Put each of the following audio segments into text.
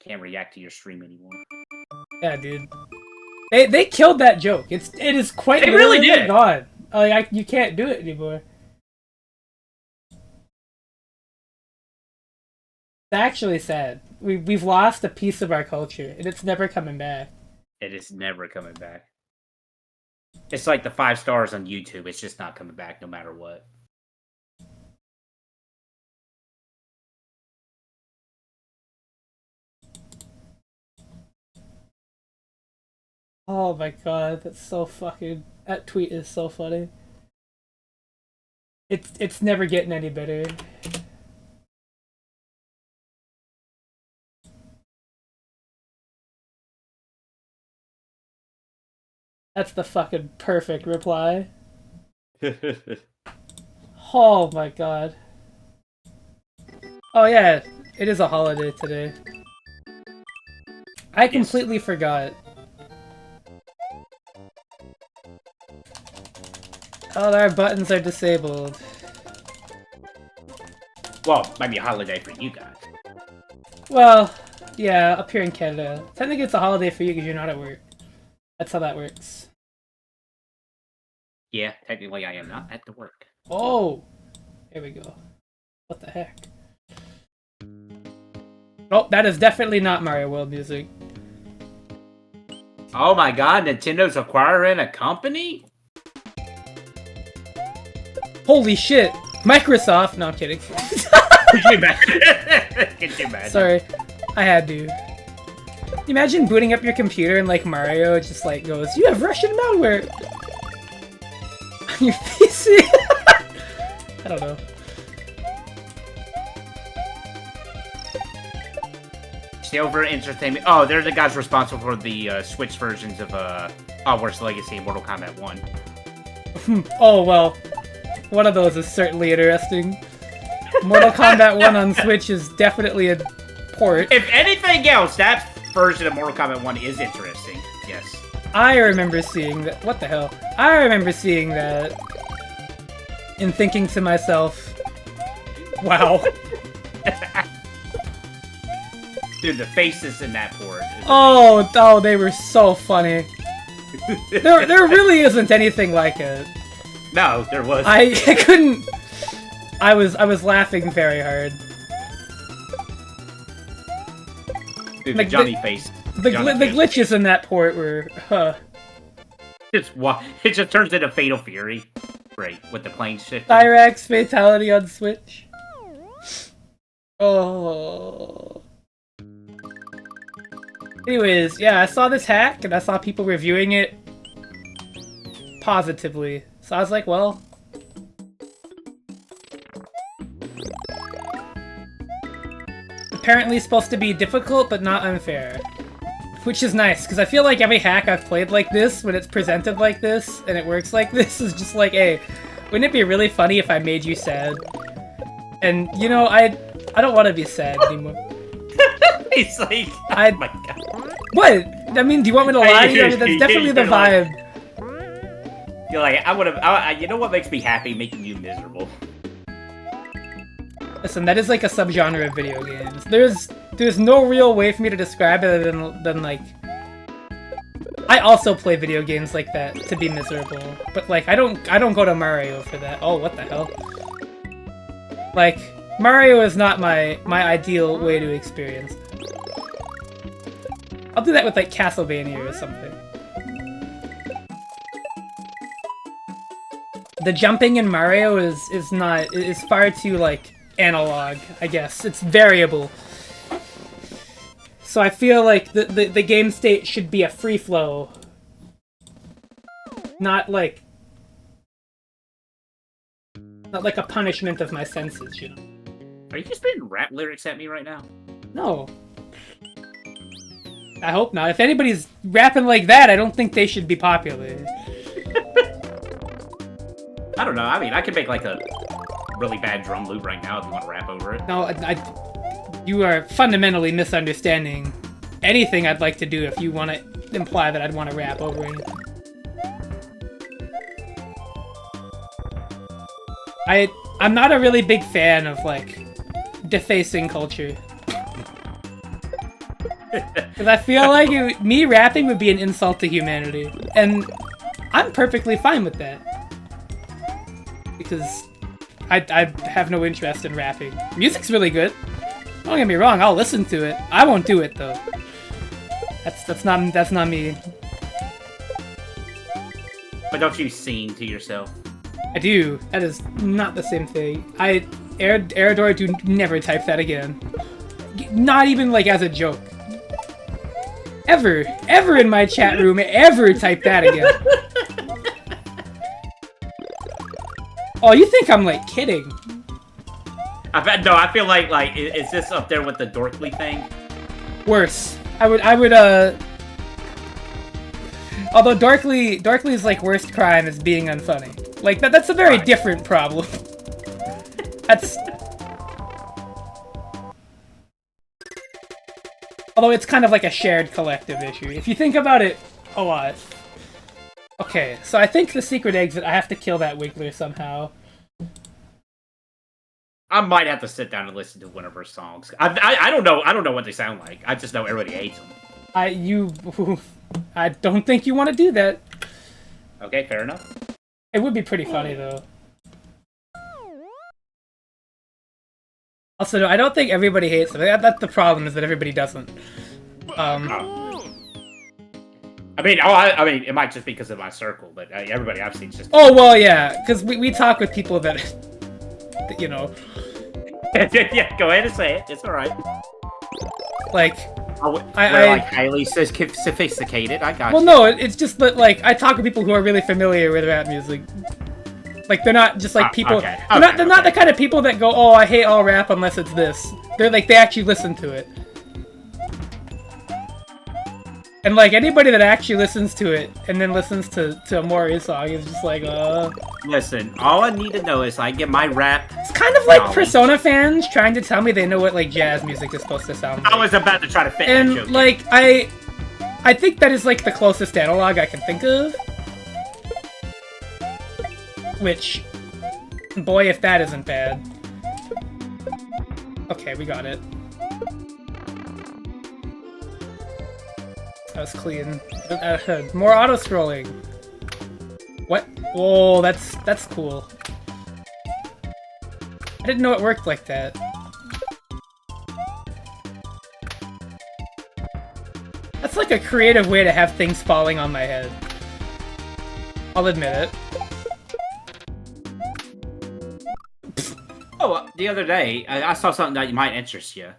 can't react to your stream anymore. Yeah, dude. They killed that joke. It is quite They really did. gone. Like you can't do it anymore. It's actually sad. We've lost a piece of our culture, and it's never coming back. It is never coming back. It's like the 5 stars on YouTube. It's just not coming back no matter what. Oh my god, that's so fucking... That tweet is so funny. It's never getting any better. That's the fucking perfect reply. Oh my god. Oh yeah, it is a holiday today. I completely forgot. All our buttons are disabled. Well, might be a holiday for you guys. Well, yeah, up here in Canada. Technically it's a holiday for you because you're not at work. That's how that works. Yeah, technically I am not at the work. Oh! Here we go. What the heck? Oh, that is definitely not Mario World music. Oh my god, Nintendo's acquiring a company? Holy shit! Microsoft! No, I'm kidding. Could you imagine? Could you imagine? Sorry. I had to. Imagine booting up your computer and like Mario just like goes, "You have Russian malware!" On your PC? I don't know. Silver Entertainment. Oh, they're the guys responsible for the Switch versions of Hogwarts Legacy and Mortal Kombat 1. Oh, well. One of those is certainly interesting. Mortal Kombat 1 on Switch is definitely a port. If anything else, that version of Mortal Kombat 1 is interesting. Yes. I remember seeing that. What the hell? I remember seeing that and thinking to myself, wow. Dude, the faces in that port. Oh, they were so funny. There really isn't anything like it. No, there was. I couldn't. I was laughing very hard. Dude, like the Johnny face. The glitches in that port were, It just turns into Fatal Fury. Right, with the plane shifting. Cyrax fatality on Switch. Oh. Anyways, yeah, I saw this hack and I saw people reviewing it positively. So I was like, well, apparently supposed to be difficult but not unfair. Which is nice, because I feel like every hack I've played like this, when it's presented like this, and it works like this, is just like, hey, wouldn't it be really funny if I made you sad? And, you know, I don't want to be sad anymore. He's like, oh my god. What? I mean, do you want me to lie to you? I mean, that's definitely the vibe. You're like, you know what makes me happy? Making you miserable. Listen, that is like a subgenre of video games. There's no real way for me to describe it than like... I also play video games like that to be miserable, but like I don't go to Mario for that. Oh, what the hell? Like, Mario is not my ideal way to experience. I'll do that with like Castlevania or something. The jumping in Mario is far too like analog, I guess. It's variable. So I feel like the game state should be a free flow. Not like a punishment of my senses, you know. Are you just spitting rap lyrics at me right now? No. I hope not. If anybody's rapping like that, I don't think they should be popular. I don't know. I mean, I could make like a really bad drum loop right now if you want to rap over it. No, you are fundamentally misunderstanding anything I'd like to do if you want to imply that I'd want to rap over anything. I'm not a really big fan of, like, defacing culture. Because I feel like me rapping would be an insult to humanity. And I'm perfectly fine with that. Because I have no interest in rapping. Music's really good. Don't get me wrong, I'll listen to it. I won't do it though. That's not me. But don't you sing to yourself? I do. That is not the same thing. Erador, do never type that again. Not even like as a joke. Ever in my chat room, ever type that again. Oh, you think I'm like kidding? I feel like is this up there with the Dorkly thing? Worse. I would although Dorkly's like worst crime is being unfunny. Like that's a very different problem. Although it's kind of like a shared collective issue. If you think about it a lot. Okay, so I think the secret exit, I have to kill that Wiggler somehow. I might have to sit down and listen to one of her songs. I don't know what they sound like. I just know everybody hates them. I don't think you want to do that. Okay, fair enough. It would be pretty funny though. Also, I don't think everybody hates them. That's the problem, is that everybody doesn't. I mean, it might just be because of my circle, but everybody I've seen just. Oh well, yeah, because we talk with people that, you know. Yeah, go ahead and say it. It's all right. Like, they're like highly sophisticated. I got. Well, no, it's just that like I talk with people who are really familiar with rap music. Like they're not just like people. Okay. They're not the kind of people that go, "Oh, I hate all rap unless it's this." They're like they actually listen to it. And like anybody that actually listens to it and then listens to a Mori song is just like, Listen, all I need to know is I get my rap. It's kind of like Persona fans trying to tell me they know what like jazz music is supposed to sound like. I was about to try to fit and that joke like in. I think that is like the closest analog I can think of. Which, boy, if that isn't bad. Okay, we got it. That was clean. More auto-scrolling. What? Whoa, that's cool. I didn't know it worked like that. That's like a creative way to have things falling on my head. I'll admit it. Oh, the other day, I saw something that might interest you.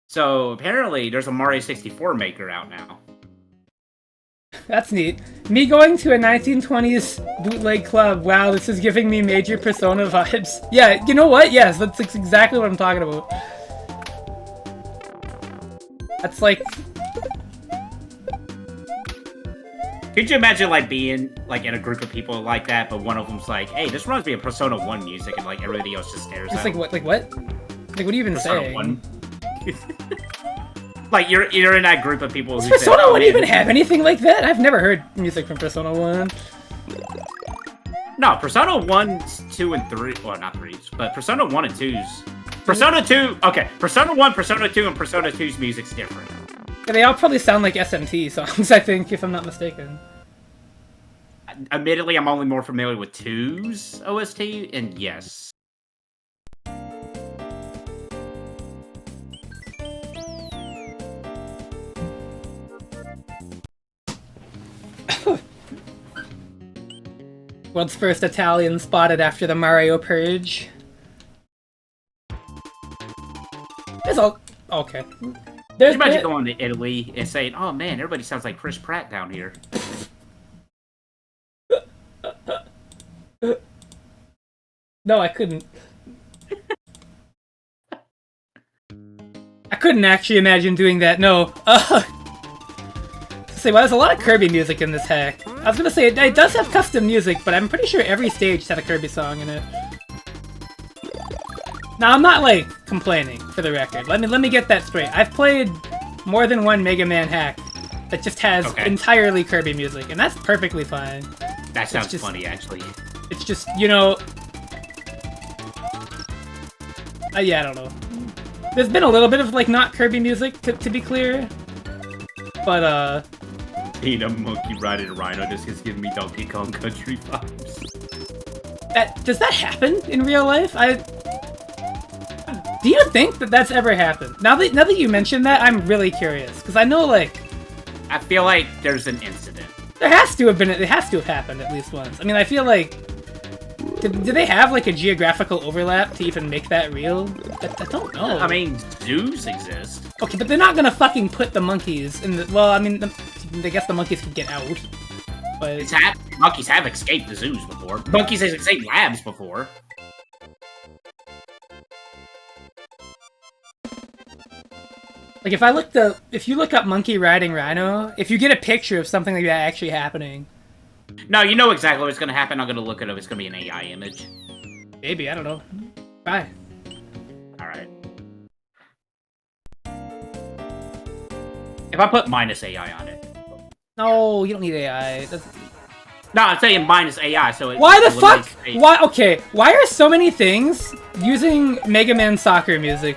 So, apparently, there's a Mario 64 maker out now. That's neat. Me going to a 1920s bootleg club. Wow, this is giving me major Persona vibes. Yeah, you know what? Yes, that's exactly what I'm talking about. That's like... Could you imagine, like, being, like, in a group of people like that, but one of them's like, hey, this reminds me of Persona 1 music, and, like, everybody else just stares at like, what? Like, what? Like, what do you even Persona say? 1. Like, you're in that group of people who Does Persona 1 even have anything like that? I've never heard music from Persona 1. No, Persona 1, 2, and 3... Well, not 3, but Persona 1 and 2's... Persona 2... Okay, Persona 1, Persona 2, and Persona 2's music's different. Yeah, they all probably sound like SMT songs, I think, if I'm not mistaken. Admittedly, I'm only more familiar with 2's OST, and yes. World's first Italian spotted after the Mario purge. There's all... Okay. There's imagine going to Italy and saying, oh man, everybody sounds like Chris Pratt down here. No, I couldn't. I couldn't actually imagine doing that, no. Say, well, there's a lot of Kirby music in this hack. I was gonna say, it does have custom music, but I'm pretty sure every stage had a Kirby song in it. Now, I'm not, like, complaining, for the record. Let me get that straight. I've played more than one Mega Man hack that just has entirely Kirby music, and that's perfectly fine. That sounds funny, actually. It's just, you know... yeah, I don't know. There's been a little bit of, like, not Kirby music, to be clear. But Being a monkey riding a rhino just is giving me Donkey Kong Country vibes. does that happen in real life? Do you think that that's ever happened? Now that you mention that, I'm really curious because I know like I feel like there's an incident. there has to have been. It has to have happened at least once. I mean, I feel like. Do they have like a geographical overlap to even make that real? I don't know. I mean, zoos exist. Okay, but they're not gonna fucking put the monkeys in the. Well, I mean, I guess the monkeys could get out. But Monkeys have escaped the zoos before. Monkeys have escaped labs before. like if you look up monkey riding rhino, if you get a picture of something like that actually happening. No, you know exactly what's gonna happen. I'm gonna look it up. It's gonna be an AI image. Maybe, I don't know. Bye. Alright. If I put minus AI on it. No, you don't need AI. No, I'm saying minus AI, so it Why the fuck? eliminates Why? Okay, why are so many things using Mega Man Soccer music?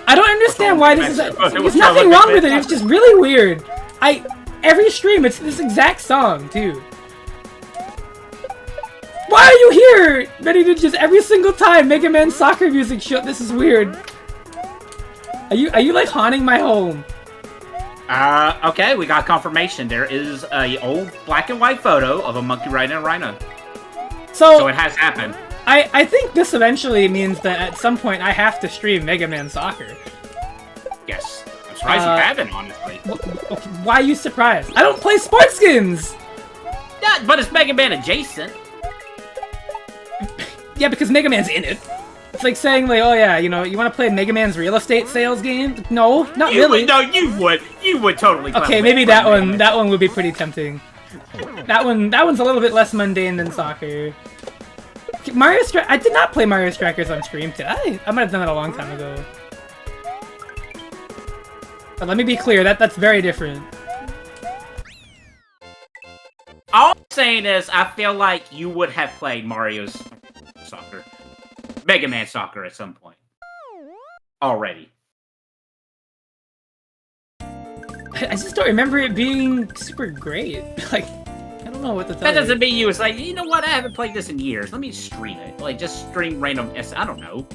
I don't understand why this is. There's nothing wrong with it. It's just really weird. Every stream, it's this exact song too. Why are you here? Ready to just every single time Mega Man Soccer music show. This is weird. Are you like haunting my home? Okay, we got confirmation. There is a old black and white photo of a monkey riding a rhino. So it has happened. I think this eventually means that at some point I have to stream Mega Man Soccer. Yes. I'm surprised you haven't, honestly. Why are you surprised? I don't play sports skins! Yeah, but it's Mega Man adjacent. Yeah, because Mega Man's in it. It's like saying, like, oh yeah, you want to play Mega Man's real estate sales game? No, not really. No, you would totally play. Okay, maybe that one would be pretty tempting. That one's a little bit less mundane than soccer. Mario Strikers. I did not play Mario Strikers on stream, did I? I might have done that a long time ago. But let me be clear, that's very different. All I'm saying is, I feel like you would have played Mario's Soccer. Mega Man Soccer at some point. Already. I just don't remember it being super great. Like, I don't know what to tell That you. doesn't mean you was like, you know what, I haven't played this in years. Let me stream it. Like, just stream random I don't know.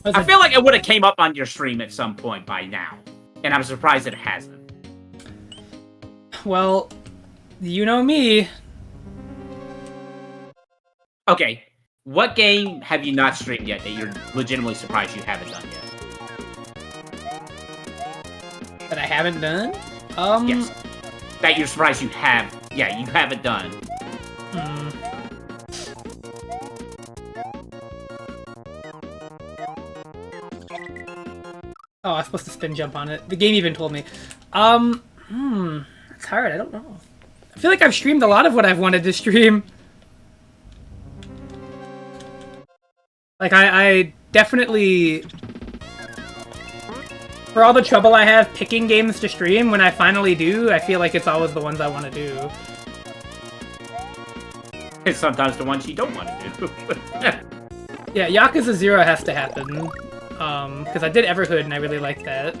I feel like it would have came up on your stream at some point by now. And I'm surprised it hasn't. Well, you know me. Okay. What game have you not streamed yet that you're legitimately surprised you haven't done yet? That I haven't done? Yes. That you're surprised you have. Yeah, you haven't done. Oh, I was supposed to spin jump on it. The game even told me. It's hard. I don't know. I feel like I've streamed a lot of what I've wanted to stream. Like, I definitely... For all the trouble I have picking games to stream, when I finally do, I feel like it's always the ones I want to do. It's sometimes the ones you don't want to do. Yeah, Yakuza 0 has to happen. Because I did Everhood and I really liked that.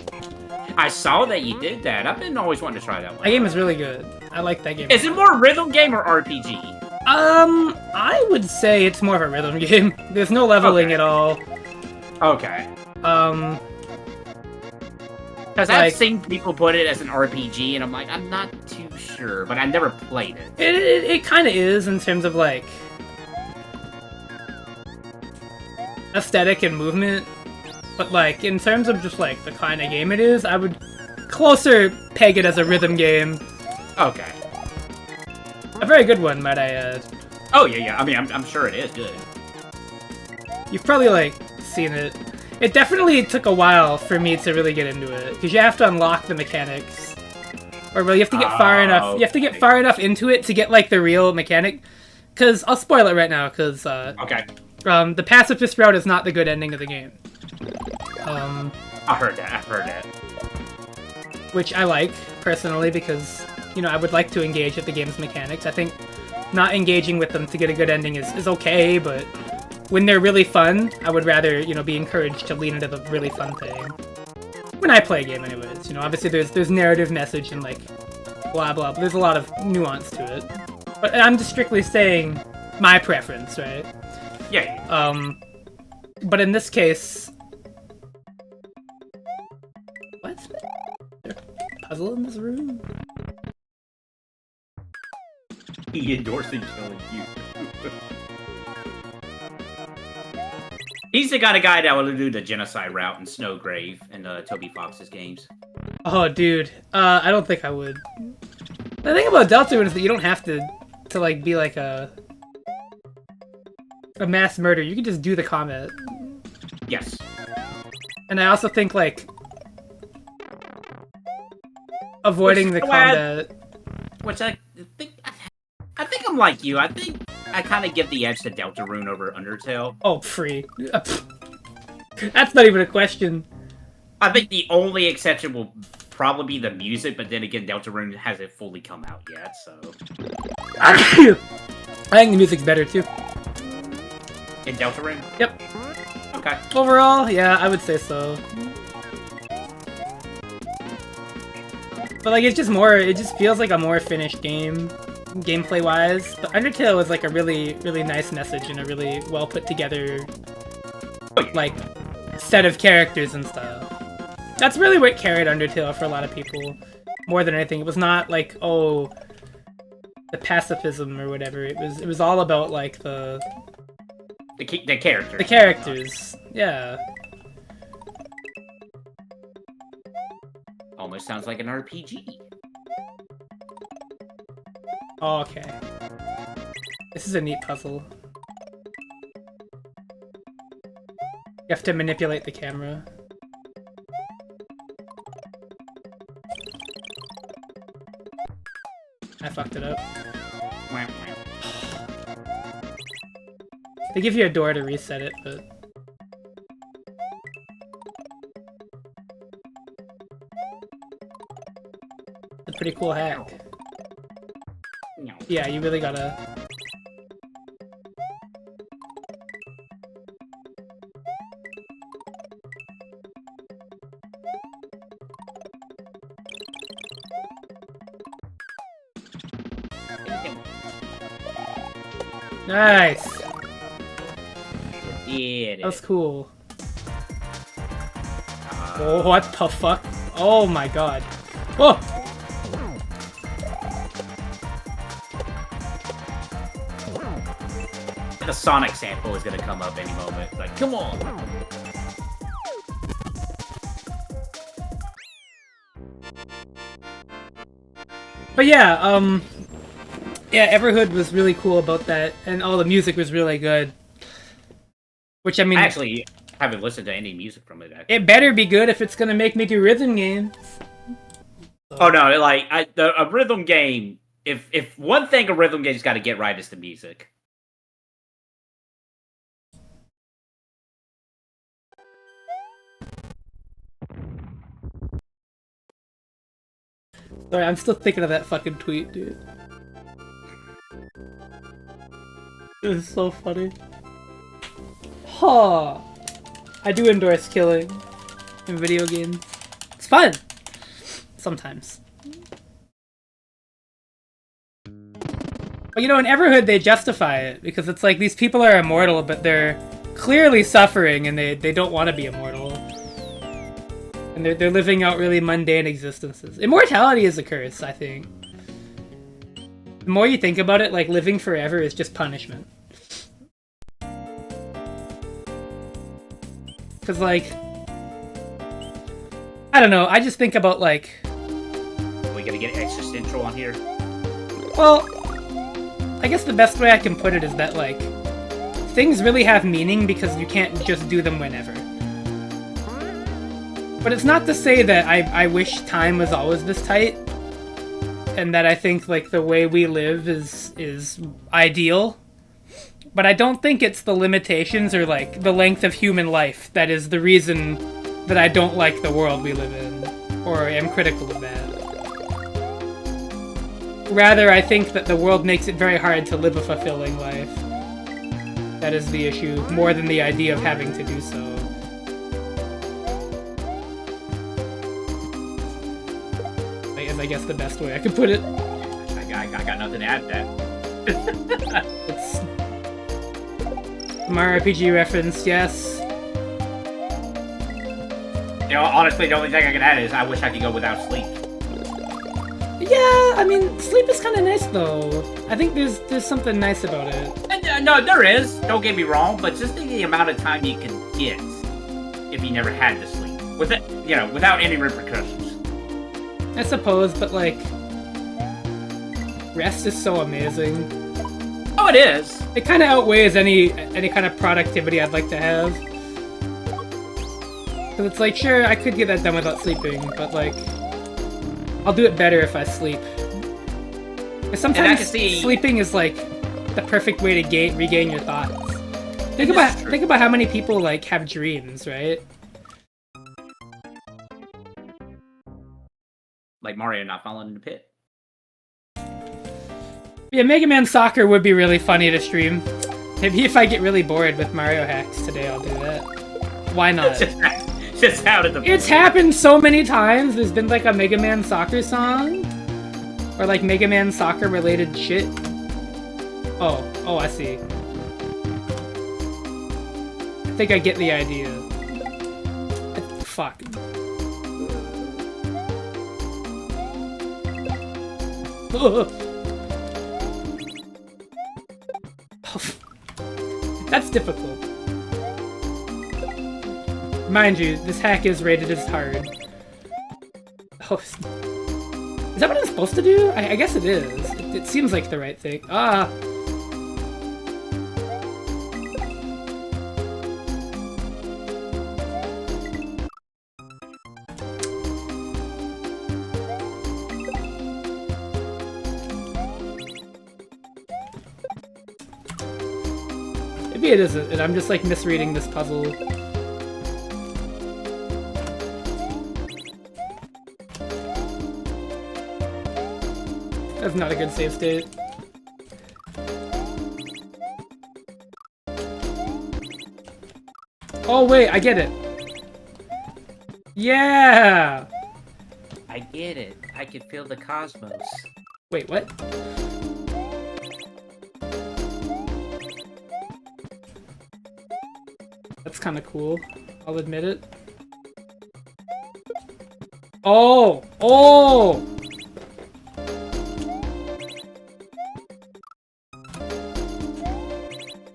I saw that you did that. I've been always wanting to try that one. That game is really good. I like that game. Is it more rhythm game or RPG? I would say it's more of a rhythm game. There's no leveling at all. Okay. Because I've seen people put it as an RPG, and I'm like, I'm not too sure, but I never played it. It kind of is in terms of, like, aesthetic and movement. But, like, in terms of just, like, the kind of game it is, I would closer peg it as a rhythm game. Okay. A very good one, might I add. Oh, yeah. I mean, I'm sure it is good. You've probably, like, seen it. It definitely took a while for me to really get into it, because you have to unlock the mechanics. Or, well, you have to get far enough. You have to get far enough into it to get, like, the real mechanic. Because, I'll spoil it right now, because, okay. The pacifist route is not the good ending of the game. I've heard that. Which I like, personally, because, you know, I would like to engage with the game's mechanics. I think not engaging with them to get a good ending is okay, but when they're really fun, I would rather, you know, be encouraged to lean into the really fun thing. when I play a game anyways. You know, obviously there's narrative message and like blah blah, but there's a lot of nuance to it. But I'm just strictly saying my preference, right? Yeah. But in this case, what? There's a puzzle in this room? He endorsing killing you. He's the kind of guy that will do the genocide route in Snowgrave and Toby Fox's games. Oh, dude. I don't think I would. The thing about Deltarune is that you don't have to like be like a mass murder. You can just do the combat. Yes. And I also think like avoiding the combat. Which I think I'm like you. I think I kind of give the edge to Deltarune over Undertale. Oh, free. That's not even a question. I think the only exception will probably be the music, but then again, Deltarune hasn't fully come out yet, so... I think the music's better, too. In Deltarune? Yep. Okay. Overall, yeah, I would say so. But, like, it's just more... It just feels like a more finished game, gameplay-wise. But Undertale is, like, a really, really nice message and a really well-put-together, like, set of characters and stuff. That's really what carried Undertale for a lot of people, more than anything. It was not like, oh, the pacifism or whatever. It was all about like the characters. The characters, yeah. Almost sounds like an RPG. Oh, okay. This is a neat puzzle. You have to manipulate the camera. I fucked it up. They give you a door to reset it, but... It's a pretty cool hack. No. Yeah, you really gotta... Nice! Yeah, that was cool. Oh, what the fuck? Oh my god. Oh! The Sonic sample is gonna come up any moment. Like, come on! But yeah, yeah, Everhood was really cool about that, and all the music was really good. Which, I mean... I actually haven't listened to any music from it, actually. It better be good if it's gonna make me do rhythm games. Oh no, like, a rhythm game, if one thing a rhythm game's gotta get right is the music. Sorry, I'm still thinking of that fucking tweet, dude. It was so funny. Huh. I do endorse killing in video games. It's fun! Sometimes. But you know, in Everhood they justify it, because it's like these people are immortal, but they're clearly suffering and they don't want to be immortal. And they're living out really mundane existences. Immortality is a curse, I think. The more you think about it, like, living forever is just punishment. Because, like... I don't know, I just think about, like... We gotta get existential on here? Well, I guess the best way I can put it is that, like... Things really have meaning because you can't just do them whenever. But it's not to say that I wish time was always this tight. And that I think, like, the way we live is ideal. But I don't think it's the limitations or, like, the length of human life that is the reason that I don't like the world we live in. Or am critical of that. Rather, I think that the world makes it very hard to live a fulfilling life. That is the issue, more than the idea of having to do so. is, I guess, the best way I could put it. I got nothing to add to that. It's Mario RPG reference, yes. You know, honestly, the only thing I can add is I wish I could go without sleep. Yeah, I mean, sleep is kind of nice though. I think there's something nice about it. And, no, there is. Don't get me wrong, but just think the amount of time you can get if you never had to sleep, without any repercussions. I suppose, but like, rest is so amazing. Oh, it is. It kind of outweighs any kind of productivity I'd like to have. Because it's like, sure, I could get that done without sleeping, but like, I'll do it better if I sleep. Because sometimes sleeping is like the perfect way to regain your thoughts. Think about how many people like have dreams, right? Like Mario not falling in the pit. Yeah, Mega Man Soccer would be really funny to stream. Maybe if I get really bored with Mario hacks today, I'll do that. Why not? Just out of the... It's happened so many times. There's been like a Mega Man Soccer song. Or like Mega Man Soccer related shit. Oh, I see. I think I get the idea. Fuck. That's difficult. Mind you, this hack is rated as hard. Oh, is that what I'm supposed to do? I guess it is. It seems like the right thing. Ah! Maybe it isn't, and I'm just like misreading this puzzle. That's not a good save state. Oh wait, I get it. Yeah! I get it. I can feel the cosmos. Wait, what? That's kind of cool. I'll admit it. Oh! Oh!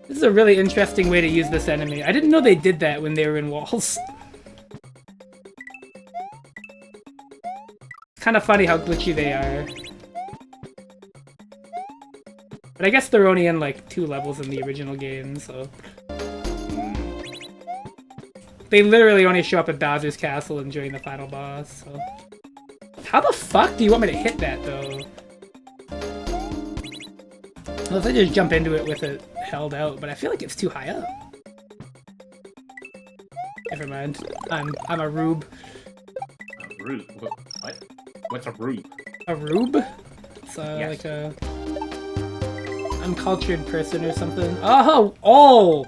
This is a really interesting way to use this enemy. I didn't know they did that when they were in walls. It's kind of funny how glitchy they are. But I guess they're only in like 2 levels in the original game, so... They literally only show up at Bowser's Castle and during the final boss, so... How the fuck do you want me to hit that, though? Unless I just jump into it with it held out, but I feel like it's too high up. Never mind. I'm a rube. A rube? What? What's a rube? A rube? It's yes. Like a... uncultured person or something. Oh! Oh!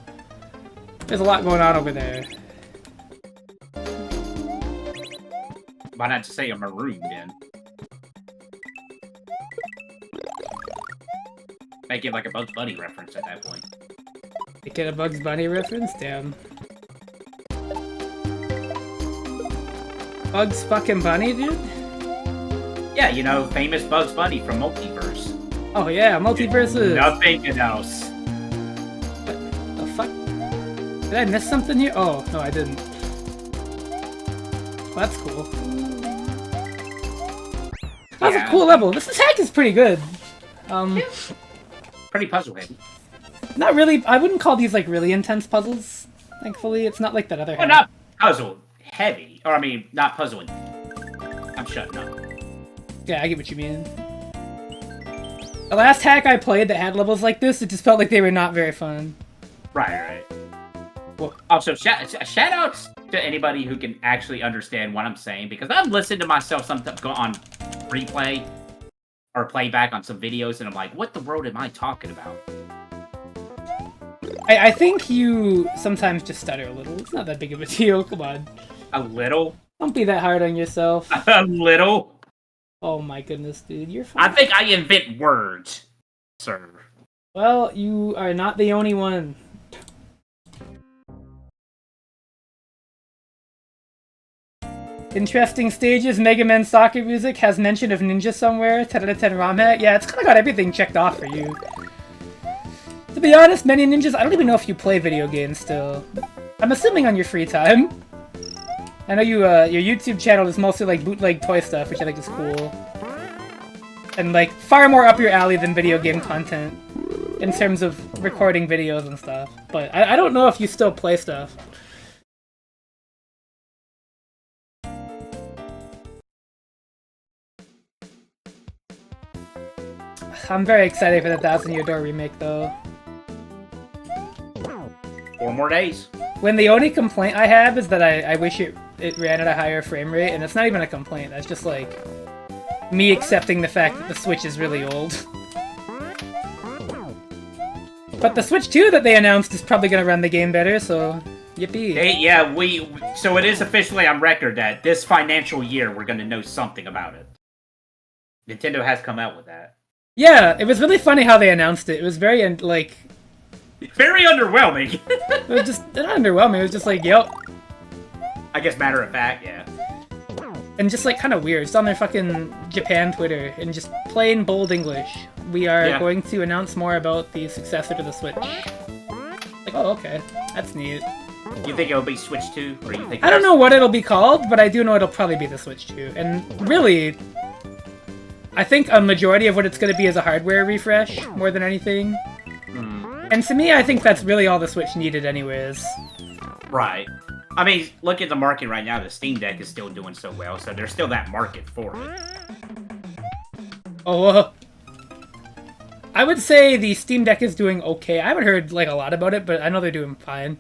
There's a lot going on over there. Why not just say a maroon, then? Make it like a Bugs Bunny reference at that point. Get a Bugs Bunny reference? Damn. Bugs fucking Bunny, dude? Yeah, you know, famous Bugs Bunny from Multiverse. Oh yeah, Multiverses! Nothing else. What the fuck? Did I miss something here? Oh, no I didn't. Well, that's cool. That's a cool level. This hack is pretty good. Pretty puzzle heavy. Not really. I wouldn't call these like really intense puzzles. Thankfully, it's not like that other hack. Well, not puzzle heavy, or I mean, not puzzling. I'm shutting up. Yeah, I get what you mean. The last hack I played that had levels like this, it just felt like they were not very fun. Right. Well, also, shout outs to anybody who can actually understand what I'm saying, because I've listened to myself sometimes go on replay or playback on some videos, and I'm like, what the world am I talking about? I think you sometimes just stutter a little. It's not that big of a deal. Come on. A little? Don't be that hard on yourself. A little? Oh my goodness, dude, you're I fine. think I invent words, sir. Well, you are not the only one. Interesting stages, Mega Man soccer music has mention of ninja somewhere, 10 out of 10 ROM hack. Yeah, it's kind of got everything checked off for you. To be honest, many ninjas, I don't even know if you play video games still. I'm assuming on your free time. I know you, your YouTube channel is mostly like bootleg toy stuff, which I think is cool. And like, far more up your alley than video game content. In terms of recording videos and stuff. But I don't know if you still play stuff. I'm very excited for the 1,000 Year Door remake, though. 4 more days. When the only complaint I have is that I wish it ran at a higher frame rate, and it's not even a complaint. That's just like me accepting the fact that the Switch is really old. But the Switch 2 that they announced is probably gonna run the game better, so yippee. Hey, yeah, so it is officially on record that this financial year we're gonna know something about it. Nintendo has come out with that. Yeah, it was really funny how they announced it. It was very, like... Very underwhelming. It was just, not underwhelming, it was just like, yep. I guess matter of fact, yeah. And just like kind of weird. It's on their fucking Japan Twitter, in just plain bold English. We are going to announce more about the successor to the Switch. Like, oh, okay. That's neat. You think it'll be Switch 2? Or you think I don't know what it'll be called, but I do know it'll probably be the Switch 2. And really... I think a majority of what it's going to be is a hardware refresh, more than anything. And to me, I think that's really all the Switch needed anyways. Right. I mean, look at the market right now. The Steam Deck is still doing so well, so there's still that market for it. Oh, I would say the Steam Deck is doing okay. I haven't heard like a lot about it, but I know they're doing fine.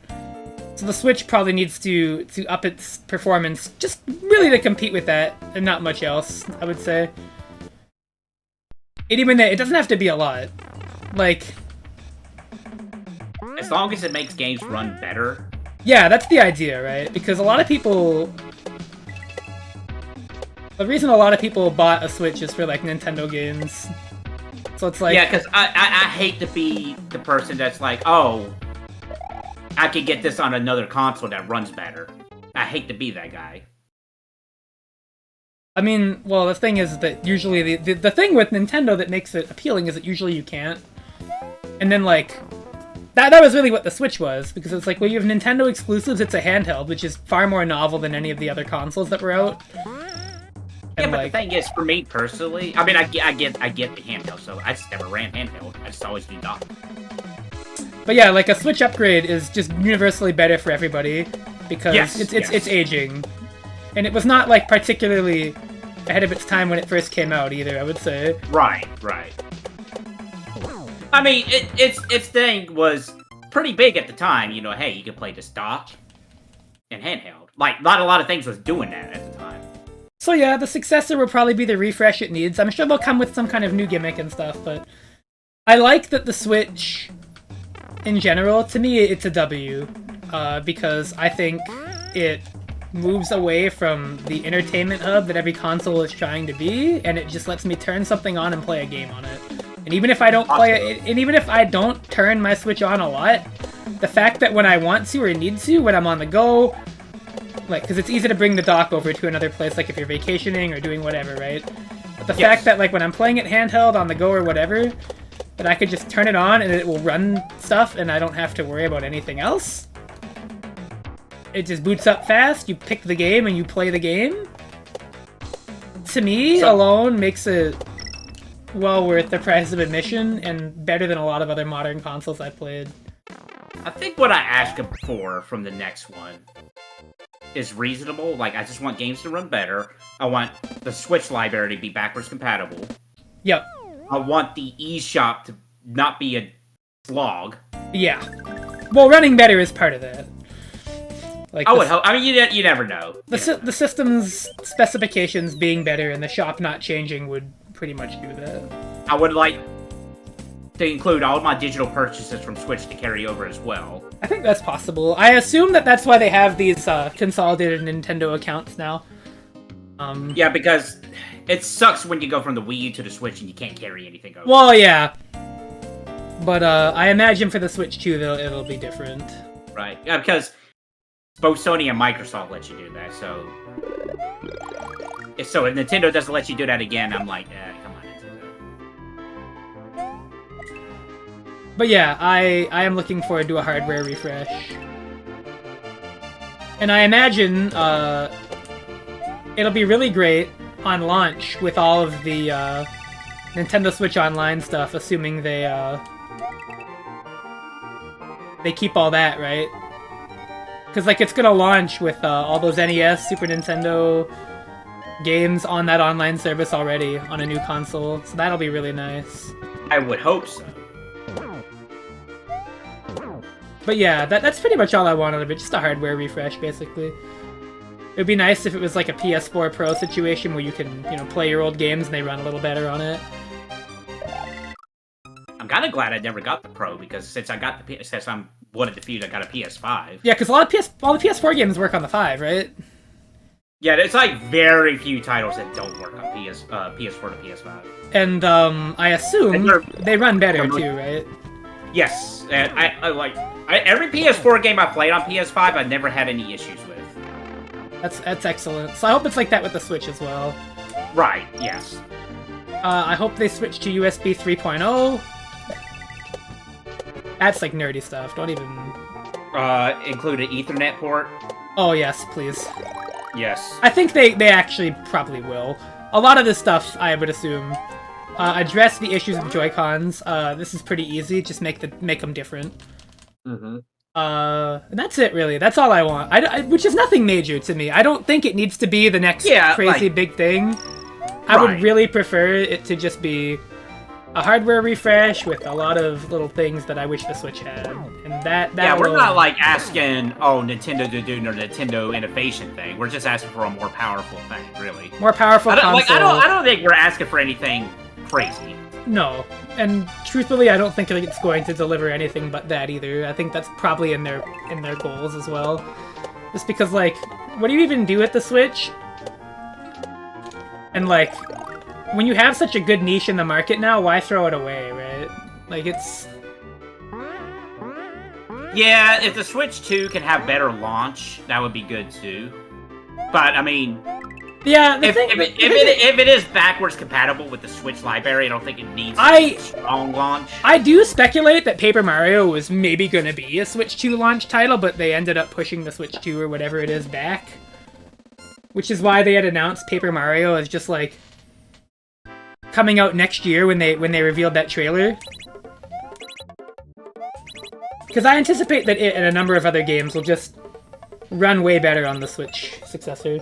So the Switch probably needs to up its performance, just really to compete with that, and not much else, I would say. It doesn't have to be a lot. Like... As long as it makes games run better. Yeah, that's the idea, right? Because a lot of people... The reason a lot of people bought a Switch is for, like, Nintendo games. So it's like... Yeah, because I hate to be the person that's like, oh, I could get this on another console that runs better. I hate to be that guy. I mean, well, the thing is that usually the thing with Nintendo that makes it appealing is that usually you can't. And then, like, that was really what the Switch was, because it's like, well, you have Nintendo exclusives, it's a handheld, which is far more novel than any of the other consoles that were out. And, yeah, but like, the thing is, for me personally, I mean, I get the handheld, so I just never ran handheld. I just always do dock. But yeah, like, a Switch upgrade is just universally better for everybody, because it's aging. And it was not, like, particularly ahead of its time when it first came out, either, I would say. Right. I mean, its thing was pretty big at the time, you know, hey, you can play this dock and handheld. Like, not a lot of things was doing that at the time. So yeah, the successor will probably be the refresh it needs. I'm sure they'll come with some kind of new gimmick and stuff, but... I like that the Switch, in general, to me, it's a W. Because I think it moves away from the entertainment hub that every console is trying to be, and it just lets me turn something on and play a game on it. And even if I don't play it, and even if I don't turn my Switch on a lot, the fact that when I want to or need to, when I'm on the go, like, because it's easy to bring the dock over to another place, like if you're vacationing or doing whatever, right? But the fact that, like, when I'm playing it handheld, on the go or whatever, that I could just turn it on and it will run stuff and I don't have to worry about anything else. It just boots up fast, you pick the game and you play the game. To me, alone makes it well worth the price of admission and better than a lot of other modern consoles I've played. I think what I asked for from the next one is reasonable. Like, I just want games to run better. I want the Switch library to be backwards compatible. Yep. I want the eShop to not be a slog. Yeah. Well, running better is part of that. Like I would hope. I mean, you never know. The system's specifications being better and the shop not changing would pretty much do that. I would like to include all of my digital purchases from Switch to carry over as well. I think that's possible. I assume that that's why they have these consolidated Nintendo accounts now. Yeah, because it sucks when you go from the Wii U to the Switch and you can't carry anything over. Well, yeah. But I imagine for the Switch 2, it'll be different. Right. Yeah, because both Sony and Microsoft let you do that, so... So if Nintendo doesn't let you do that again, I'm like, come on, Nintendo. But yeah, I am looking forward to a hardware refresh. And I imagine it'll be really great on launch with all of the Nintendo Switch Online stuff, assuming they keep all that, right? Because, like, it's gonna launch with all those NES, Super Nintendo games on that online service already on a new console, so that'll be really nice. I would hope so. But yeah, that's pretty much all I want out of it, just a hardware refresh, basically. It would be nice if it was like a PS4 Pro situation where you can, you know, play your old games and they run a little better on it. I'm kind of glad I never got the Pro, because since I'm one of the few that got a PS5. Yeah, because all the PS4 games work on the 5, right? Yeah, there's like very few titles that don't work on PS4 to PS5. And I assume they run better too, right? Yes, and every PS4 game I played on PS5, I never had any issues with. That's excellent. So I hope it's like that with the Switch as well. Right. Yes. I hope they switch to USB 3.0. That's like nerdy stuff. Don't even... Include an Ethernet port? Oh, yes, please. Yes. I think they actually probably will. A lot of this stuff, I would assume, address the issues of Joy-Cons. This is pretty easy. Just make them different. Mm-hmm. That's it, really. That's all I want. Which is nothing major to me. I don't think it needs to be the next crazy big thing. I would really prefer it to just be a hardware refresh with a lot of little things that I wish the Switch had. And that we're not like asking, Nintendo to do their Nintendo innovation thing. We're just asking for a more powerful thing, really. More powerful console. I don't think we're asking for anything crazy. No. And truthfully, I don't think it's going to deliver anything but that either. I think that's probably in their goals as well. Just because, like, what do you even do with the Switch? And, like, when you have such a good niche in the market now, why throw it away, right? Like, it's... Yeah, if the Switch 2 can have better launch, that would be good, too. But, I mean... Yeah, if it is backwards compatible with the Switch library, I don't think it needs a strong launch. I do speculate that Paper Mario was maybe going to be a Switch 2 launch title, but they ended up pushing the Switch 2 or whatever it is back. Which is why they had announced Paper Mario as just, like, coming out next year when they revealed that trailer. Because I anticipate that it and a number of other games will just run way better on the Switch successor.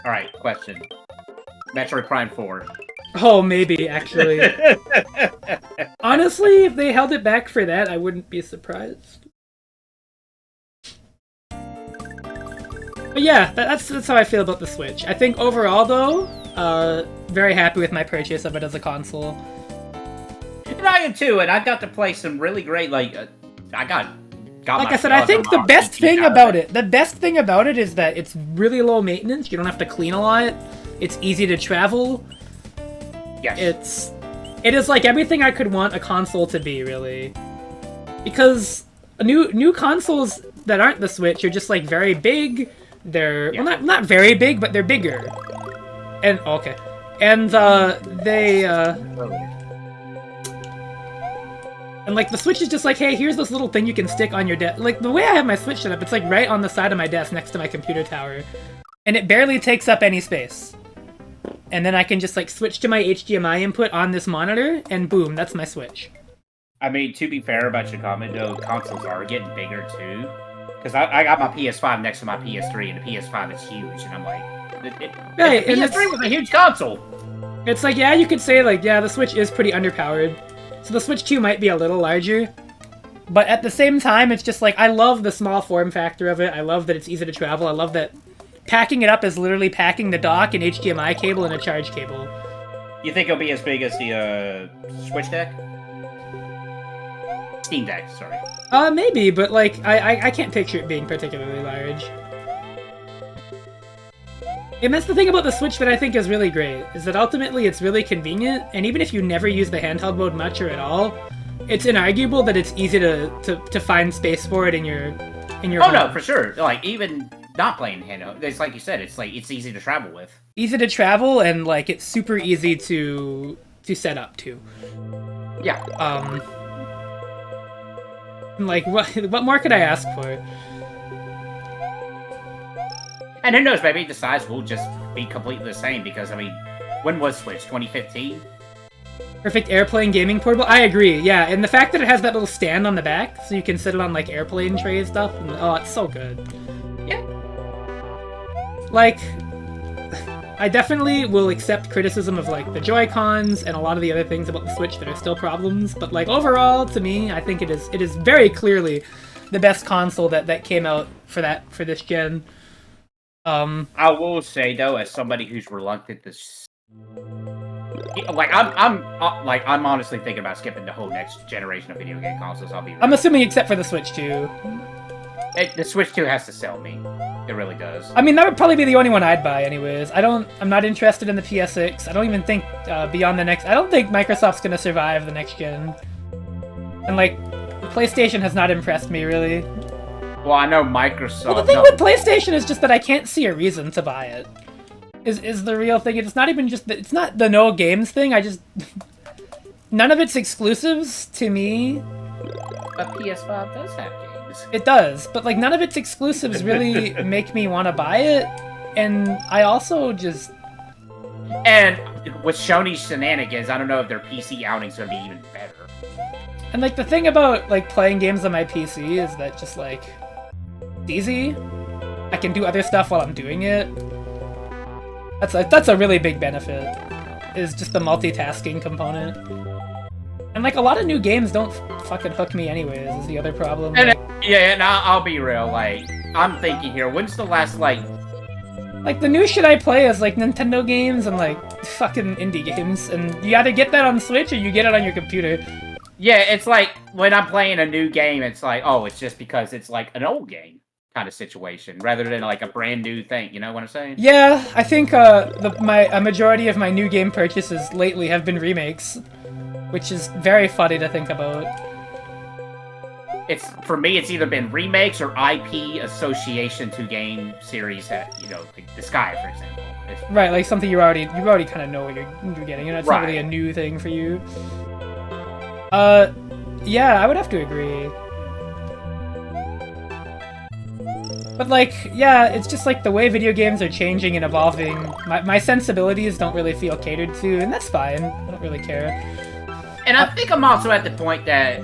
Alright, question. Metroid Prime 4. Oh, maybe, actually. Honestly, if they held it back for that, I wouldn't be surprised. But yeah, that's how I feel about the Switch. I think overall, though, very happy with my purchase of it as a console. And I am too, and I got to play some really great, like I said, I think the best thing about it is that it's really low maintenance. You don't have to clean a lot. It's easy to travel. Yes. It is like everything I could want a console to be, really. Because new consoles that aren't the Switch are just like very big. They're well, not very big, but they're bigger. And okay. And and, like, the Switch is just like, hey, here's this little thing you can stick on your desk. Like, the way I have my Switch set up, it's, like, right on the side of my desk next to my computer tower. And it barely takes up any space. And then I can just, like, switch to my HDMI input on this monitor, and boom, that's my Switch. I mean, to be fair about your comment, though, consoles are getting bigger, too. Because I got my PS5 next to my PS3, and the PS5 is huge, and I'm like... the PS3 was a huge console! It's like, yeah, you could say, like, yeah, the Switch is pretty underpowered. So the Switch 2 might be a little larger, but at the same time, it's just like, I love the small form factor of it. I love that it's easy to travel. I love that packing it up is literally packing the dock, an HDMI cable, and a charge cable. You think it'll be as big as the Switch Deck? Steam Deck, sorry. Maybe, but like, I can't picture it being particularly large. And that's the thing about the Switch that I think is really great, is that ultimately it's really convenient, and even if you never use the handheld mode much or at all, it's inarguable that it's easy to find space for it in your Oh home. no, for sure. Like even not playing handheld, it's like you said, it's easy to travel with. Easy to travel, and like it's super easy to set up too. Yeah. Like what more could I ask for? And who knows, maybe the size will just be completely the same because, I mean, when was Switch? 2015? Perfect airplane gaming portable? I agree, yeah. And the fact that it has that little stand on the back, so you can sit it on, like, airplane tray stuff. And, oh, it's so good. Yeah. Like, I definitely will accept criticism of, like, the Joy-Cons and a lot of the other things about the Switch that are still problems. But, like, overall, to me, I think it is very clearly the best console that came out for this gen. I will say though, as somebody who's reluctant to, I'm honestly thinking about skipping the whole next generation of video game consoles. I'll be real. I'm assuming except for the Switch 2. The Switch 2 has to sell me. It really does. I mean, that would probably be the only one I'd buy anyways. I'm not interested in the PSX. I don't even think beyond the next... I don't think Microsoft's gonna survive the next gen. And, like, PlayStation has not impressed me, really. Well, I know Microsoft... Well, the thing with PlayStation is just that I can't see a reason to buy it. Is the real thing. It's not even just... It's not the no games thing, I just... None of its exclusives, to me... But PS5 does have games. It does, but, like, none of its exclusives really make me want to buy it, and I also just... And with Sony's shenanigans, I don't know if their PC outing's gonna be even better. And, like, the thing about, like, playing games on my PC is that just, like... It's easy. I can do other stuff while I'm doing it. That's a really big benefit, is just the multitasking component. And, like, a lot of new games don't fucking hook me anyways, is the other problem. And, like, yeah, and I'll be real, like, I'm thinking here, when's the last, like, the new shit I play is, like, Nintendo games and, like, fucking indie games, and you either get that on Switch or you get it on your computer. Yeah, it's like, when I'm playing a new game, it's like, oh, it's just because it's, like, an old game kind of situation, rather than, like, a brand new thing, you know what I'm saying? Yeah, I think, a majority of my new game purchases lately have been remakes, which is very funny to think about. For me, it's either been remakes or IP association to game series that, you know, like the Sky, for example. Right, like something you already kind of know what you're getting, and it's not really a new thing for you. Yeah, I would have to agree. But, like, yeah, it's just, like, the way video games are changing and evolving, my sensibilities don't really feel catered to, and that's fine. I don't really care. And I think I'm also at the point that,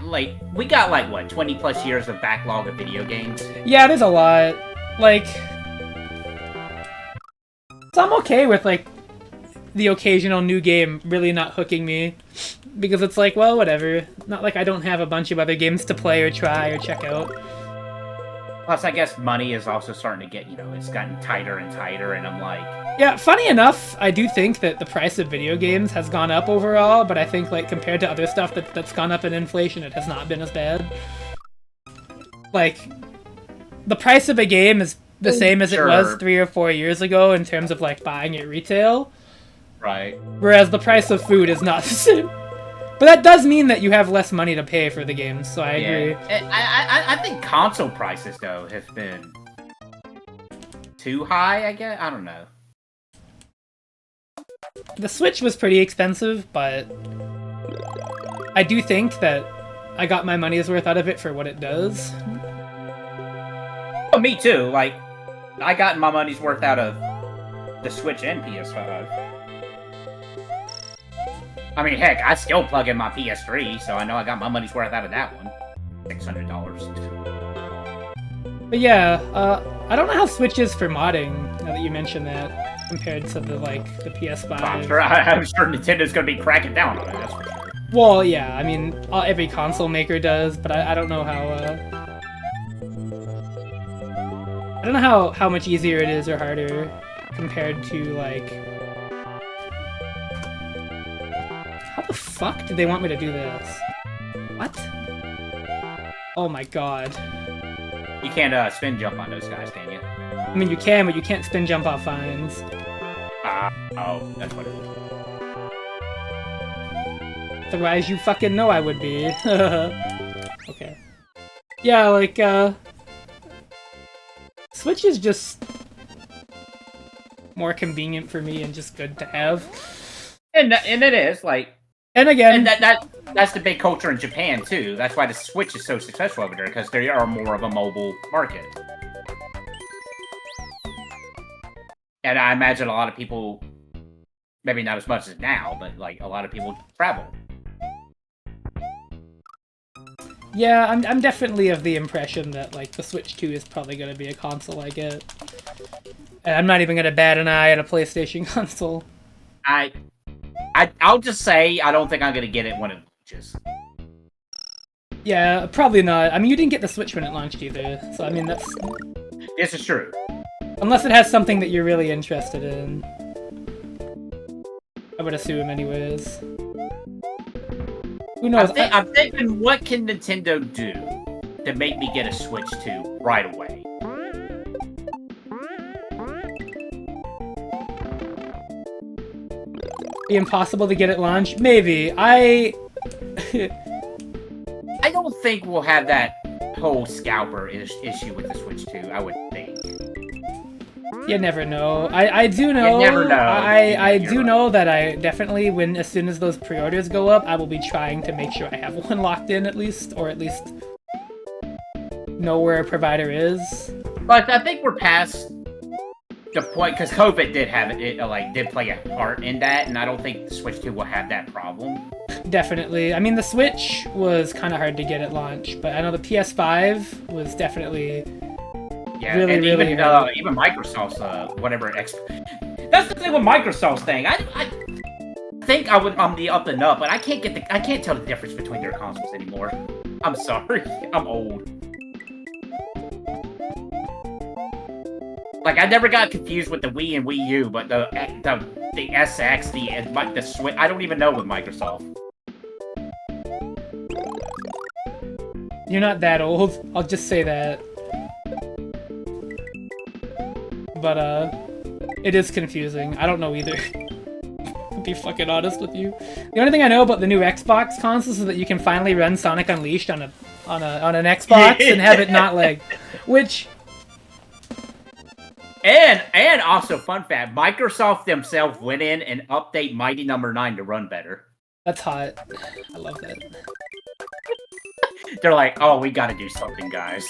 like, we got, like, what, 20 plus years of backlog of video games? Yeah, there's a lot. Like, so I'm okay with, like, the occasional new game really not hooking me. Because it's like, well, whatever. Not like I don't have a bunch of other games to play or try or check out. Plus, I guess money is also starting to get, you know, it's gotten tighter and tighter, and I'm like... Yeah, funny enough, I do think that the price of video games has gone up overall, but I think, like, compared to other stuff that's gone up in inflation, it has not been as bad. Like, the price of a game is the same as it was 3 or 4 years ago in terms of, like, buying at retail. Right. Whereas the price of food is not the same. But that does mean that you have less money to pay for the games, so I agree. I think console prices, though, have been too high, I guess? I don't know. The Switch was pretty expensive, but I do think that I got my money's worth out of it for what it does. Oh, me too. Like, I got my money's worth out of the Switch and PS5. I mean, heck, I still plug in my PS3, so I know I got my money's worth out of that one. $600. But yeah, I don't know how Switch is for modding, now that you mention that, compared to the PS5. I'm sure Nintendo's gonna be cracking down on it, that's for sure. Well, yeah, I mean, every console maker does, but I don't know how, I don't know how much easier it is or harder compared to, like... How the fuck did they want me to do this? What? Oh my god. You can't spin jump on those guys, can you? I mean, you can, but you can't spin jump off vines. Oh, that's what it is. Otherwise, you fucking know I would be. Okay. Yeah, like, Switch is just more convenient for me and just good to have. And it is, like... And again... And that's the big culture in Japan, too. That's why the Switch is so successful over there, because they are more of a mobile market. And I imagine a lot of people, maybe not as much as now, but, like, a lot of people travel. Yeah, I'm definitely of the impression that, like, the Switch 2 is probably going to be a console I get. And I'm not even going to bat an eye at a PlayStation console. I'll just say I don't think I'm going to get it when it launches. Yeah, probably not. I mean, you didn't get the Switch when it launched either, so I mean, that's... This is true. Unless it has something that you're really interested in. I would assume, anyways. Who knows? I'm thinking, what can Nintendo do to make me get a Switch 2 right away? Be impossible to get it launched? Maybe. I don't think we'll have that whole scalper issue with the Switch 2, I would think. You never know. I do know. You never know. I do know that I definitely, as soon as those pre-orders go up, I will be trying to make sure I have one locked in at least, or at least know where a provider is. But I think we're past the point, because COVID did have did play a part in that, and I don't think the Switch 2 will have that problem. Definitely. I mean, the Switch was kind of hard to get at launch, but I know the PS5 was definitely... Yeah, really, and really even Microsoft's that's the thing with Microsoft's thing. I think I'm the up and up, but I can't tell the difference between their consoles anymore. I'm sorry, I'm old. Like, I never got confused with the Wii and Wii U, but the SX, the Switch, I don't even know with Microsoft. You're not that old. I'll just say that. But, it is confusing. I don't know either. To be fucking honest with you. The only thing I know about the new Xbox consoles is that you can finally run Sonic Unleashed on an Xbox and have it not lag. Which... And also, fun fact, Microsoft themselves went in and updated Mighty No. 9 to run better. That's hot. I love that. They're like, oh, we gotta do something, guys.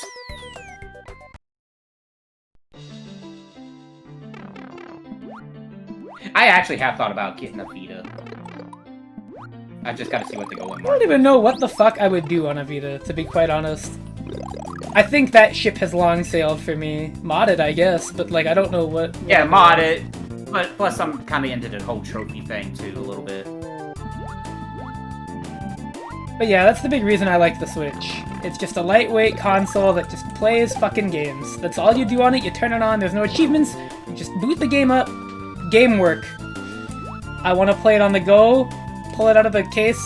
I actually have thought about getting a Vita. I just gotta see what they go with. I don't even know what the fuck I would do on a Vita, to be quite honest. I think that ship has long sailed for me. Modded, I guess, but like, I don't know what yeah, modded. But plus, I'm kind of into the whole trophy thing too, a little bit. But yeah, that's the big reason I like the Switch. It's just a lightweight console that just plays fucking games. That's all you do on it, you turn it on, there's no achievements, you just boot the game up, game work. I want to play it on the go, pull it out of the case,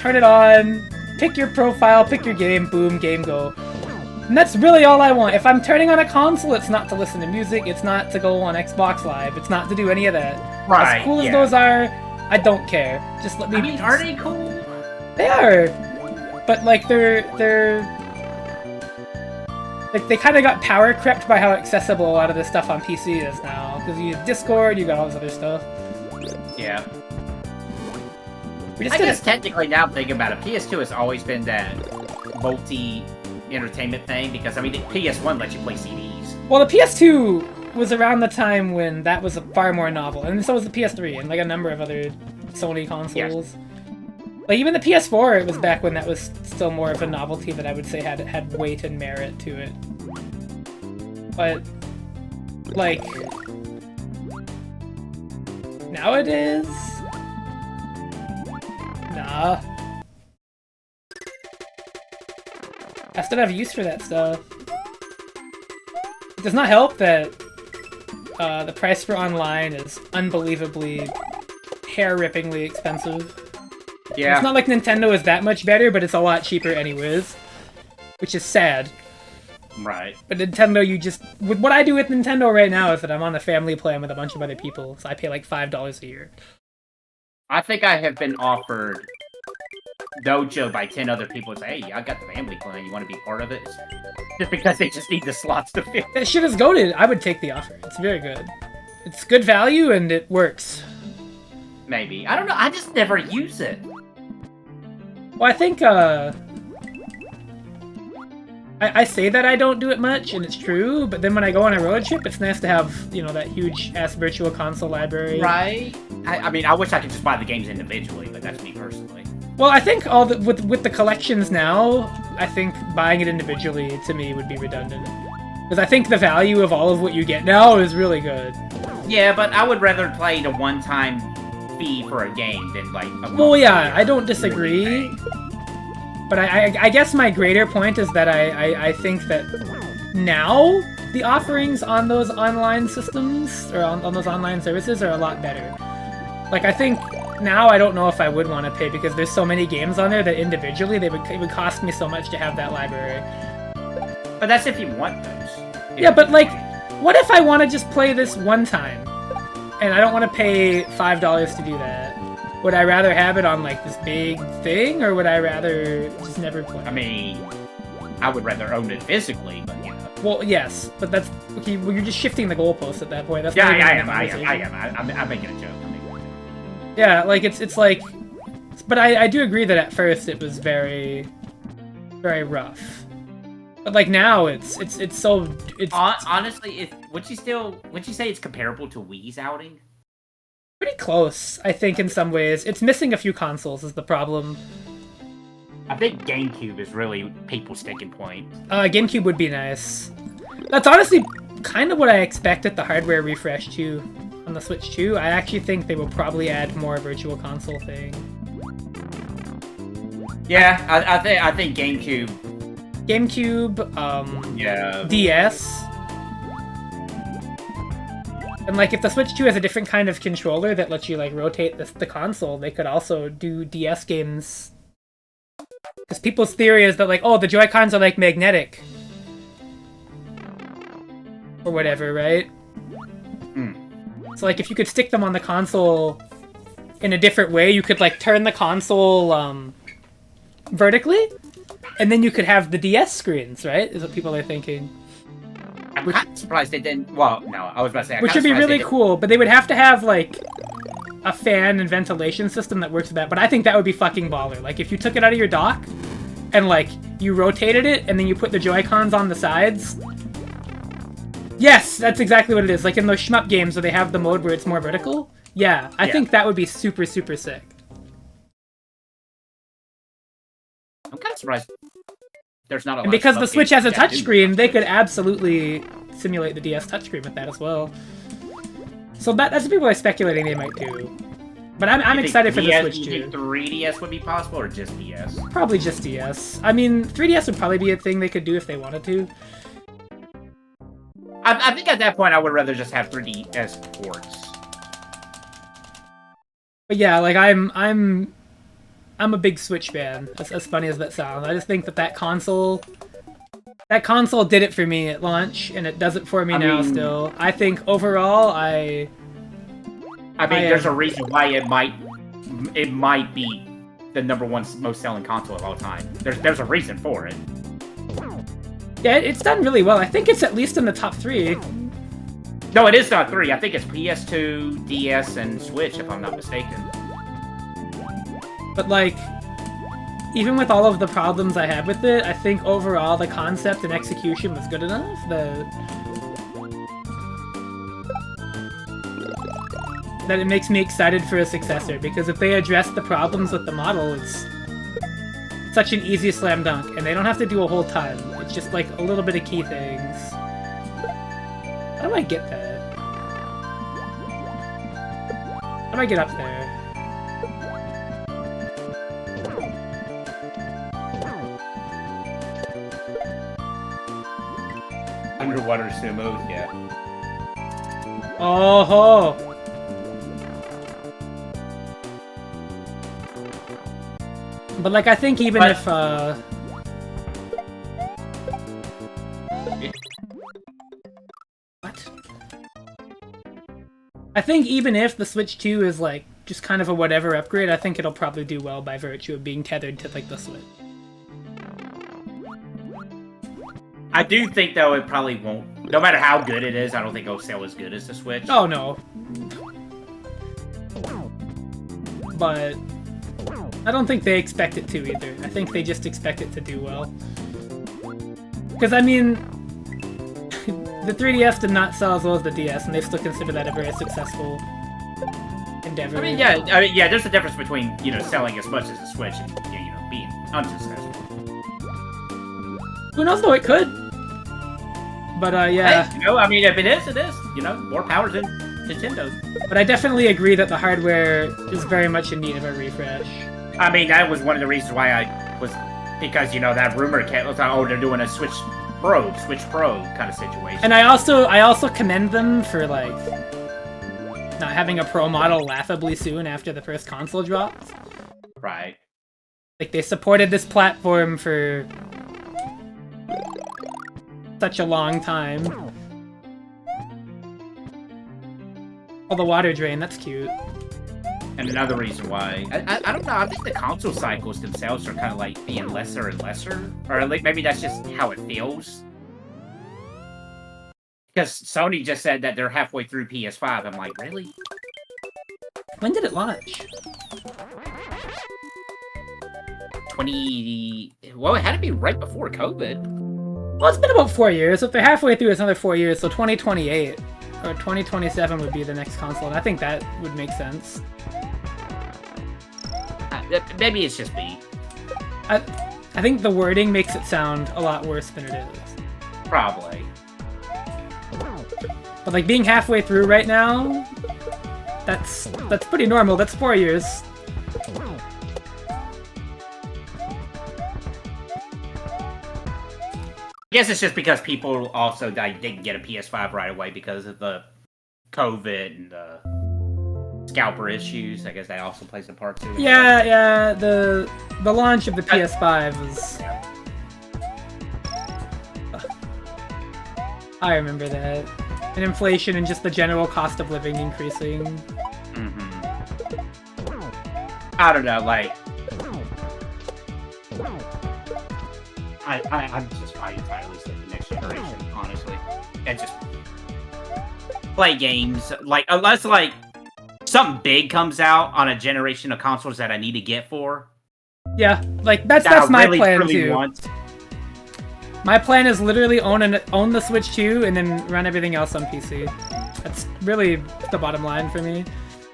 turn it on, pick your profile, pick your game, boom, game go. And that's really all I want. If I'm turning on a console, it's not to listen to music, it's not to go on Xbox Live, it's not to do any of that. Right, as cool as those are, I don't care. Just let me... I mean, are they cool? They are! But, like, they're... Like, they kind of got power crept by how accessible a lot of this stuff on PC is now. Because you use Discord, you got all this other stuff. Yeah. I guess technically now I'm thinking about it, PS2 has always been that multi-entertainment thing, because, I mean, the PS1 lets you play CDs. Well, the PS2 was around the time when that was far more novel, and so was the PS3, and, like, a number of other Sony consoles. Yes. Like, even the PS4, it was back when that was still more of a novelty that I would say had weight and merit to it. But, like, nowadays... Nah. I still have use for that stuff. It does not help that the price for online is unbelievably, hair-rippingly expensive. Yeah. It's not like Nintendo is that much better, but it's a lot cheaper anyways. Which is sad. Right. But Nintendo, with what I do with Nintendo right now is that I'm on a family plan with a bunch of other people, so I pay like $5 a year. I think I have been offered Dojo by 10 other people. Say, hey, I got the family plan. You want to be part of it? Just because they just need the slots to fill. That shit is goated. I would take the offer. It's very good. It's good value and it works. Maybe. I don't know. I just never use it. Well, I think, I say that I don't do it much, and it's true, but then when I go on a road trip, it's nice to have, you know, that huge-ass virtual console library. Right. I mean, I wish I could just buy the games individually, but that's me personally. Well, I think with the collections now, I think buying it individually, to me, would be redundant. Because I think the value of all of what you get now is really good. Yeah, but I would rather play the one-time fee for a game than, like, a well, yeah, I don't disagree. But I guess my greater point is that I think that now the offerings on those online systems, or on those online services, are a lot better. Like, I think now I don't know if I would want to pay, because there's so many games on there that individually it would cost me so much to have that library. But that's if you want those. Yeah, but like, what if I want to just play this one time? And I don't want to pay $5 to do that. Would I rather have it on, like, this big thing, or would I rather just never play? I mean, I would rather own it physically, but, you know. Well, yes, but that's... Okay, well, you're just shifting the goalpost at that point. That's Yeah, not even I a am. conversation. I'm making a joke. Yeah, like, it's like... But I do agree that at first it was very... very rough. But, like, now it's so... It's honestly, would you say it's comparable to Wii's outing? pretty close, I think, in some ways. It's missing a few consoles is the problem. I think GameCube is really people's sticking point. GameCube would be nice. That's honestly kind of what I expect at the hardware refresh, too. On the Switch 2, I actually think they will probably add more Virtual Console thing. Yeah, I think GameCube. Yeah. DS. And, like, if the Switch 2 has a different kind of controller that lets you, like, rotate the console, they could also do DS games. Because people's theory is that, like, oh, the Joy-Cons are, like, magnetic. Or whatever, right? So, like, if you could stick them on the console in a different way, you could, like, turn the console, vertically, and then you could have the DS screens, right? Is what people are thinking. I'm kind of surprised they didn't... Well, no, I was about to say... Which would be really cool, but they would have to have, like, a fan and ventilation system that works with that, but I think that would be fucking baller. Like, if you took it out of your dock, and, like, you rotated it, and then you put the Joy-Cons on the sides... Yes, that's exactly what it is. Like, in those shmup games where they have the mode where it's more vertical. Yeah, I think that would be super, super sick. I'm kind of surprised there's not a lot. And because the Switch has a touchscreen, they could absolutely simulate the DS touchscreen with that as well. So that's what people are speculating they might do. But I'm excited for the Switch too. You think 3DS would be possible, or just DS? Probably just DS. I mean, 3DS would probably be a thing they could do if they wanted to. I think at that point I would rather just have 3DS ports. But yeah, like I'm a big Switch fan. As funny as that sounds, I just think that console did it for me at launch, and it does it for me now still. I think overall, I mean, there's a reason why it might be the #1 most selling console of all time. There's a reason for it. Yeah, it's done really well. I think it's at least in the top 3. No, it is not 3. I think it's PS2, DS, and Switch, if I'm not mistaken. But, like, even with all of the problems I had with it, I think overall the concept and execution was good enough. That it makes me excited for a successor, because if they address the problems with the model, it's such an easy slam dunk, and they don't have to do a whole ton. It's just like a little bit of key things. How do I get that? How do I get up there? Underwater sumo, yeah. Oh ho! But, like, I think even if, think even if the Switch 2 is like just kind of a whatever upgrade, I think it'll probably do well by virtue of being tethered to like the Switch. I do think though it probably won't. No matter how good it is, I don't think it'll sell as good as the Switch. Oh no. But I don't think they expect it to either. I think they just expect it to do well. Because I mean, the 3DS did not sell as well as the DS, and they still consider that a very successul endeavor. I mean, yeah, there's a difference between, you know, selling as much as the Switch and, you know, being unsuccessful. Who knows though, it could. But yeah. Hey, you know, I mean, if it is, it is. You know, more power than Nintendo's. But I definitely agree that the hardware is very much in need of a refresh. I mean, that was one of the reasons why I was, because, you know, that rumor came, was like, oh, they're doing a Switch Pro kind of situation. And I also commend them for, like, not having a Pro model laughably soon after the first console dropped. Right. Like, they supported this platform for such a long time. Oh, the water drain, that's cute. And another reason why, I don't know, I think the console cycles themselves are kind of like being lesser and lesser. Or like maybe that's just how it feels. Because Sony just said that they're halfway through PS5. I'm like, really? When did it launch? Well, it had to be right before COVID. Well, it's been about 4 years. If they're halfway through, it's another 4 years, so 2028. Or 2027 would be the next console, and I think that would make sense. Maybe it's just me. I think the wording makes it sound a lot worse than it is. Probably. But like being halfway through right now, that's pretty normal. That's 4 years. I guess it's just because people also didn't get a PS5 right away because of the COVID and the scalper issues. I guess that also plays a part too. Yeah. The launch of the PS5 was. I remember that. And inflation and just the general cost of living increasing. I don't know, like. I'm just probably entirely sick of the next generation, honestly. And just play games. Like, unless, like, something big comes out on a generation of consoles that I need to get for. Yeah, like, that's my plan, too. My plan is literally own the Switch 2 and then run everything else on PC. That's really the bottom line for me.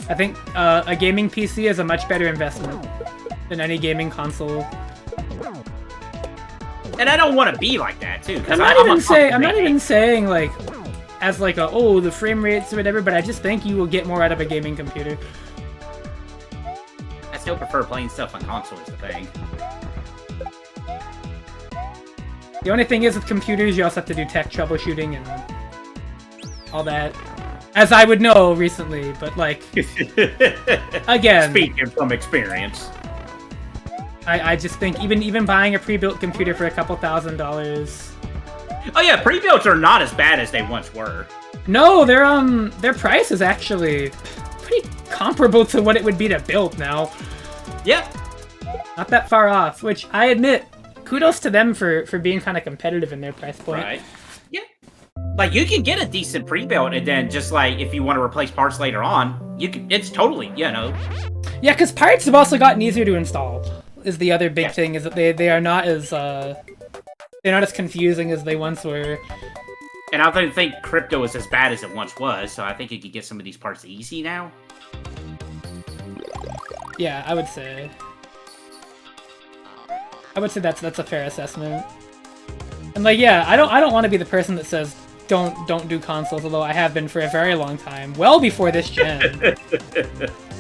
I think a gaming PC is a much better investment than any gaming console. And I don't want to be like that too. I'm not even saying like, as like the frame rates or whatever, but I just think you will get more out of a gaming computer. I still prefer playing stuff on console is the thing. The only thing is with computers, you also have to do tech troubleshooting and all that. As I would know recently, but like, again. Speaking from experience. I just think even buying a pre-built computer for a couple $1,000s. Oh yeah, pre-builts are not as bad as they once were. No, their price is actually pretty comparable to what it would be to build now. Yep. Not that far off, which I admit, kudos to them for being kind of competitive in their price point. Right. Yeah. Like you can get a decent pre-built and then just like if you want to replace parts later on, it's totally, you know. Yeah, because parts have also gotten easier to install. Is the other big thing is that they are not as they're not as confusing as they once were. And I don't think crypto is as bad as it once was, so I think you could get some of these parts easy now. Yeah, I would say that's a fair assessment. And like, yeah, I don't want to be the person that says don't do consoles, although I have been for a very long time, well before this gen.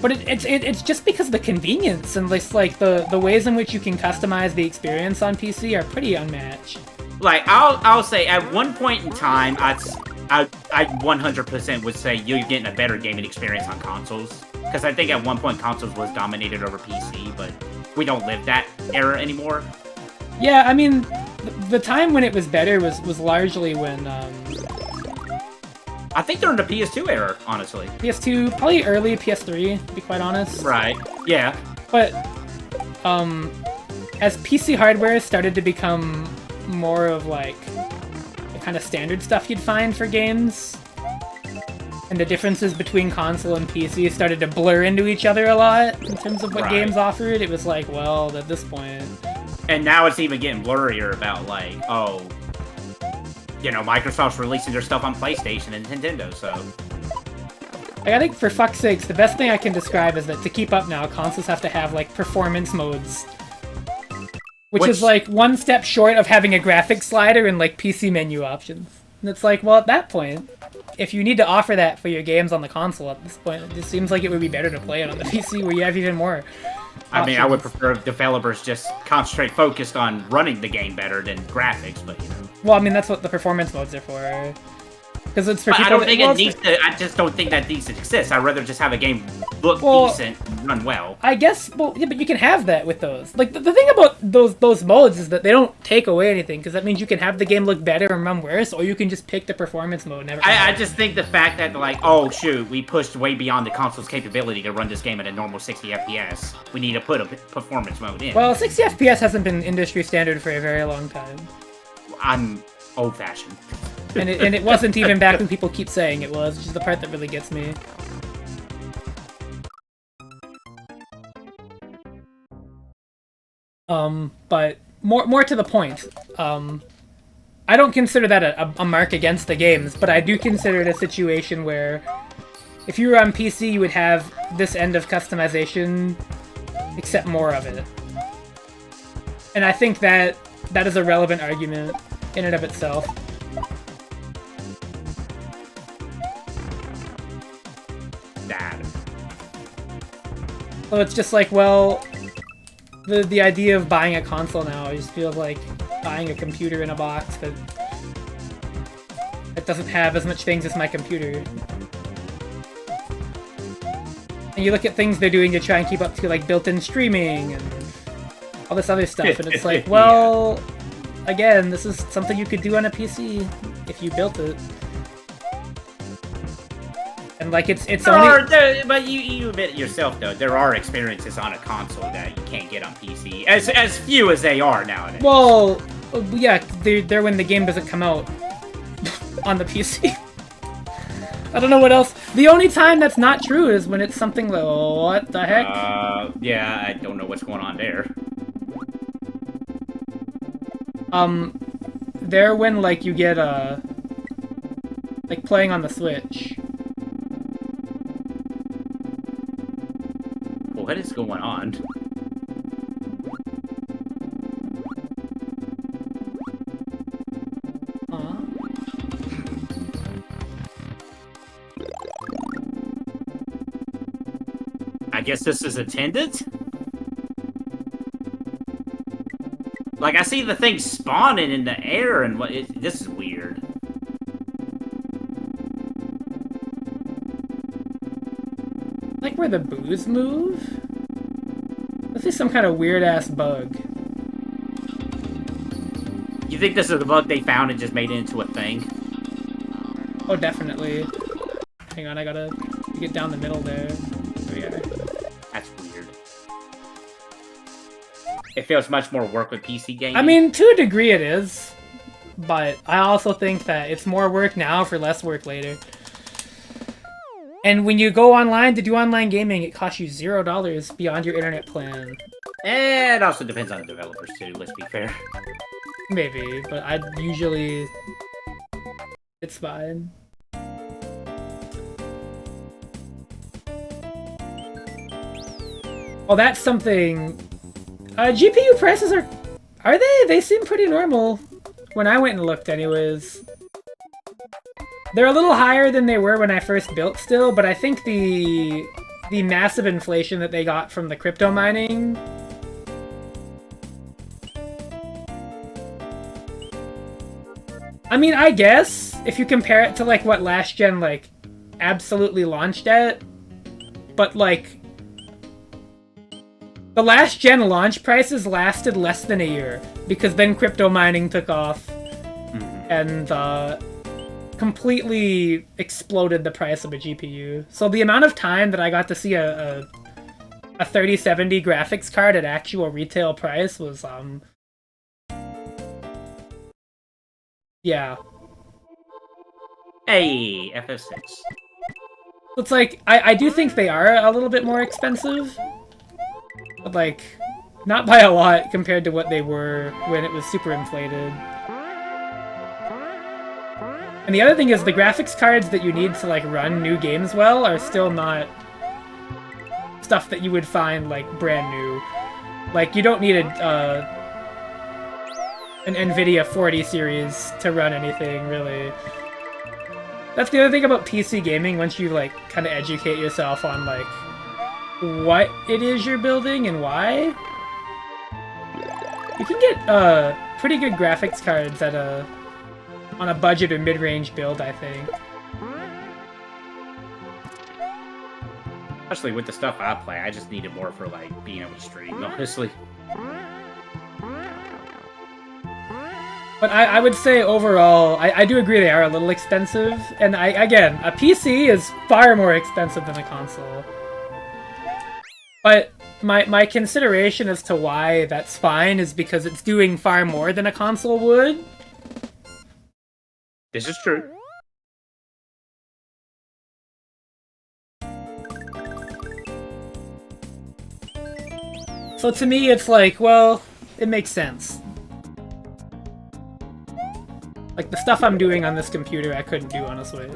But it's just because of the convenience and like the ways in which you can customize the experience on PC are pretty unmatched. Like I'll say at one point in time, I 100% would say you're getting a better gaming experience on consoles because I think at one point consoles was dominated over PC, but we don't live that era anymore. Yeah, I mean, the time when it was better was largely when I think they're in the PS2 era, honestly. PS2, probably early PS3, to be quite honest. Right. Yeah. But, as PC hardware started to become more of, like, the kind of standard stuff you'd find for games, and the differences between console and PC started to blur into each other a lot in terms of what games offered, it was like, well, at this point... And now it's even getting blurrier about, like, oh, you know, Microsoft's releasing their stuff on PlayStation and Nintendo, so... Like, I think, for fuck's sakes, the best thing I can describe is that to keep up now, consoles have to have, like, performance modes. Which is, like, one step short of having a graphics slider and, like, PC menu options. And it's like, well, at that point, if you need to offer that for your games on the console at this point, it just seems like it would be better to play it on the PC where you have even more I mean, I would prefer if developers just focused on running the game better than graphics, but, you know. Well, I mean, that's what the performance modes are for. Because it's for people... I don't think it needs to... I just don't think that needs to exist. I'd rather just have a game look decent and run well. I guess... Well, yeah, but you can have that with those. Like, the thing about those modes is that they don't take away anything, because that means you can have the game look better and run worse, or you can just pick the performance mode. I just think the fact that, like, oh, shoot, we pushed way beyond the console's capability to run this game at a normal 60 FPS. We need to put a performance mode in. Well, 60 FPS hasn't been industry standard for a very long time. I'm old-fashioned. and it wasn't even back when people keep saying it was, which is the part that really gets me. But more to the point, I don't consider that a mark against the games, but I do consider it a situation where if you were on PC, you would have this end of customization, except more of it. And I think that is a relevant argument in and of itself. So it's just like, well, the idea of buying a console now just feels like buying a computer in a box that doesn't have as much things as my computer. And you look at things they're doing to try and keep up to, like, built-in streaming and all this other stuff, and it's like, well, again, this is something you could do on a PC if you built it. And, like, it's only... But you admit it yourself, though, there are experiences on a console that you can't get on PC. As few as they are nowadays. Well, yeah, they're when the game doesn't come out on the PC. I don't know what else. The only time that's not true is when it's something like, oh, what the heck? Yeah, I don't know what's going on there. They're when, like, you get, like, playing on the Switch. What is going on? I guess this is attendant? Like, I see the thing spawning in the air and this is weird. Like where the boos move? This is some kind of weird-ass bug. You think this is the bug they found and just made it into a thing? Oh, definitely. Hang on, I gotta get down the middle there. There we are. That's weird. It feels much more work with PC gaming. I mean, to a degree it is. But I also think that it's more work now for less work later. And when you go online to do online gaming, it costs you $0 beyond your internet plan. It also depends on the developers too, let's be fair. Maybe, but I usually... it's fine. Well, that's something... GPU prices are they? They seem pretty normal. When I went and looked anyways. They're a little higher than they were when I first built still, but I think the massive inflation that they got from the crypto mining... I mean, I guess, if you compare it to, like, what last gen, like, absolutely launched at, but, like, the last gen launch prices lasted less than a year, because then crypto mining took off, and, completely exploded the price of a GPU. So the amount of time that I got to see a 3070 graphics card at actual retail price was, yeah. Hey, FS6. It's like, I do think they are a little bit more expensive. But, like, not by a lot compared to what they were when it was super inflated. And the other thing is the graphics cards that you need to, like, run new games well are still not stuff that you would find, like, brand new. Like, you don't need an NVIDIA 40 series to run anything, really. That's the other thing about PC gaming, once you, like, kind of educate yourself on, like, what it is you're building and why. You can get, pretty good graphics cards at on a budget or mid-range build, I think. Especially with the stuff I play, I just need it more for, like, being able to stream, honestly. But I would say overall, I do agree they are a little expensive. And again, a PC is far more expensive than a console. But my consideration as to why that's fine is because it's doing far more than a console would. This is true. So to me, it's like, well, it makes sense. Like, the stuff I'm doing on this computer, I couldn't do on a Switch.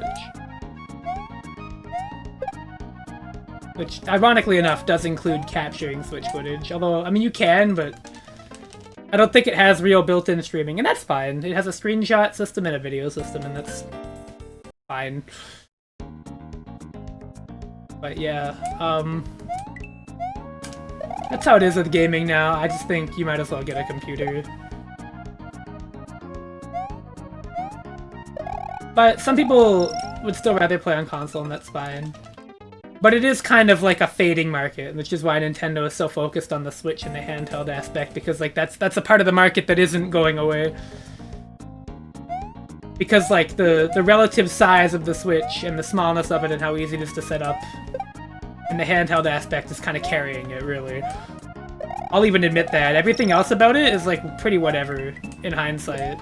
Which, ironically enough, does include capturing Switch footage. Although, I mean, you can, but I don't think it has real built-in streaming, and that's fine. It has a screenshot system and a video system, and that's fine. But yeah, that's how it is with gaming now. I just think you might as well get a computer. But some people would still rather play on console, and that's fine. But it is kind of like a fading market, which is why Nintendo is so focused on the Switch and the handheld aspect, because like that's a part of the market that isn't going away. Because like the relative size of the Switch and the smallness of it and how easy it is to set up, and the handheld aspect is kind of carrying it, really. I'll even admit that. Everything else about it is like pretty whatever in hindsight.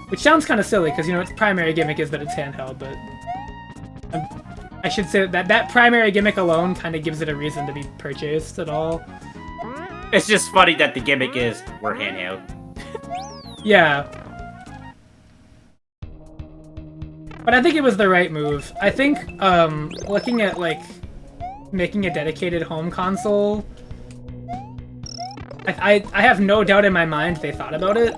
Which sounds kind of silly, because, you know, its primary gimmick is that it's handheld, but I should say that that primary gimmick alone kind of gives it a reason to be purchased at all. It's just funny that the gimmick is, we're handheld. Yeah. But I think it was the right move. I think, looking at, like, making a dedicated home console, I have no doubt in my mind they thought about it.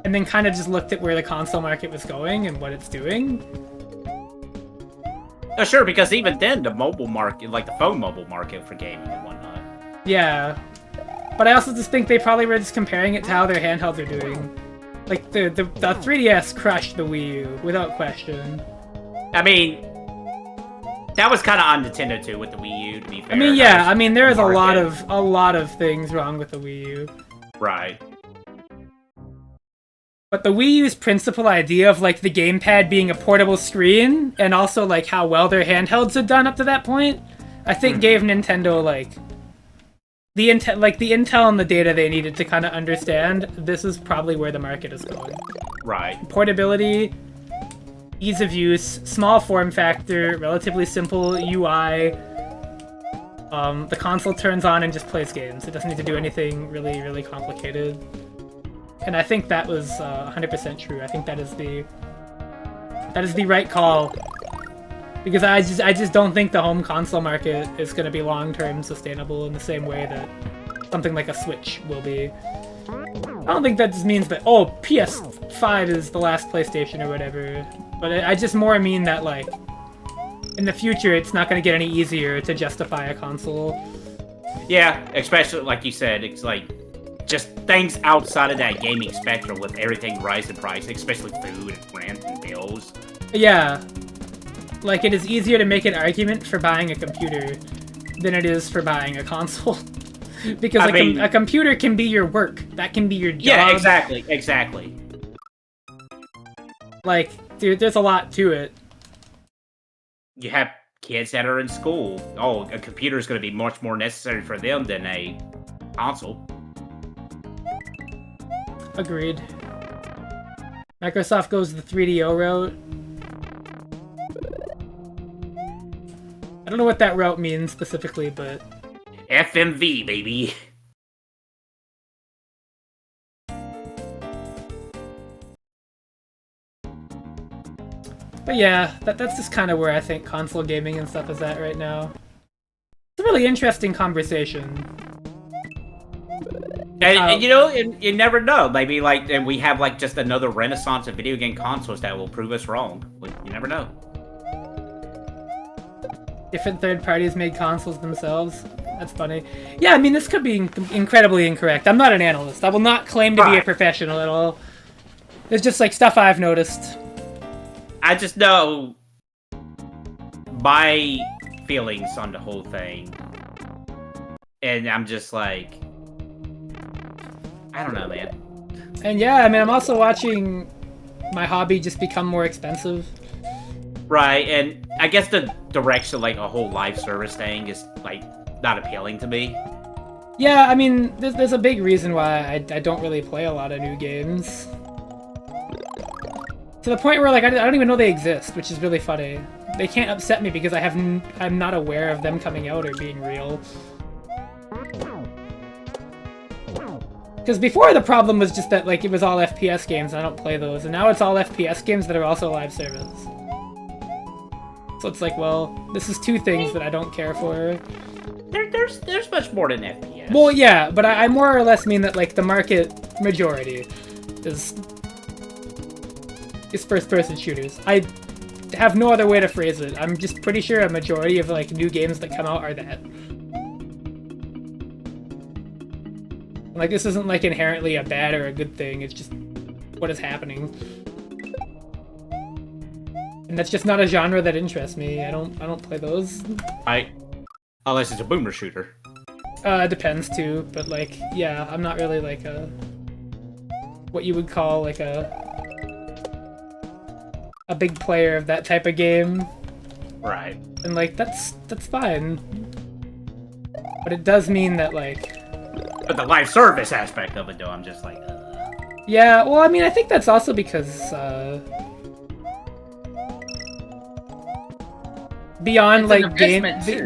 And then kind of just looked at where the console market was going and what it's doing. Sure, because even then, the mobile market, like the phone mobile market for gaming and whatnot. Yeah. But I also just think they probably were just comparing it to how their handhelds are doing. Like, the 3DS crushed the Wii U, without question. I mean, that was kind of on Nintendo too with the Wii U, to be fair. I mean, yeah, I mean, there is a lot of things wrong with the Wii U. Right. But the Wii U's principal idea of, like, the gamepad being a portable screen, and also, like, how well their handhelds had done up to that point, I think gave Nintendo, like, the intel and the data they needed to kind of understand this is probably where the market is going. Right. Portability, ease of use, small form factor, relatively simple UI. The console turns on and just plays games. It doesn't need to do anything really, really complicated. And I think that was 100% true. I think that is the right call. Because I just don't think the home console market is going to be long-term sustainable in the same way that something like a Switch will be. I don't think that just means that, oh, PS5 is the last PlayStation or whatever. But I just more mean that, like, in the future, it's not going to get any easier to justify a console. Yeah, especially, like you said, it's like, just things outside of that gaming spectrum with everything rising price, especially food and rent and bills. Yeah. Like, it is easier to make an argument for buying a computer than it is for buying a console. Because a computer can be your work. That can be your job. Yeah, exactly. Like, Dude, there's a lot to it. You have kids that are in school. Oh, a computer is going to be much more necessary for them than a console. Agreed. Microsoft goes the 3DO route. I don't know what that route means specifically, but... FMV, baby. But yeah, that's just kind of where I think console gaming and stuff is at right now. It's a really interesting conversation. And you know, you never know. Maybe like, and we have like just another renaissance of video game consoles that will prove us wrong. You never know. Different third parties made consoles themselves. That's funny. Yeah, I mean, this could be incredibly incorrect. I'm not an analyst. I will not claim to be a professional at all. It's just like stuff I've noticed. I just know my feelings on the whole thing. And I'm just like, I don't know, man. And yeah, I mean, I'm also watching my hobby just become more expensive. Right, and I guess the direction, like a whole live service thing, is like not appealing to me. Yeah, I mean, there's a big reason why I don't really play a lot of new games. To the point where like I don't even know they exist, which is really funny. They can't upset me because I'm not aware of them coming out or being real. Because before the problem was just that like it was all FPS games and I don't play those, and now it's all FPS games that are also live service. So it's like, well, this is two things that I don't care for. There's much more than FPS. Well, yeah, but I more or less mean that like the market majority is first-person shooters. I have no other way to phrase it. I'm just pretty sure a majority of like new games that come out are that. Like this isn't like inherently a bad or a good thing. It's just what is happening. And that's just not a genre that interests me. I don't play those. Unless it's a boomer shooter. It depends too, but like, yeah, I'm not really like what you would call like a big player of that type of game. Right. And like that's fine. But it does mean that like. But the live service aspect of it, though, I'm just like. Yeah, well, I mean, I think that's also because beyond like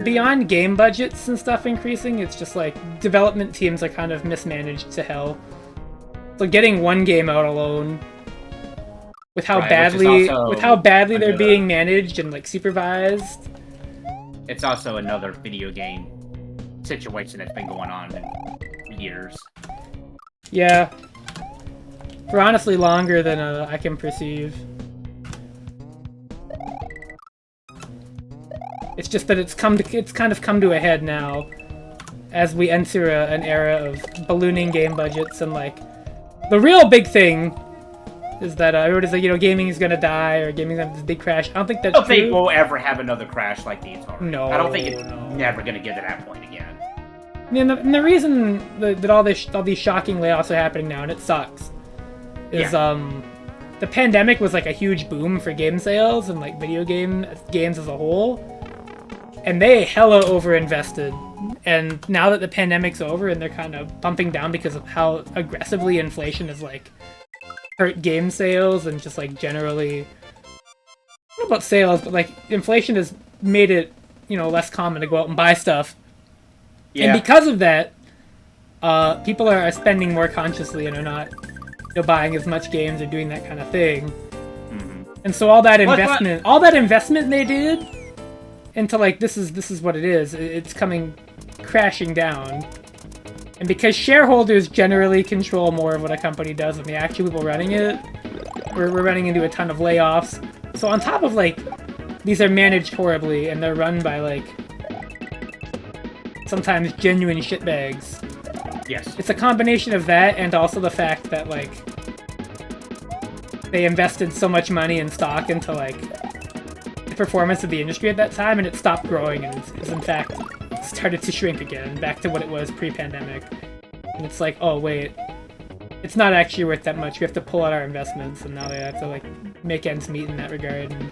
beyond game budgets and stuff increasing, it's just like development teams are kind of mismanaged to hell. So getting one game out alone, with how badly they're being managed and like supervised. It's also another video game situation that's been going on for years. Yeah, for honestly longer than I can perceive. It's just that it's kind of come to a head now, as we enter an era of ballooning game budgets, and like the real big thing is that everybody's like, you know, gaming is gonna die or gaming's gonna have this big crash. I don't think that's true. I don't think we'll ever have another crash like these are. No, I don't think it's never gonna get to that point again. I mean, the reason that all these shocking layoffs are happening now, and it sucks, is the pandemic was like a huge boom for game sales and like video games as a whole, and they hella overinvested. And now that the pandemic's over and they're kind of bumping down because of how aggressively inflation is like hurt game sales and just like generally, not about sales, but like inflation has made it, you know, less common to go out and buy stuff. Yeah. And because of that, people are spending more consciously and are not, you know, buying as much games or doing that kind of thing. Mm-hmm. And so all that investment they did into like this is what it is. It's coming crashing down. And because shareholders generally control more of what a company does than the actual people running it, we're running into a ton of layoffs. So on top of like, these are managed horribly and they're run by like, sometimes genuine shitbags. Yes. It's a combination of that and also the fact that like, they invested so much money in stock into like, the performance of the industry at that time, and it stopped growing and is in fact started to shrink again, back to what it was pre-pandemic. And it's like, oh wait, it's not actually worth that much. We have to pull out our investments, and now they have to like make ends meet in that regard. And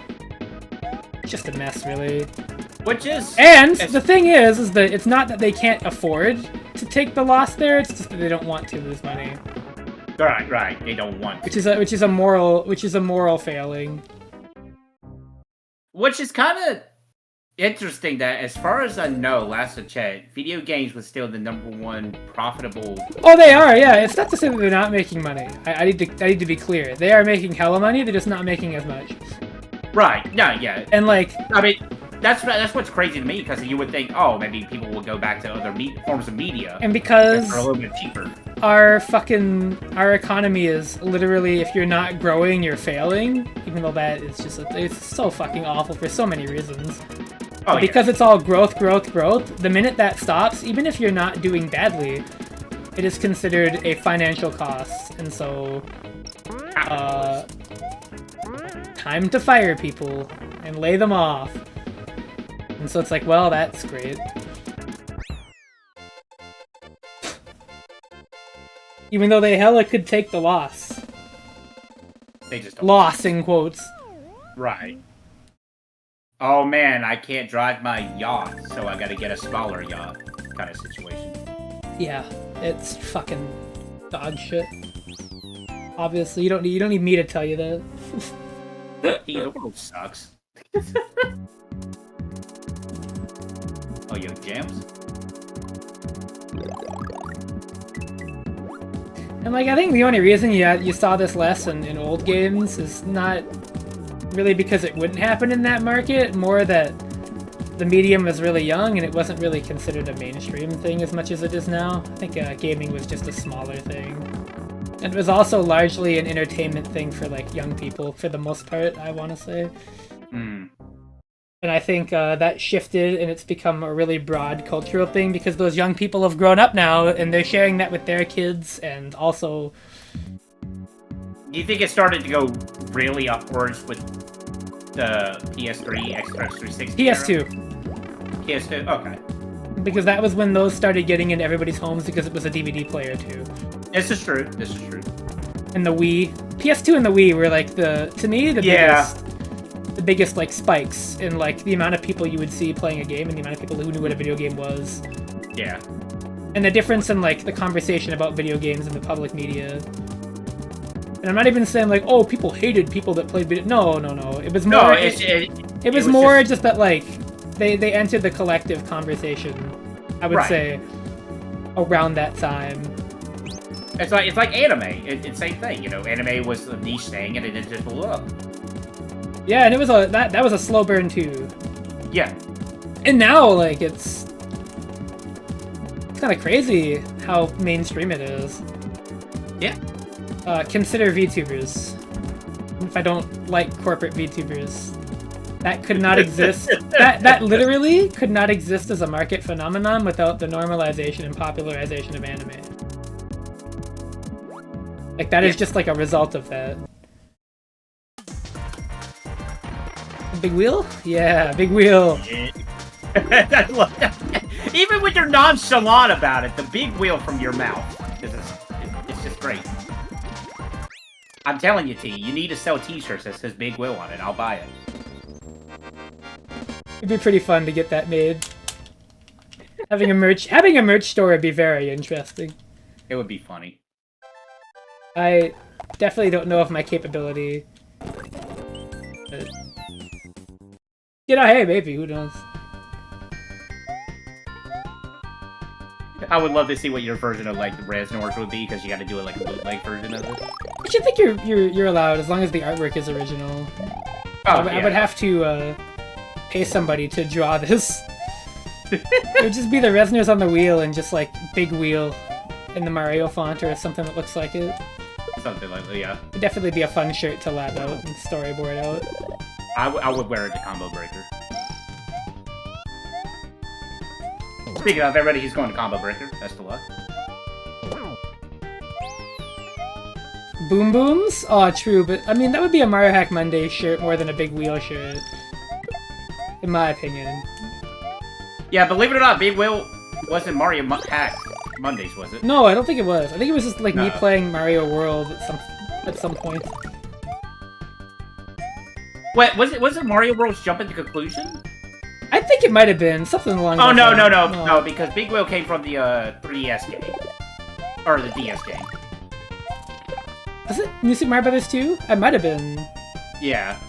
it's just a mess, really. Which is... And the thing is that it's not that they can't afford to take the loss there, it's just that they don't want to lose money. Right, they don't want to. Which is a moral failing. Which is kind of interesting that, as far as I know, last I checked, video games was still the #1 profitable... Oh, they are, yeah. It's not to say that they're not making money. I need to be clear. They are making hella money, they're just not making as much. Right, no, yeah. And like... I mean... That's what's crazy to me, because you would think, oh, maybe people will go back to other forms of media. And because they're a little bit cheaper. Our economy is literally, if you're not growing, you're failing. Even though that is just, it's so fucking awful for so many reasons. Oh, but because it's all growth, the minute that stops, even if you're not doing badly, it is considered a financial cost. And so, time to fire people and lay them off. And so it's like, well, that's great. Even though they hella could take the loss. They just don't. Loss, in quotes. Right. Oh man, I can't drive my yacht, so I gotta get a smaller yacht kind of situation. Yeah, it's fucking dog shit. Obviously, you don't need me to tell you that. The world sucks. Oh, you have jams? And like, I think the only reason you saw this less in old games is not really because it wouldn't happen in that market, more that the medium was really young and it wasn't really considered a mainstream thing as much as it is now. I think gaming was just a smaller thing. And it was also largely an entertainment thing for like young people, for the most part, I want to say. Mm. And I think that shifted, and it's become a really broad cultural thing because those young people have grown up now, and they're sharing that with their kids, and also... Do you think it started to go really upwards with the PS3, Xbox 360? PS2. PS2? Okay. Because that was when those started getting into everybody's homes because it was a DVD player, too. This is true. And the Wii. PS2 and the Wii were, like, to me, the biggest like spikes in like the amount of people you would see playing a game and the amount of people who knew what a video game was. Yeah. And the difference in like the conversation about video games in the public media. And I'm not even saying like, oh, people hated people that played video. No. It was more. It was more just that like they entered the collective conversation. I would say around that time. It's like anime. It's same thing. You know, anime was a niche thing and it just blew up. Yeah, and it was that was a slow burn too. Yeah. And now, like, it's kind of crazy how mainstream it is. Yeah. Consider VTubers. If I don't like corporate VTubers, that could not exist. that literally could not exist as a market phenomenon without the normalization and popularization of anime. Like, that is just like a result of that. Big wheel? Yeah, big wheel. Even when you're nonchalant about it, the big wheel from your mouth it's just great. I'm telling you, T, you need to sell t-shirts that says big wheel on it. I'll buy it. It'd be pretty fun to get that made. Having a merch store would be very interesting. It would be funny. I definitely don't know of my capability. But... hey, maybe, who knows? I would love to see what your version of, like, the Reznors would be, because you gotta do it like a bootleg version of it. I should think you're allowed, as long as the artwork is original. I would have to, pay somebody to draw this. It would just be the Reznors on the wheel and just, like, big wheel in the Mario font or something that looks like it. Something like that, yeah. It'd definitely be a fun shirt to lab out and storyboard out. I would wear it to Combo Breaker. Speaking of, everybody who's going to Combo Breaker, best of luck. Boom Booms? Oh, true, but I mean, that would be a Mario Hack Monday shirt more than a Big Wheel shirt. In my opinion. Yeah, believe it or not, Big Wheel wasn't Mario Hack Mondays, was it? No, I don't think it was. I think it was just like me No. playing Mario World at some point. Wait, was it Mario World's Jump into Conclusion? I think it might have been something along. Oh, those no, lines. no, because Big Wheel came from the 3DS game. Or the DS game. Was it New Super Mario Brothers 2? I might have been. Yeah.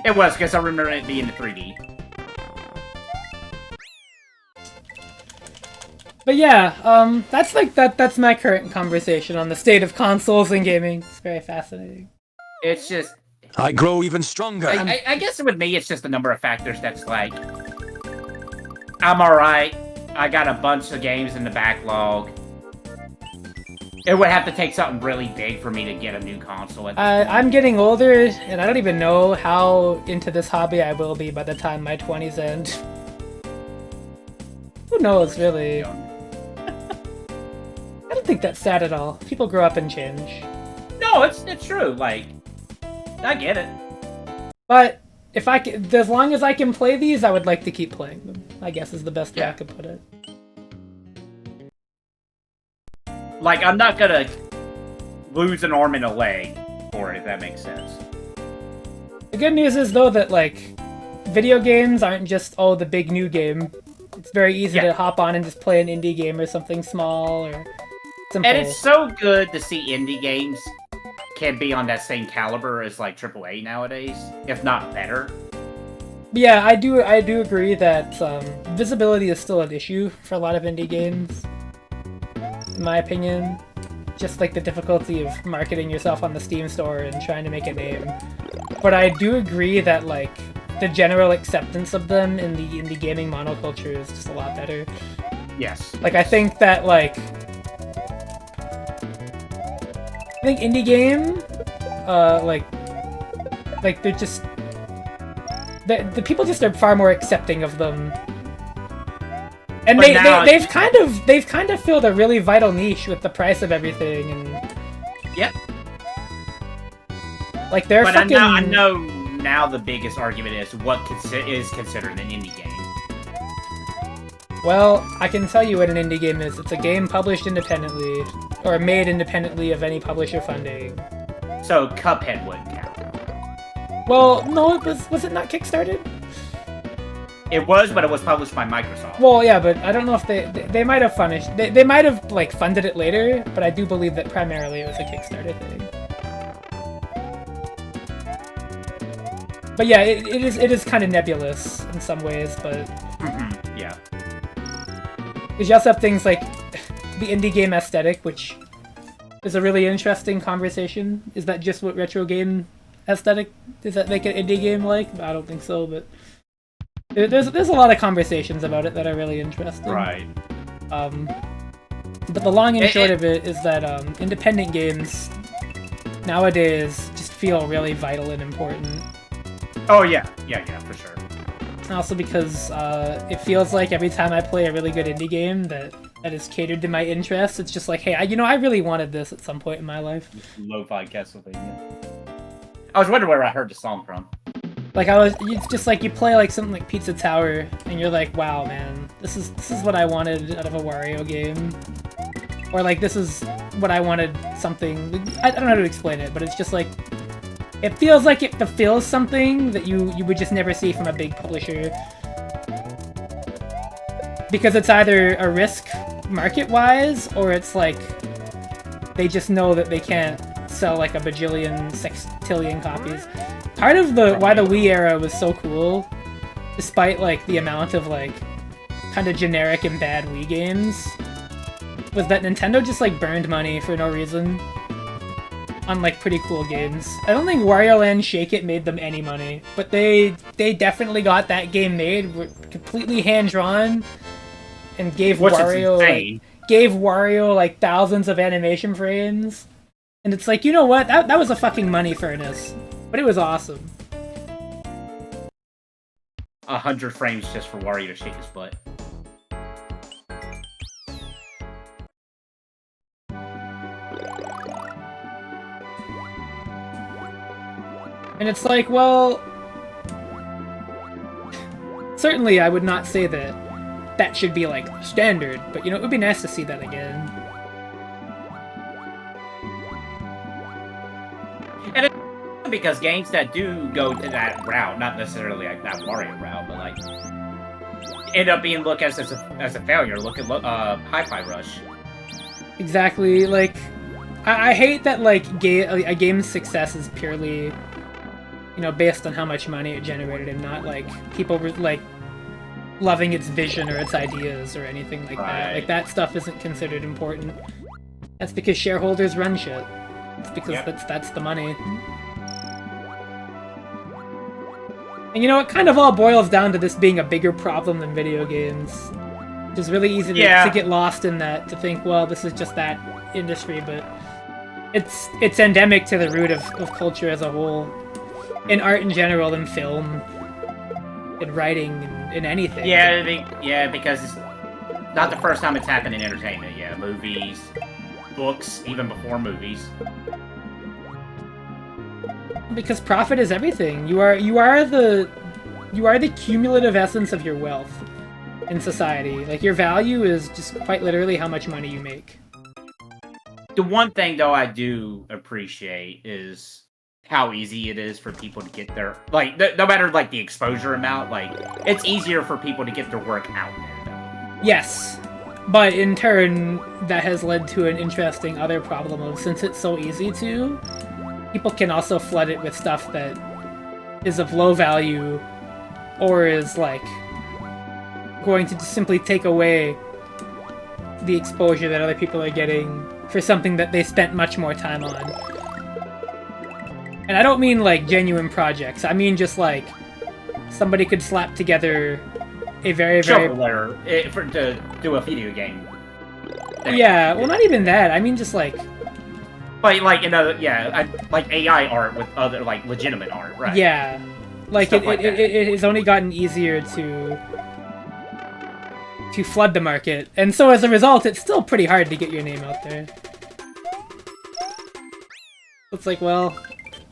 It was, because I remember it being the 3D. But yeah, that's my current conversation on the state of consoles and gaming. It's very fascinating. It's just... I grow even stronger. I guess with me, it's just a number of factors that's like... I'm alright. I got a bunch of games in the backlog. It would have to take something really big for me to get a new console. I'm getting older, and I don't even know how into this hobby I will be by the time my 20s end. Who knows, really? I don't think that's sad at all. People grow up and change. No, it's true. Like, I get it. But if I can, as long as I can play these, I would like to keep playing them. I guess is the best way I could put it. Like, I'm not gonna lose an arm and a leg for it, if that makes sense. The good news is, though, that, like, video games aren't just, oh, the big new game. It's very easy to hop on and just play an indie game or something small or simple. And it's so good to see indie games can be on that same caliber as, like, AAA nowadays, if not better. Yeah, I do agree that visibility is still an issue for a lot of indie games. In my opinion, just like the difficulty of marketing yourself on the Steam store and trying to make a name. But I do agree that like the general acceptance of them in the indie gaming monoculture is just a lot better. Yes. Like I think that like indie game, like they're just the people just are far more accepting of them. And they've kind of filled a really vital niche with the price of everything, and yep. Like they're but fucking. I know now the biggest argument is what is considered an indie game. Well, I can tell you what an indie game is. It's a game published independently or made independently of any publisher funding. So Cuphead wouldn't count. Well, no, was it not Kickstarted? It was, but it was published by Microsoft. Well, yeah, but I don't know if they might have they might have like funded it later, but I do believe that primarily it was a Kickstarter thing. But yeah, it is kind of nebulous in some ways, but yeah. Because you also have things like the indie game aesthetic, which is a really interesting conversation. Is that just what retro game aesthetic does that make an indie game like? I don't think so, but. There's a lot of conversations about it that are really interesting. Right. But the long and short of it is that independent games nowadays just feel really vital and important. Oh yeah, for sure. And also because it feels like every time I play a really good indie game that is catered to my interests, it's just like, hey, I really wanted this at some point in my life. Lo-fi Castlevania. I was wondering where I heard the song from. Like it's just like you play like something like Pizza Tower, and you're like, wow, man, this is what I wanted out of a Wario game, or like this is what I wanted something. I don't know how to explain it, but it's just like it feels like it fulfills something that you would just never see from a big publisher, because it's either a risk market-wise, or it's like they just know that they can't sell like a bajillion, sextillion copies. Part of why the Wii era was so cool, despite like the amount of like kind of generic and bad Wii games, was that Nintendo just like burned money for no reason on like pretty cool games. I don't think Wario Land Shake It made them any money, but they definitely got that game made, completely hand drawn, and gave Wario like thousands of animation frames. And it's like, you know what? That was a fucking money furnace. But it was awesome. 100 frames just for Wario to shake his butt. And it's like, well... Certainly I would not say that that should be like standard, but you know, it would be nice to see that again. And it's because games that do go to that route, not necessarily like that Mario route, but like end up being looked as a failure. Look at Hi-Fi Rush. Exactly. Like, I hate that like a game's success is purely, you know, based on how much money it generated, and not like people were like loving its vision or its ideas or anything like that. Like, that stuff isn't considered important. That's because shareholders run shit. It's because that's the money. And you know, it kind of all boils down to this being a bigger problem than video games. It's really easy to get lost in that, to think, well, this is just that industry, but it's endemic to the root of culture as a whole. In art in general, in film, in writing, in anything. Yeah, because it's not the first time it's happened in entertainment. Yeah, movies, books, even before movies. Because profit is everything. You are the cumulative essence of your wealth in society. Like, your value is just quite literally how much money you make. The one thing though I do appreciate is how easy it is for people to get their, like, no matter like the exposure amount, like, it's easier for people to get their work out there though. Yes. But in turn, that has led to an interesting other problem of, since it's so easy to, people can also flood it with stuff that is of low value, or is, like, going to just simply take away the exposure that other people are getting for something that they spent much more time on. And I don't mean, like, genuine projects. I mean just, like, somebody could slap together a very... to do a video game thing. Yeah, well, not even that. I mean just, like... Like like AI art with other, like, legitimate art, right? Yeah. Like, it has only gotten easier to flood the market. And so as a result, it's still pretty hard to get your name out there. It's like, well,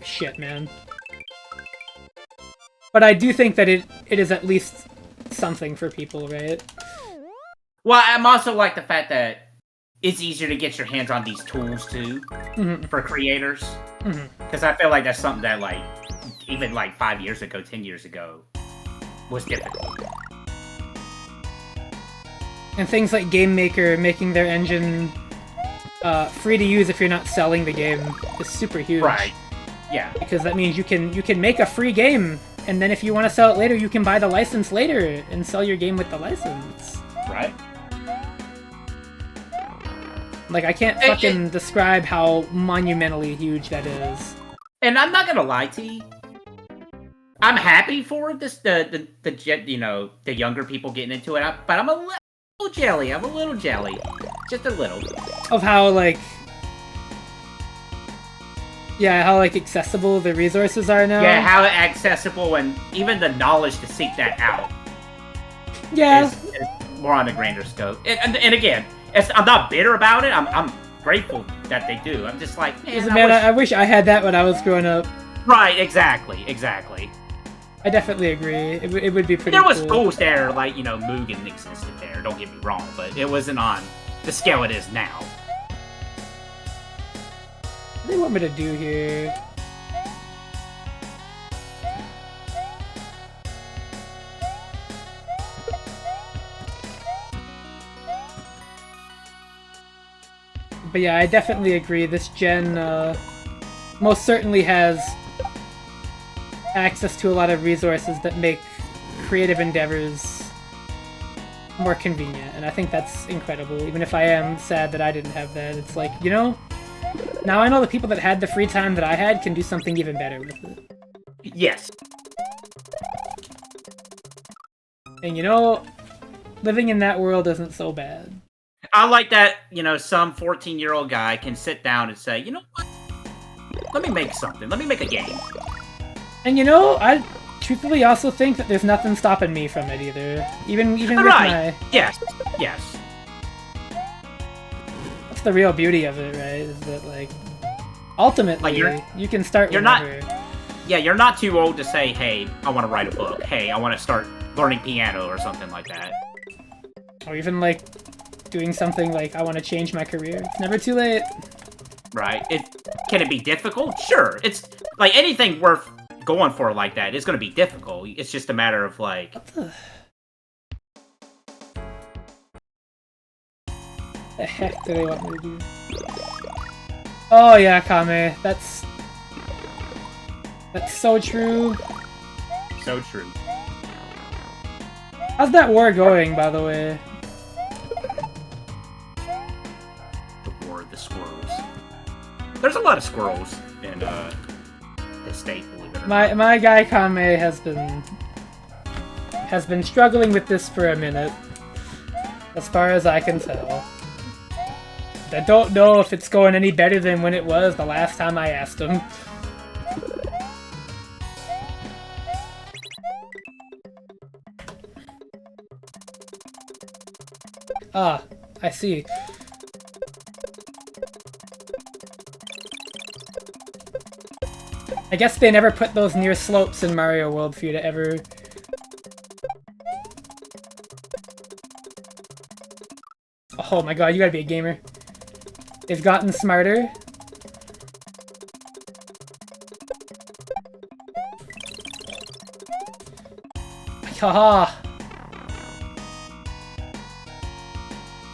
shit, man. But I do think that it is at least something for people, right? Well, I'm also like the fact that it's easier to get your hands on these tools, too, for creators. Because I feel like that's something that, like, even, like, 5 years ago, 10 years ago, was difficult. And things like Game Maker making their engine free to use if you're not selling the game is super huge. Right. Yeah. Because that means you can make a free game, and then if you want to sell it later, you can buy the license later and sell your game with the license. Right. Like, I can't fucking describe how monumentally huge that is. And I'm not gonna lie to you. I'm happy for this, the you know, the younger people getting into it, but I'm a little jelly. I'm a little jelly. Just a little. Of how, like... Yeah, how, like, accessible the resources are now. Yeah, how accessible, and even the knowledge to seek that out. Yeah. Is more on a grander scope. And again, I'm not bitter about it. I'm grateful that they do. I'm just like, man, I wish I had that when I was growing up. Right, exactly. I definitely agree. It would be pretty There was cool. schools there, like, you know, Mugen existed there, don't get me wrong, but it wasn't on the scale it is now. What do you want me to do here? But yeah, I definitely agree. This gen most certainly has access to a lot of resources that make creative endeavors more convenient, and I think that's incredible. Even if I am sad that I didn't have that, it's like, you know, now I know the people that had the free time that I had can do something even better with it. Yes. And you know, living in that world isn't so bad. I like that, you know, some 14-year-old guy can sit down and say, you know what? Let me make something. Let me make a game. And you know, I truthfully also think that there's nothing stopping me from it either. Even with my... Yes. That's the real beauty of it, right? Is that, like, ultimately, like you can start whenever. Yeah, you're not too old to say, hey, I want to write a book. Hey, I want to start learning piano or something like that. Or even, like, doing something like, I want to change my career. It's never too late. Right. Can it be difficult? Sure. It's like anything worth going for like that is going to be difficult. It's just a matter of like. What the heck do they want me to do? Oh yeah, Kame. That's so true. So true. How's that war going, by the way? The war of the squirrels. There's a lot of squirrels in this state, believe it or not. My guy Kame has been struggling with this for a minute, as far as I can tell. I don't know if it's going any better than when it was the last time I asked him. Ah, I see. I guess they never put those near slopes in Mario World for you to ever... Oh my god, you gotta be a gamer. They've gotten smarter. Haha!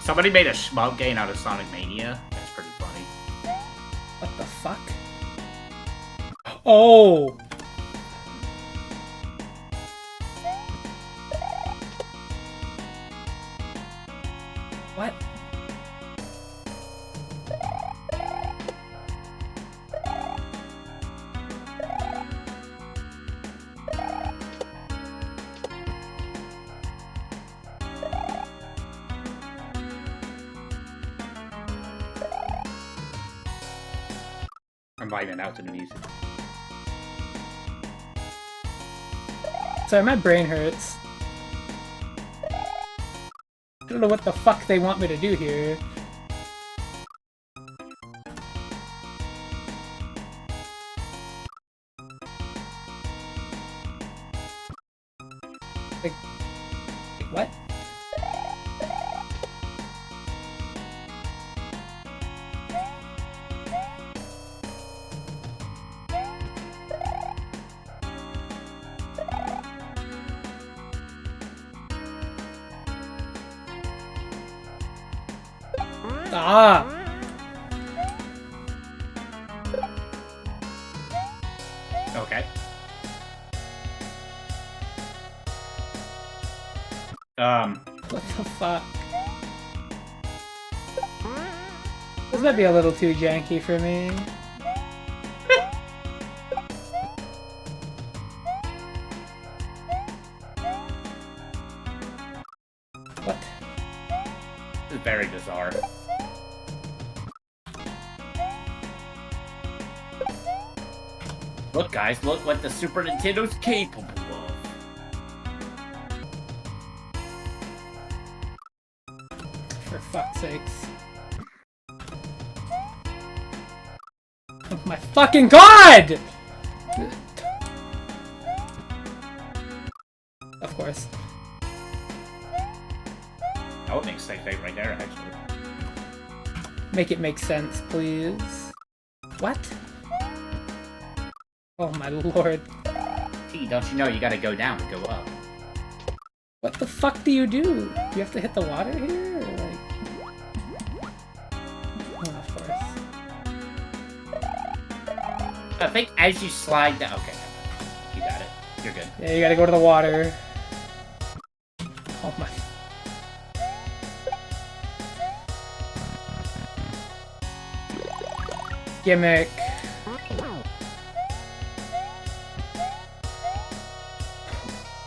Somebody made a shmup game out of Sonic Mania. That's pretty funny. What the fuck? Oh! What? I'm vibing out to the music. Sorry, my brain hurts. I don't know what the fuck they want me to do here. Like what? Ah! Okay. What the fuck? This might be a little too janky for me. What? This is very bizarre. Look, guys, look what the Super Nintendo's capable of. For fuck's sakes. Oh my fucking god! Of course. That would make sense right there, actually. Make it make sense, please. What? Oh my lord. T, don't you know you gotta go down to go up? What the fuck do you do? Do you have to hit the water here? Or like... Oh, of course. I think as you slide down... Okay, you got it. You're good. Yeah, you gotta go to the water. Oh my... Gimmick.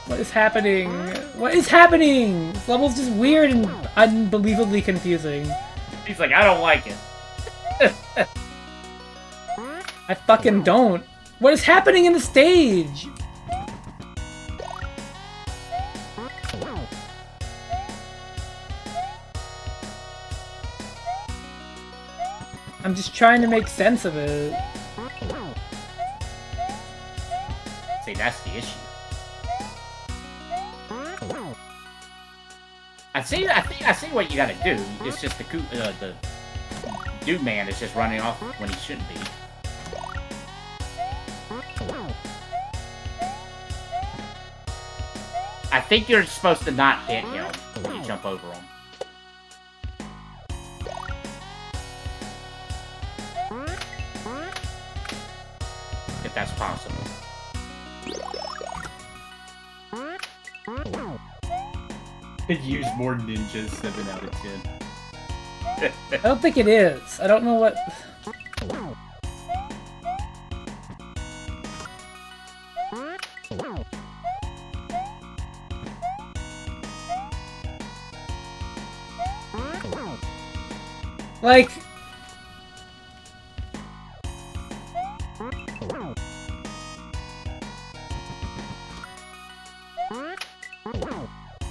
What is happening? What is happening? This level's just weird and unbelievably confusing. He's like, I don't like it. I fucking don't. What is happening in the stage? I'm just trying to make sense of it. See, that's the issue. I see what you gotta do. It's just the dude man is just running off when he shouldn't be. I think you're supposed to not hit him when you jump over him. If that's possible. Could use more ninjas, 7 out of 10. I don't think it is. I don't know what... Like...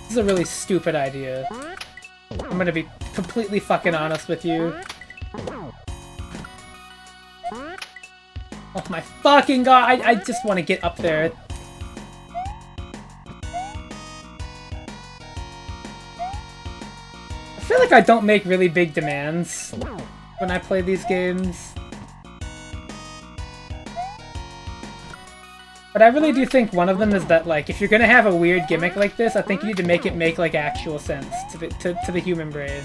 This is a really stupid idea. I'm gonna be completely fucking honest with you. Oh my fucking god, I just want to get up there. I feel like I don't make really big demands when I play these games. But I really do think one of them is that, like, if you're gonna have a weird gimmick like this, I think you need to make it make, like, actual sense to the human brain.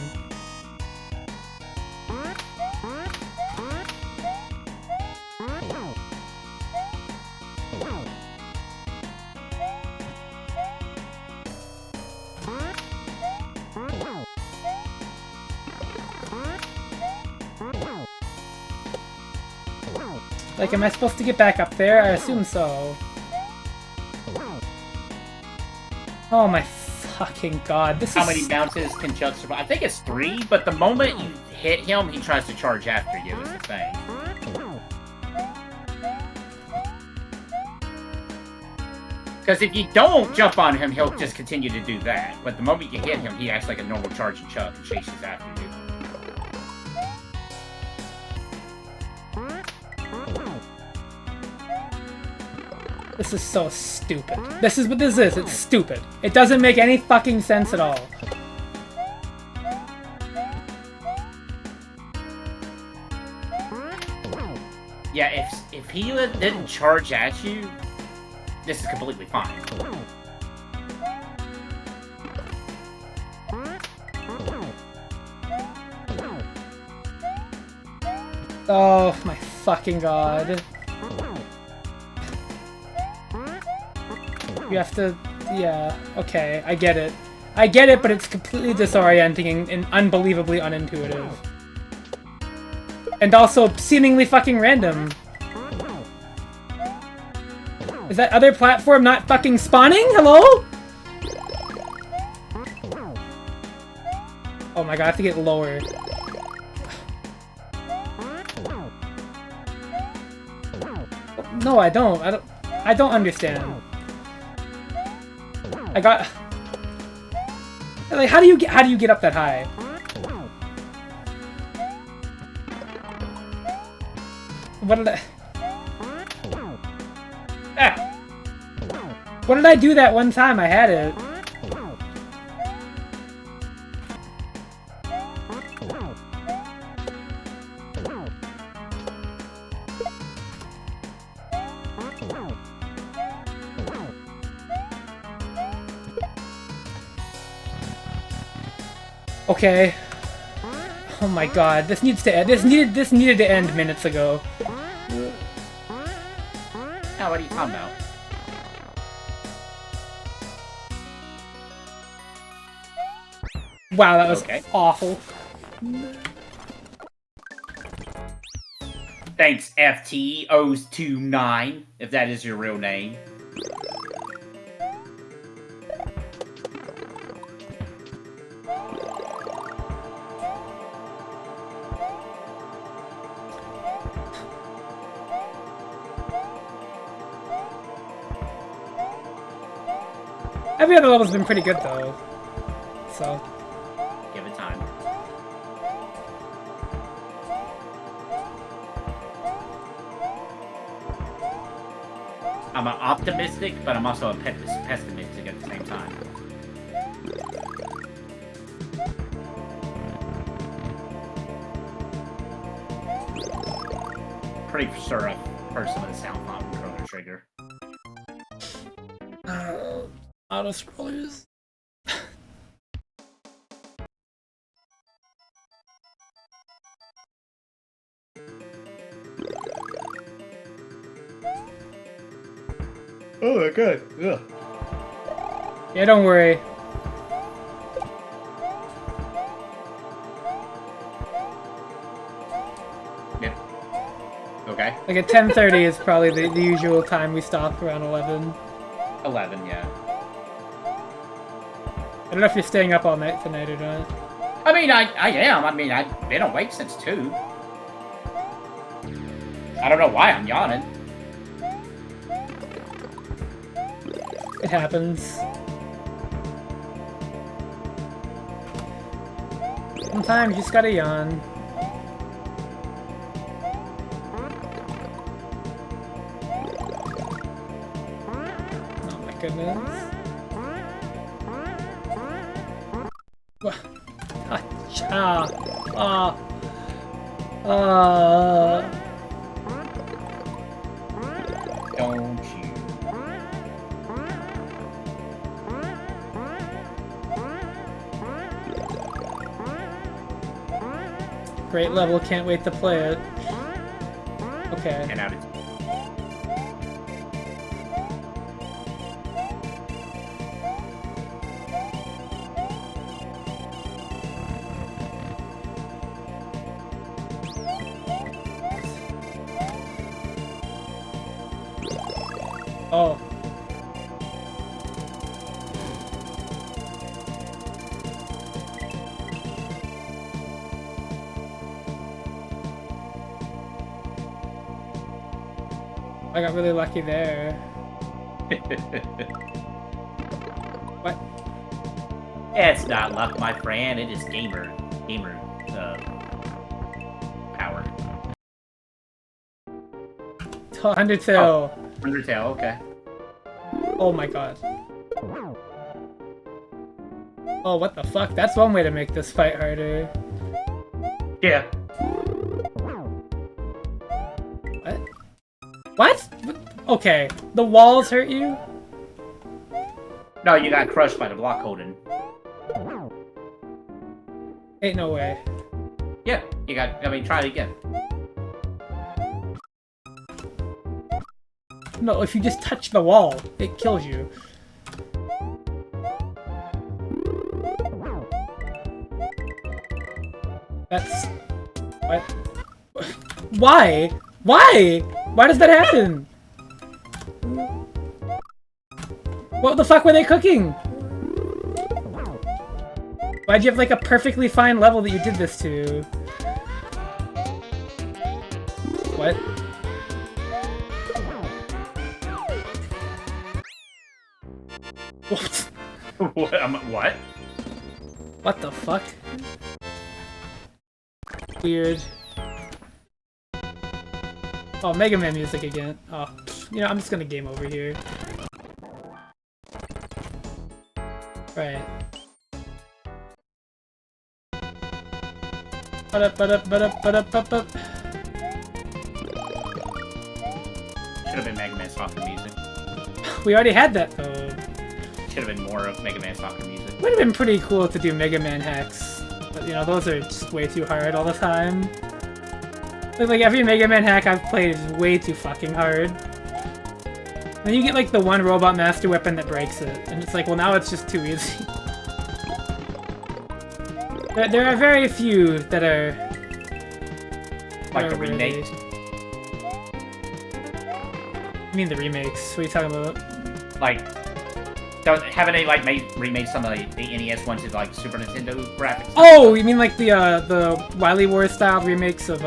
Like, am I supposed to get back up there? I assume so. Oh my fucking god, this is... How many bounces can Chuck survive? I think it's 3, but the moment you hit him, he tries to charge after you, is the thing. Because if you don't jump on him, he'll just continue to do that. But the moment you hit him, he acts like a normal charging Chuck and chases after you. This is so stupid. This is what this is. It's stupid. It doesn't make any fucking sense at all. Yeah, if he didn't charge at you, this is completely fine. Oh my fucking god. You have to... yeah, okay, I get it. I get it, but it's completely disorienting and unbelievably unintuitive. And also seemingly fucking random. Is that other platform not fucking spawning? Hello? Oh my god, I have to get lower. No, I don't. I don't understand. I got... like, how do you get up that high? What did I... ah. What did I do that one time? I had it. Okay. Oh my god, this needs to end. This needed to end minutes ago. Now, what are you talking about? Wow, that was okay. Awful. Thanks, FT029, if that is your real name. Every other level's been pretty good though. So. Give it time. I'm optimistic, but I'm also a pessimistic at the same time. pretty sure I've heard some of the sound from Chrono Trigger. Auto scrollers. Oh my god. Ugh. Yeah, don't worry. Yep. Okay. Like at 10:30 is probably the usual time we stop around 11. 11, yeah. I don't know if you're staying up all night tonight or not. I mean, I am. I mean, I've been awake since 2. I don't know why I'm yawning. It happens. Sometimes you just gotta yawn. Oh my goodness. Don't you? Great level, can't wait to play it. Okay. And out of Oh. I got really lucky there. What? It's not luck, my friend. It is gamer power. Undertale. Undertale, okay. Oh my god. Oh, what the fuck? That's one way to make this fight harder. Yeah. What? What? Okay. The walls hurt you? No, you got crushed by the block holding. Ain't no way. Yeah, you got. I mean, try it again. No, if you just touch the wall, it kills you. That's... What? Why? Why? Why does that happen? What the fuck were they cooking? Why'd you have like a perfectly fine level that you did this to? What? What? What? What the fuck? Weird. Oh, Mega Man music again. Oh, you know, I'm just gonna game over here. Right. Ba-da-ba-da-ba-da-ba-da-ba-ba. Should have been Mega Man soccer music. We already had that though. Should have been more of Mega Man soccer music. Would have been pretty cool to do Mega Man hacks, but you know those are just way too hard all the time. Like every Mega Man hack I've played is way too fucking hard. Then you get like the one Robot Master Weapon that breaks it, and it's like, well now it's just too easy. There are very few that are... Like the remake? I mean the remakes, what are you talking about? Like, haven't they like remade some of the NES ones with like Super Nintendo graphics? Oh, you mean like the Wily Wars style remakes of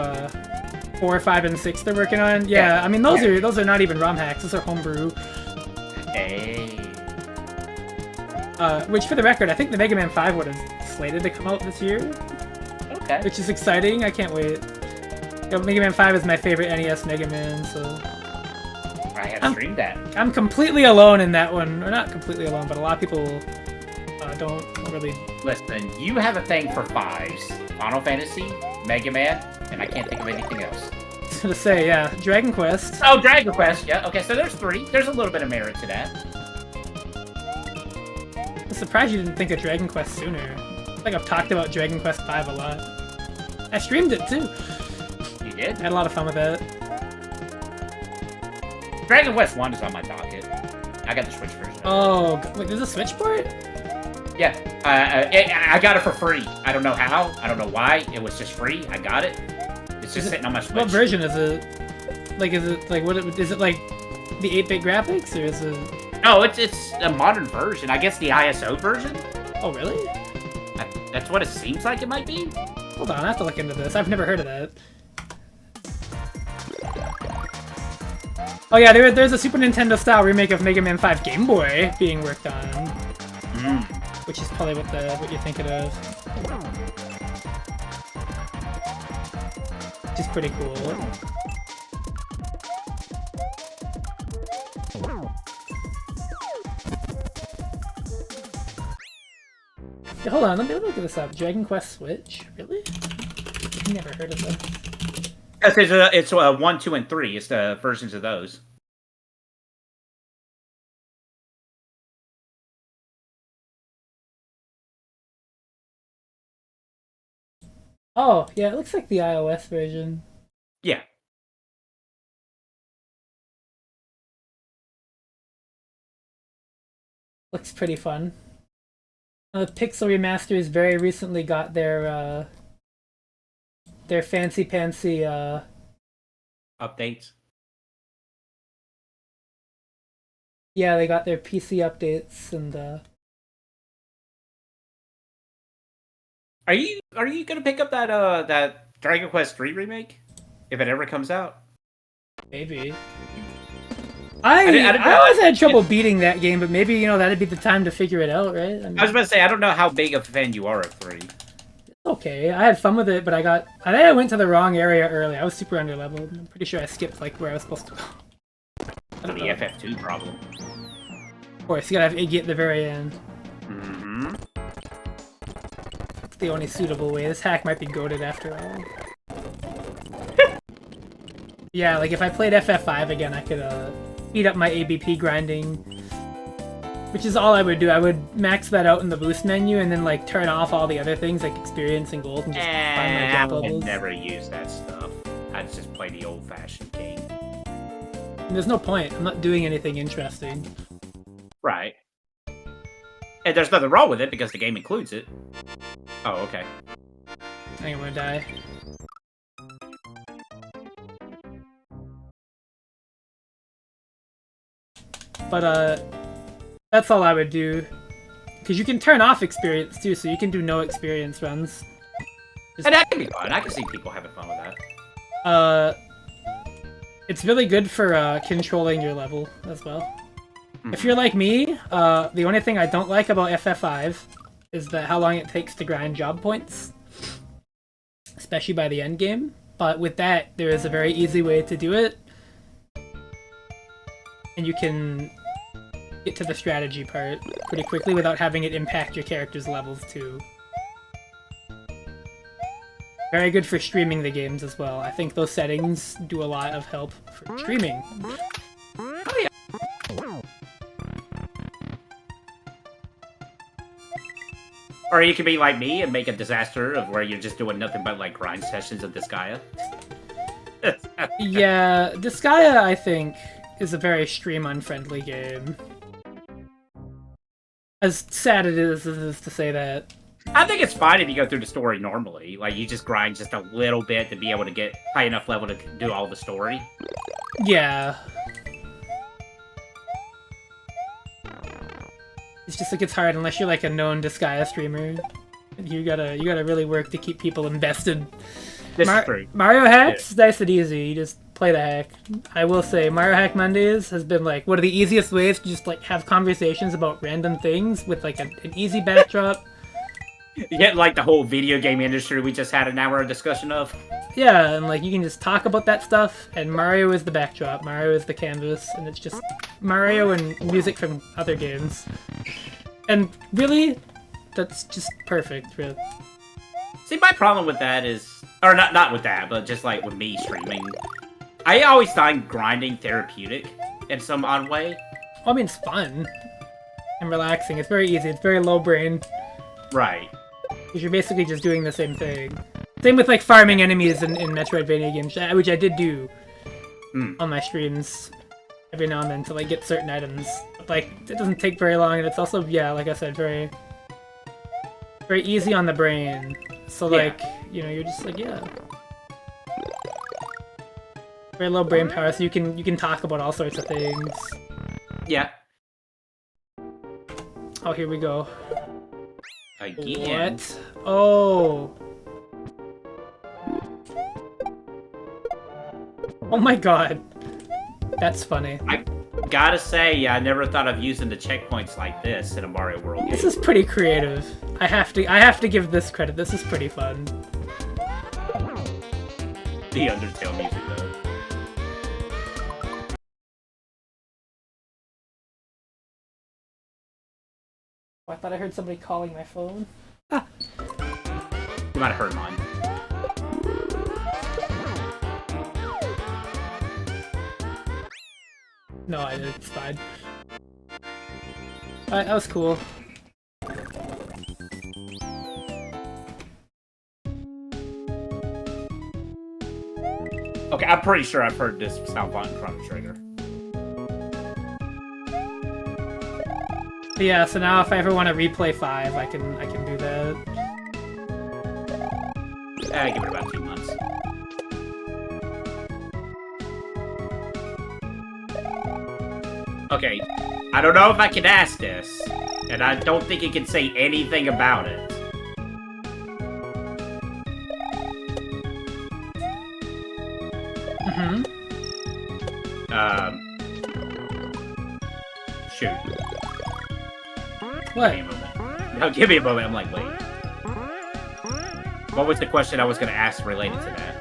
4, 5, and 6 they're working on? Yeah, I mean those are not even ROM hacks, those are homebrew. Hey. Which for the record, I think the Mega Man 5 one is slated to come out this year. Okay. Which is exciting, I can't wait. You know, Mega Man 5 is my favorite NES Mega Man, so... I have streamed that. I'm completely alone in that one. Or not completely alone, but a lot of people don't really... Listen, you have a thing for 5s. Final Fantasy, Mega Man, and I can't think of anything else. was gonna say, yeah, Dragon Quest. Oh, Dragon Quest, yeah. Okay, so there's 3. There's a little bit of merit to that. I'm surprised you didn't think of Dragon Quest sooner. I think I've talked about Dragon Quest V a lot. I streamed it too. You did? I had a lot of fun with it. Dragon Quest 1 is on my docket. I got the Switch version. Oh, wait, there's a Switch port? Yeah, I got it for free. I don't know how. I don't know why. It was just free. I got it. It's just sitting on my Switch. What version is it? Like, is it like is it like the 8-bit graphics or is it? No, it's a modern version. I guess the ISO version. Oh, really? That's what it seems like it might be. Hold on, I have to look into this. I've never heard of that. Oh yeah, there's a Super Nintendo style remake of Mega Man 5 Game Boy being worked on, which is probably what you're thinking of. Which is pretty cool. Yeah, hold on, let me look this up. Dragon Quest Switch? Really? I've never heard of this. It's 1, 2, and 3. It's the versions of those. Oh, yeah, it looks like the iOS version. Yeah. Looks pretty fun. Pixel Remasters very recently got their fancy pantsy Updates. yeah, they got their PC updates and Are you gonna pick up that Dragon Quest 3 remake if it ever comes out? maybe. I always had trouble beating that game, but maybe, that'd be the time to figure it out, right? I I was about to say, I don't know how big of a fan you are of 3. Okay, I had fun with it, but I think I went to the wrong area early. I was super underleveled. I'm pretty sure I skipped like where I was supposed to go. The FF2 problem. Of course, you gotta have Iggy at the very end. Mm-hmm. It's the only suitable way. This hack might be goated after all. Yeah, like if I played FF5 again, I could speed up my ABP grinding, which is all I would do. I would max that out in the boost menu and then like turn off all the other things like experience and gold and just find my job levels. I never use that stuff. I just play the old-fashioned game. And there's no point. I'm not doing anything interesting. Right. And there's nothing wrong with it because the game includes it. Oh, okay. I think I'm gonna die. But that's all I would do. Because you can turn off experience too, so you can do no experience runs. And that can be fun. I can see people having fun with that. It's really good for controlling your level as well. If you're like me, the only thing I don't like about FF5 is that how long it takes to grind job points. Especially by the end game. But with that, there is a very easy way to do it. And you can get to the strategy part pretty quickly without having it impact your character's levels too. Very good for streaming the games as well. I think those settings do a lot of help for streaming. Oh, yeah. Or you can be like me and make a disaster of where you're just doing nothing but like grind sessions of Disgaea. Yeah, Disgaea, I think, is a very stream-unfriendly game. As sad it is to say that. I think it's fine if you go through the story normally. Like, you just grind just a little bit to be able to get high enough level to do all the story. Yeah. It's just like it's hard unless you're like a known Disgaea streamer. You gotta really work to keep people invested. This is true. Mario Hacks, nice and easy. You just play the hack. I will say, Mario Hack Mondays has been like one of the easiest ways to just like have conversations about random things with like an easy backdrop. You get like the whole video game industry we just had an hour discussion of. Yeah, and like you can just talk about that stuff, and Mario is the backdrop, Mario is the canvas, and it's just Mario and music from other games. And really, that's just perfect, really. See, my problem with that is, or not with that, but just like with me streaming, I always find grinding therapeutic in some odd way. Well, I mean, it's fun and relaxing. It's very easy. It's very low brain. Right. Because you're basically just doing the same thing. Same with like farming enemies in Metroidvania games, which I did do on my streams every now and then to like get certain items. But, like, it doesn't take very long, and it's also, yeah, like I said, very easy on the brain. So like, you know, you're just like, yeah. Very low brain power, so you can talk about all sorts of things. Yeah. Oh, here we go. Again. What? Oh. Oh my god. That's funny. I gotta say, I never thought of using the checkpoints like this in a Mario World game. This is pretty creative. I have to give this credit. This is pretty fun. The Undertale music, though. Oh, I thought I heard somebody calling my phone. You might have heard mine. No, I did. It's fine. Alright, that was cool. Okay, I'm pretty sure I've heard this sound font in Chrono Trigger. But yeah, so now if I ever want to replay 5, I can do that. Give it about 2 months. Okay, I don't know if I can ask this, and I don't think it can say anything about it. Shoot. What? Give me a moment. No, give me a moment. I'm like, wait. What was the question I was going to ask related to that?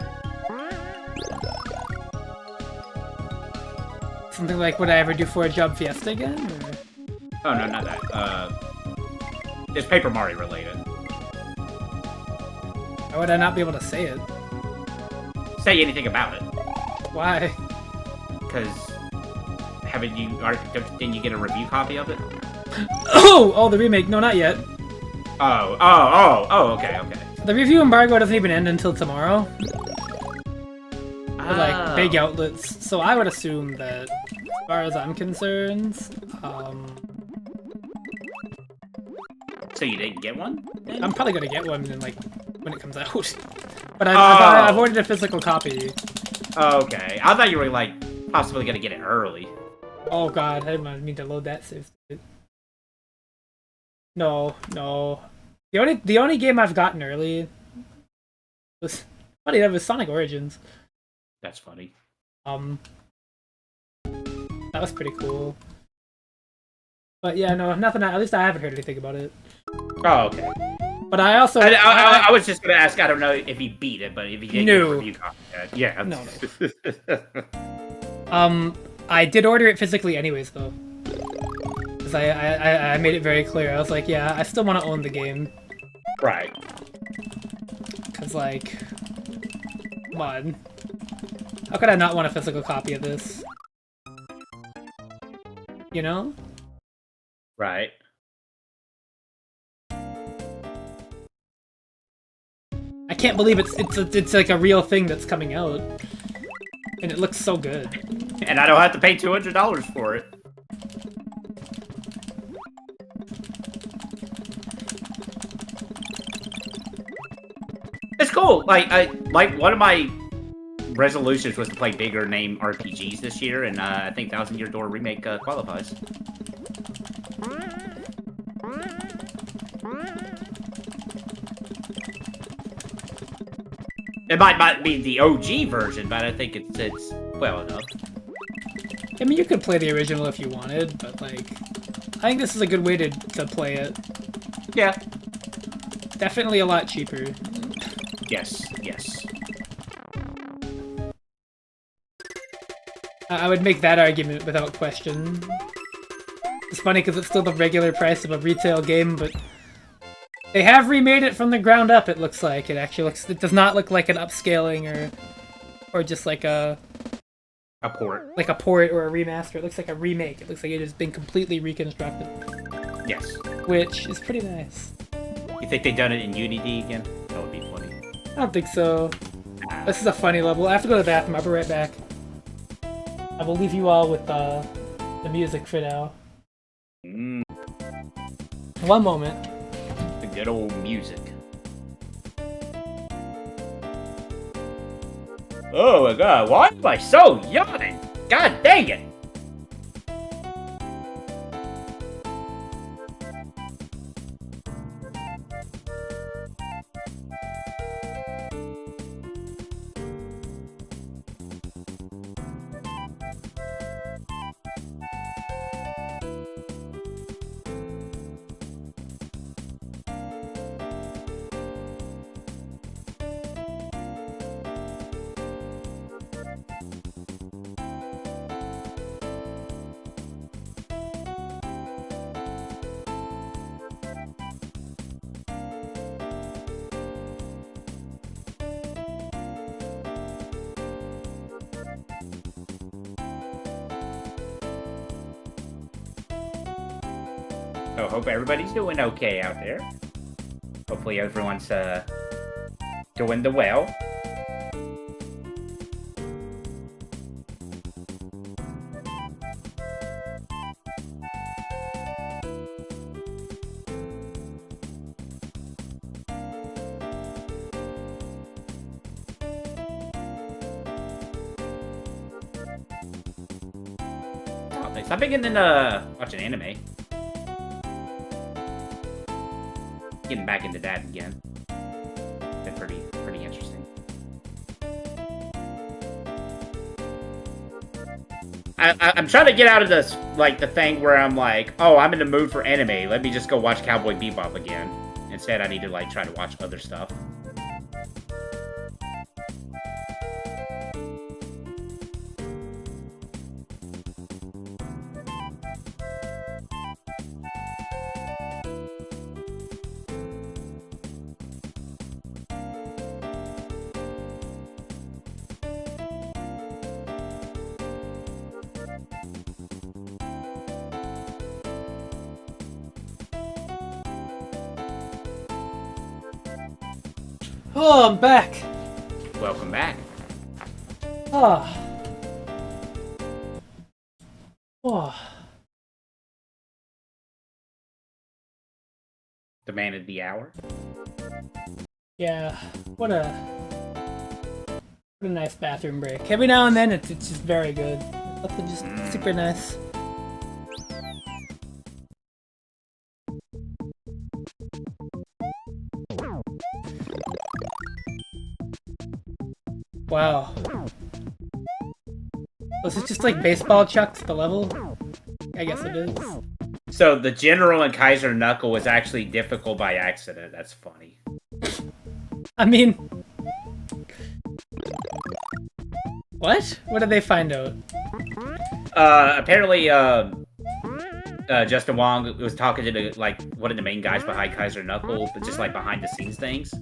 Something like, would I ever do for a job Fiesta again? Or? Oh, no, not that. It's Paper Mario related. How would I not be able to say it? Say anything about it. Why? Because didn't you get a review copy of it? Oh, the remake. No, not yet. Oh, okay. The review embargo doesn't even end until tomorrow. For, like, big outlets. So I would assume that, as far as I'm concerned, So you didn't get one? Then? I'm probably gonna get one in, like, when it comes out. But I've ordered a physical copy. Okay. I thought you were, like, possibly gonna get it early. Oh god, I didn't mean to load that save state. No. The only game I've gotten early was funny. That was Sonic Origins. That's funny. That was pretty cool. But yeah, no, nothing. At least I haven't heard anything about it. Oh, okay. But I also I was just gonna ask. I don't know if he beat it, but if he did, No. review copy, yeah. No. I did order it physically anyways, though. Because I made it very clear. I was like, yeah, I still want to own the game. Right. Because, like, come on. How could I not want a physical copy of this? You know? Right. I can't believe it's like a real thing that's coming out. And it looks so good. And I don't have to pay $200 for it. It's cool. Like one of my resolutions was to play bigger name RPGs this year, and I think Thousand Year Door Remake qualifies. It might not be the OG version, but I think it's well enough. I mean, you could play the original if you wanted, but, like, I think this is a good way to play it. Yeah. Definitely a lot cheaper. Yes. I would make that argument without question. It's funny because it's still the regular price of a retail game, but they have remade it from the ground up, it looks like. It actually looks... It does not look like an upscaling or just like a A port. Like a port or a remaster. It looks like a remake. It looks like it has been completely reconstructed. Yes. Which is pretty nice. You think they done it in Unity again? That would be funny. I don't think so. This is a funny level. I have to go to the bathroom. I'll be right back. I will leave you all with the music for now. One moment. The good old music. Oh my god, why am I so yawning? God dang it! So hope everybody's doing okay out there. Hopefully everyone's doing the well. Oh, thanks. I've been getting into watching anime. Getting back into that again. Been pretty interesting. I'm trying to get out of this, like, the thing where I'm like, oh, I'm in the mood for anime. Let me just go watch Cowboy Bebop again. Instead, I need to, like, try to watch other stuff. Oh, I'm back. Welcome back. Oh. Oh. The man of the hour. Yeah. What a nice bathroom break. Every now and then, it's just very good. Something just super nice. Wow. Was it just like baseball chucks the level? I guess it is. So the General and Kaiser Knuckle was actually difficult by accident. That's funny. I mean... What? What did they find out? Apparently, Justin Wong was talking to the, like, one of the main guys behind Kaiser Knuckle, but just, like, behind the scenes things.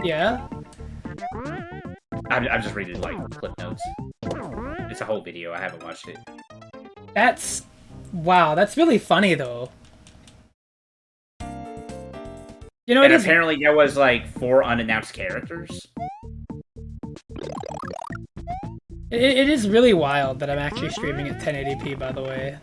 Yeah? I'm just reading, like, clip notes. It's a whole video. I haven't watched it. That's... Wow, that's really funny, though. You know, and apparently there was, like, 4 unannounced characters. It is really wild that I'm actually streaming at 1080p, by the way.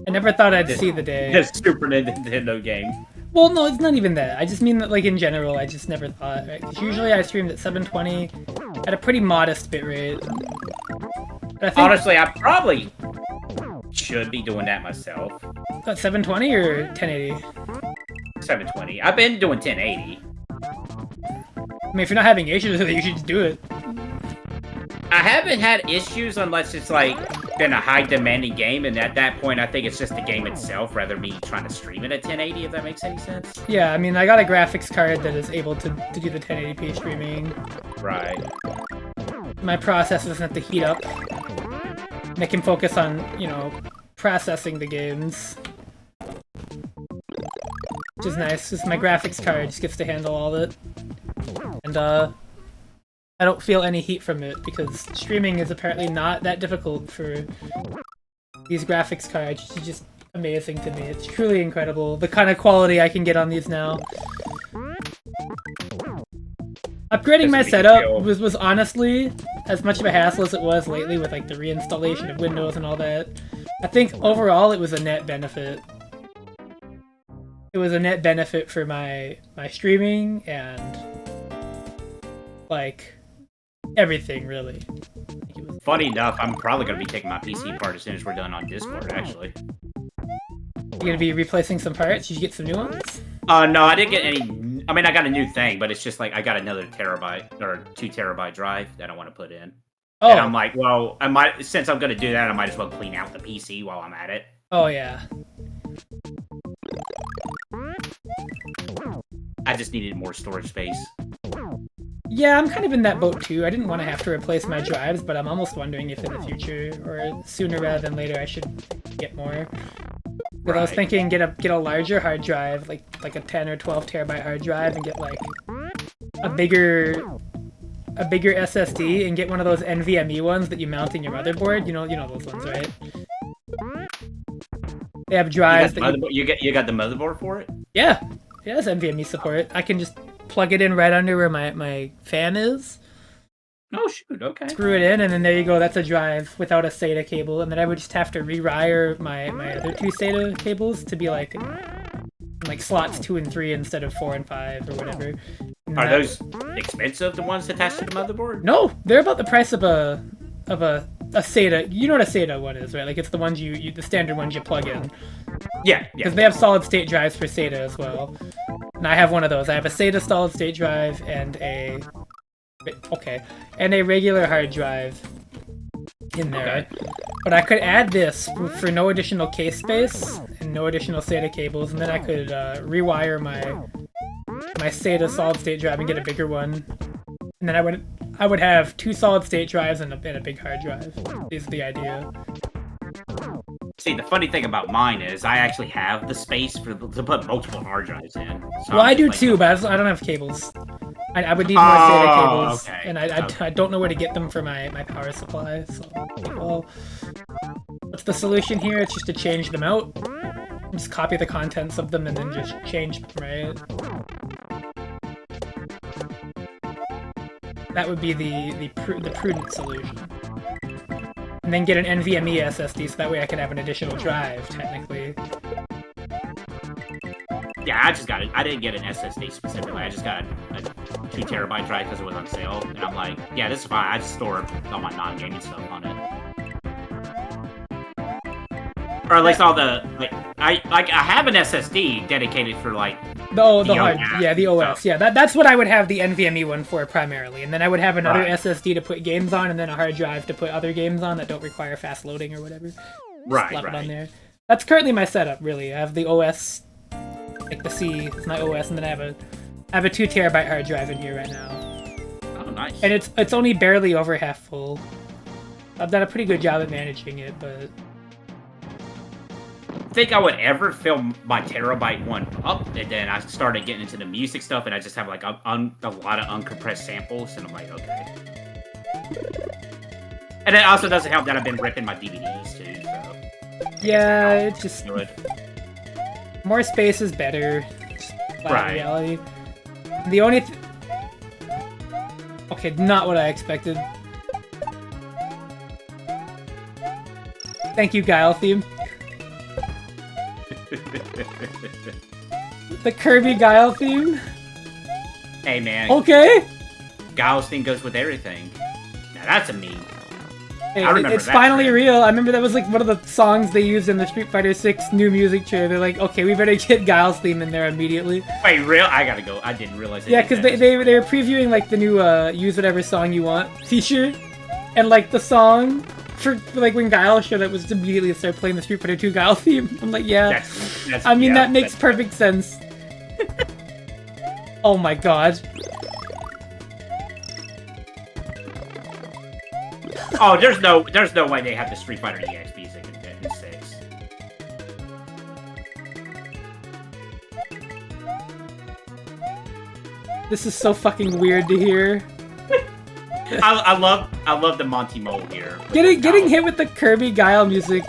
I never thought I'd see the day. This Super Nintendo game. Well, no, it's not even that. I just mean that, like, in general, I just never thought, right? 'Cause usually I streamed at 720 at a pretty modest bitrate. Honestly, I probably should be doing that myself. At 720 or 1080? 720. I've been doing 1080. I mean, if you're not having issues with it, you should just do it. I haven't had issues unless it's, like, been a high-demanding game, and at that point, I think it's just the game itself, rather than me trying to stream it at 1080, if that makes any sense. Yeah, I mean, I got a graphics card that is able to do the 1080p streaming. Right. My processor doesn't have to heat up. And I can focus on, you know, processing the games. Which is nice, because my graphics card just gets to handle all of it. And, I don't feel any heat from it because streaming is apparently not that difficult for these graphics cards. It's just amazing to me. It's truly incredible the kind of quality I can get on these now. Upgrading my setup was honestly as much of a hassle as it was lately with like the reinstallation of Windows and all that. I think overall it was a net benefit. It was a net benefit for my streaming and like everything really. Funny enough, I'm probably gonna be taking my PC apart as soon as we're done on Discord. Actually, You're gonna be replacing some parts. Did you get some new ones? No, I didn't get any. I mean, I got a new thing, but it's just like I got another terabyte or 2 terabyte drive that I want to put in. Oh, and I'm like, well, I might since I'm gonna do that, I might as well clean out the PC while I'm at it. oh yeah. I just needed more storage space. Yeah, I'm kind of in that boat too. I didn't want to have to replace my drives, but I'm almost wondering if in the future, or sooner rather than later, I should get more. But I was thinking get a larger hard drive, like a 10 or 12 terabyte hard drive, and get like a bigger SSD, and get one of those NVMe ones that you mount in your motherboard. You know those ones, right? They have drives you got the motherboard for it? Yeah, it has NVMe support. I can just plug it in right under where my fan is. Oh shoot, okay. Screw it in, and then there you go. That's a drive without a SATA cable, and then I would just have to rewire my other 2 SATA cables to be like slots 2 and 3 instead of 4 and 5 or whatever. And Are those expensive? The ones attached to the motherboard? No, they're about the price of a SATA. You know what a SATA one is, right? Like it's the ones the standard ones you plug in. Yeah. Because they have solid state drives for SATA as well. And I have one of those. I have a SATA solid state drive and a regular hard drive in there. Okay. But I could add this for no additional case space and no additional SATA cables, and then I could rewire my SATA solid state drive and get a bigger one. And then I would have 2 solid state drives and a big hard drive. Is the idea. See, the funny thing about mine is I actually have the space to put multiple hard drives in. So Well, I do too, but I don't have cables. I would need more SATA cables, okay. and I don't know where to get them for my power supply. So, well, what's the solution here? It's just to change them out. Just copy the contents of them and then just change them, right? That would be the prudent solution. And then get an NVMe SSD so that way I can have an additional drive, technically. Yeah, I just got it. I didn't get an SSD specifically. I just got a 2 terabyte drive because it was on sale. And I'm like, yeah, this is fine. I just store all my non-gaming stuff on it. Or at least all the I have an SSD dedicated for like the hard, yeah, the OS, stuff. yeah. That's what I would have the NVMe one for primarily, and then I would have another Right. SSD to put games on, and then a hard drive to put other games on that don't require fast loading or whatever. Right, Slap it on right. there. That's currently my setup, really. I have the OS, like the C, it's my OS, and then I have a 2 terabyte hard drive in here right now, Oh, nice. and it's only barely over half full. I've done a pretty good job at managing it, but Think I would ever fill my terabyte one up, and then I started getting into the music stuff, and I just have like a lot of uncompressed samples, and I'm like, okay. And it also doesn't help that I've been ripping my DVDs too. So yeah, it's just good. more space is better. Flat Right. reality. The only okay, not what I expected. Thank you, Guile theme. The Kirby Guile theme. Hey man, Okay. Giles thing goes with everything. Now that's a meme. Hey, I remember it's that finally trend. real. I remember that was like one of the songs they used in the Street Fighter 6 new music trailer. They're like, okay, we better get Guile's theme in there immediately. Wait, real? I gotta go. I didn't realize. Yeah, because they were previewing like the new Use Whatever Song You Want feature, and like the song for like when Guile showed up was just immediately start playing the Street Fighter 2 Guile theme. I'm like, yeah. That's I mean, yeah, that makes that's- perfect sense. Oh my god. Oh, there's no way they have the Street Fighter EX music in 6. This is so fucking weird to hear. I love the Monty Mole here. Getting hit with the Kirby Guile music.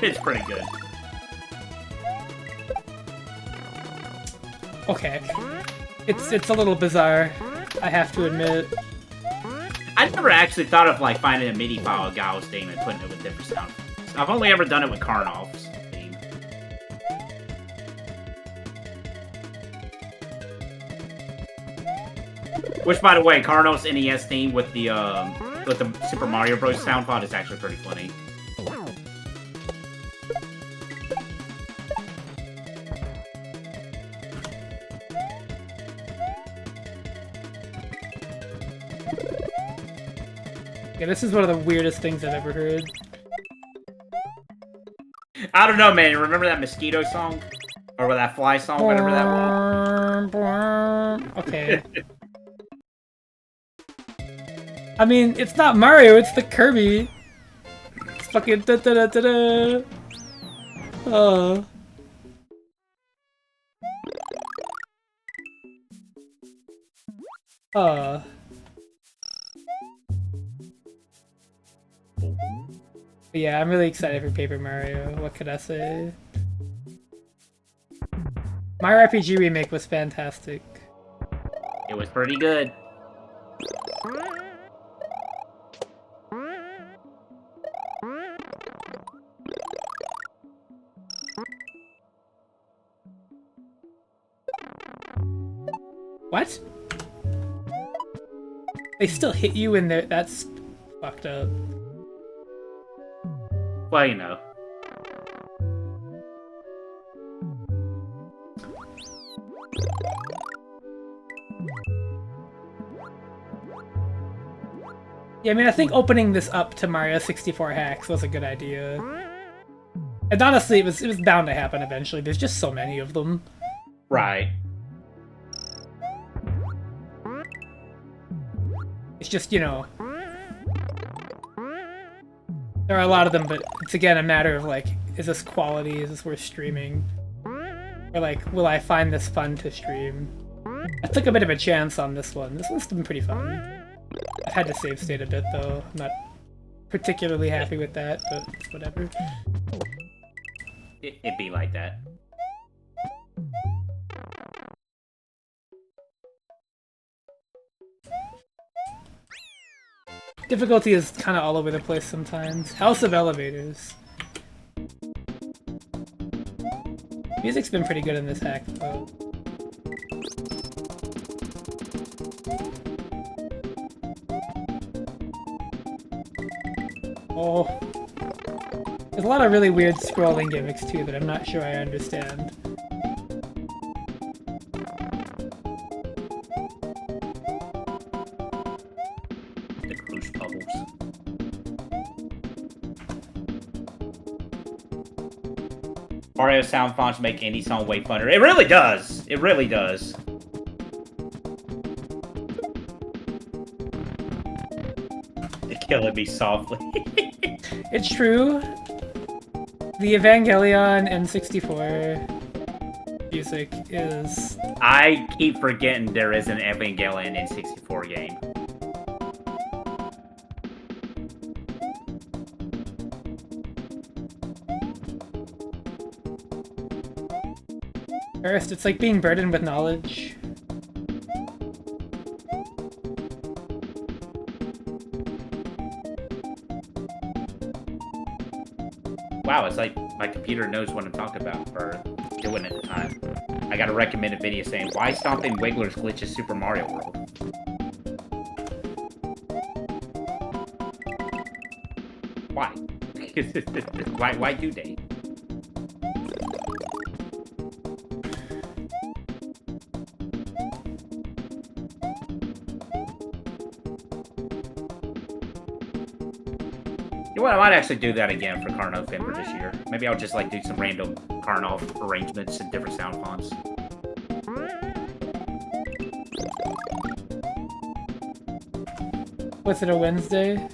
It's pretty good. Okay. It's a little bizarre, I have to admit. I never actually thought of like finding a MIDI file of Guile's theme and putting it with different sound. I've only ever done it with Karnoff's theme. Which, by the way, Karnoff's NES theme with the Super Mario Bros. Sound file is actually pretty funny. Yeah, this is one of the weirdest things I've ever heard. I don't know, man. You remember that mosquito song? Or that fly song, whatever that was? Okay. I mean, it's not Mario, it's the Kirby. It's fucking da da da da da. Oh. Oh. But yeah, I'm really excited for Paper Mario. What could I say? Mario RPG Remake was fantastic. It was pretty good. What? They still hit you in there? That's fucked up. Well, you know. Yeah, I mean, I think opening this up to Mario 64 hacks was a good idea. And honestly, it was bound to happen eventually. There's just so many of them. Right. It's just, you know... There are a lot of them, but it's again a matter of like, is this quality? Is this worth streaming? Or like, will I find this fun to stream? I took a bit of a chance on this one. This one's been pretty fun. I've had to save state a bit though. I'm not particularly happy with that, but it's whatever. It'd be like that. Difficulty is kind of all over the place sometimes. House of Elevators. Music's been pretty good in this hack, though. Oh. There's a lot of really weird scrolling gimmicks, too, that I'm not sure I understand. Mario sound fonts make any song way funner. It really does. It really does. They're killing me softly. It's true. The Evangelion N64 music is... I keep forgetting there is an Evangelion N64 game. First, it's like being burdened with knowledge. Wow, it's like my computer knows what I'm talking about, or doing at the time. I got a recommended video saying, why stomping wigglers glitches Super Mario World? Why? Why do they? You know what, I might actually do that again for Karnoff Ember this year. Maybe I'll just like do some random Karnoff arrangements and different sound fonts. Was it a Wednesday?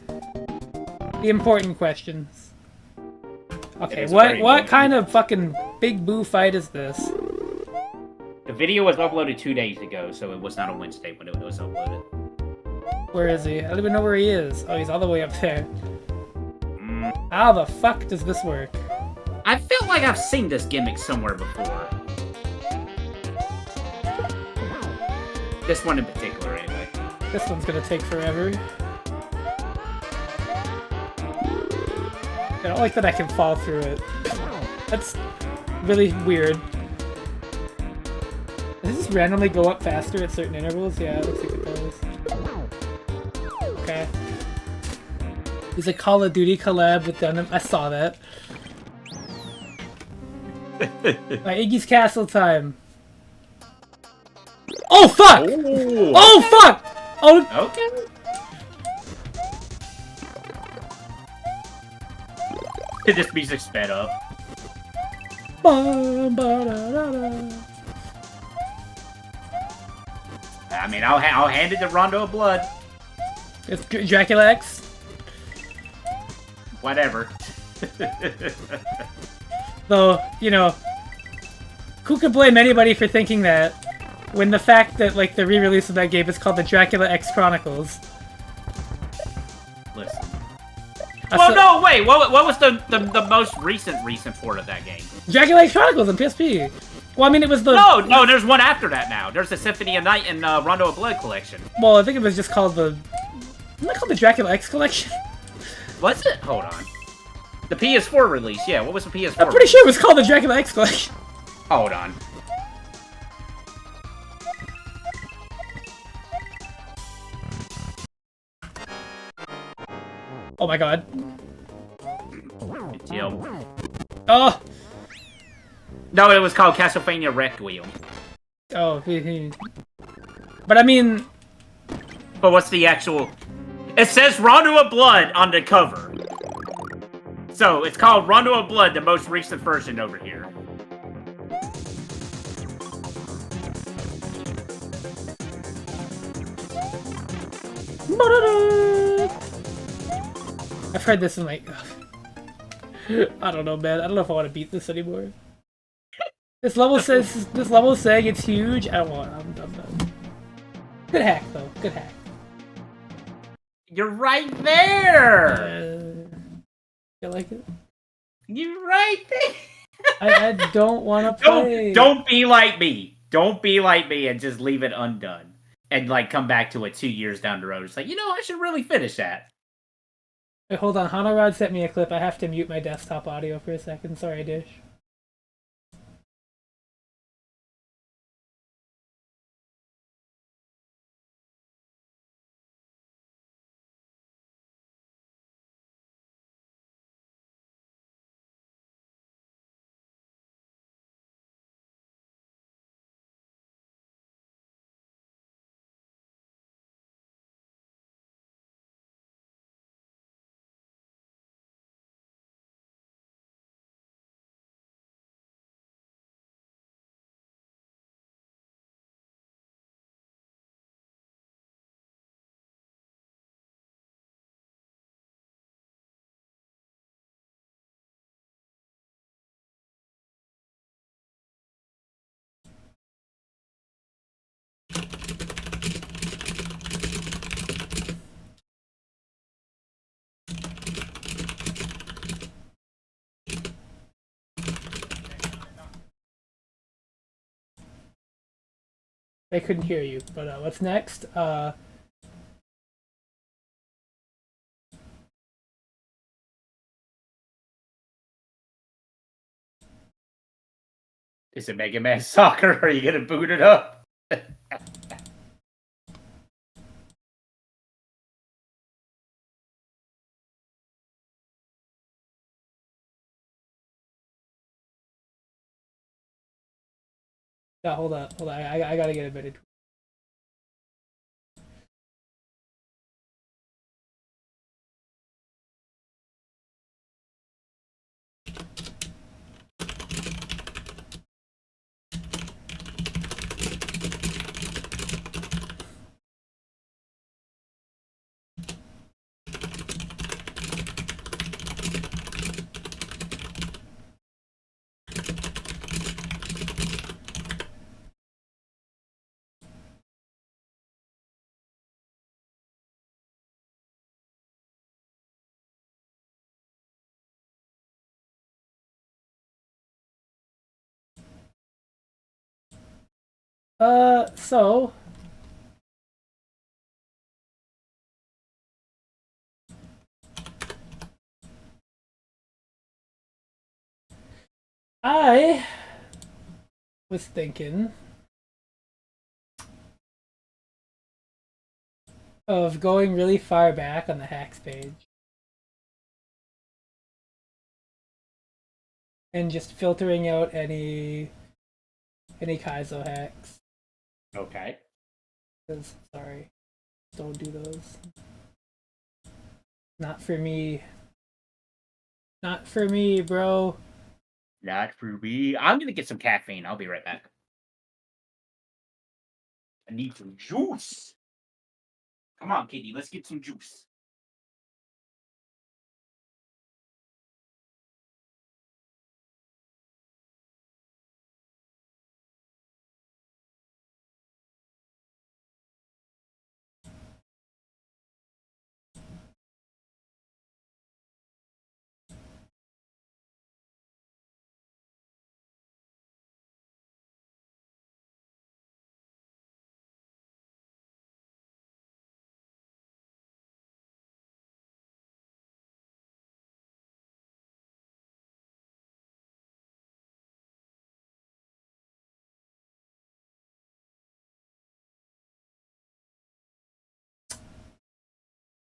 The important questions. Okay, what kind of fucking big boo fight is this? The video was uploaded 2 days ago, so it was not a Wednesday when it was uploaded. Where is he? I don't even know where he is. Oh, he's all the way up there. How the fuck does this work? I feel like I've seen this gimmick somewhere before. This one in particular, anyway. This one's gonna take forever. I don't like that I can fall through it. That's really weird. Does this randomly go up faster at certain intervals? Yeah, it looks like it does. Okay. There's a Call of Duty collab with them. I saw that. Iggy's Castle time. Oh fuck! Ooh. Oh fuck! Oh. Okay. This music sped up. I mean, I'll hand it to Rondo of Blood. It's Dracula X. Whatever. Though, you know, who could blame anybody for thinking that when the fact that, like, the re-release of that game is called the Dracula X Chronicles? Listen. Well, no, wait. What was the most recent port of that game? Dracula X Chronicles on PSP. Well, I mean, it was the... No, there's one after that now. There's the Symphony of Night and Rondo of Blood collection. Well, I think it was just called the... Isn't that called the Dracula X collection? Was it? Hold on. The PS4 release, yeah. What was the PS4 I'm pretty sure it was called the Dracula X collection. Hold on. Oh my god. Yo. Oh! No, it was called Castlevania Requiem. Oh, but I mean... But what's the actual... It says Rondo of Blood on the cover. So, it's called Rondo of Blood, the most recent version over here. I've heard this in like... I don't know, man. I don't know if I want to beat this anymore. This level says saying it's huge. I don't want. I'm done. Good hack though. Good hack. You're right there. You like it? You're right there. I don't want to play. Don't be like me. Don't be like me and just leave it undone and like come back to it 2 years down the road. It's like, you know, I should really finish that. Wait, hold on. Hanorod sent me a clip. I have to mute my desktop audio for a second. Sorry, Dish. They couldn't hear you, but what's next? Is it Mega Man Soccer? Or are you gonna boot it up? Yeah, hold on. I gotta get a better. So I was thinking of going really far back on the hacks page and just filtering out any Kaizo hacks. Okay. 'Cause, sorry, don't do those. Not for me. Not for me, bro. Not for me. I'm gonna get some caffeine. I'll be right back. I need some juice. Come on, Katie. Let's get some juice.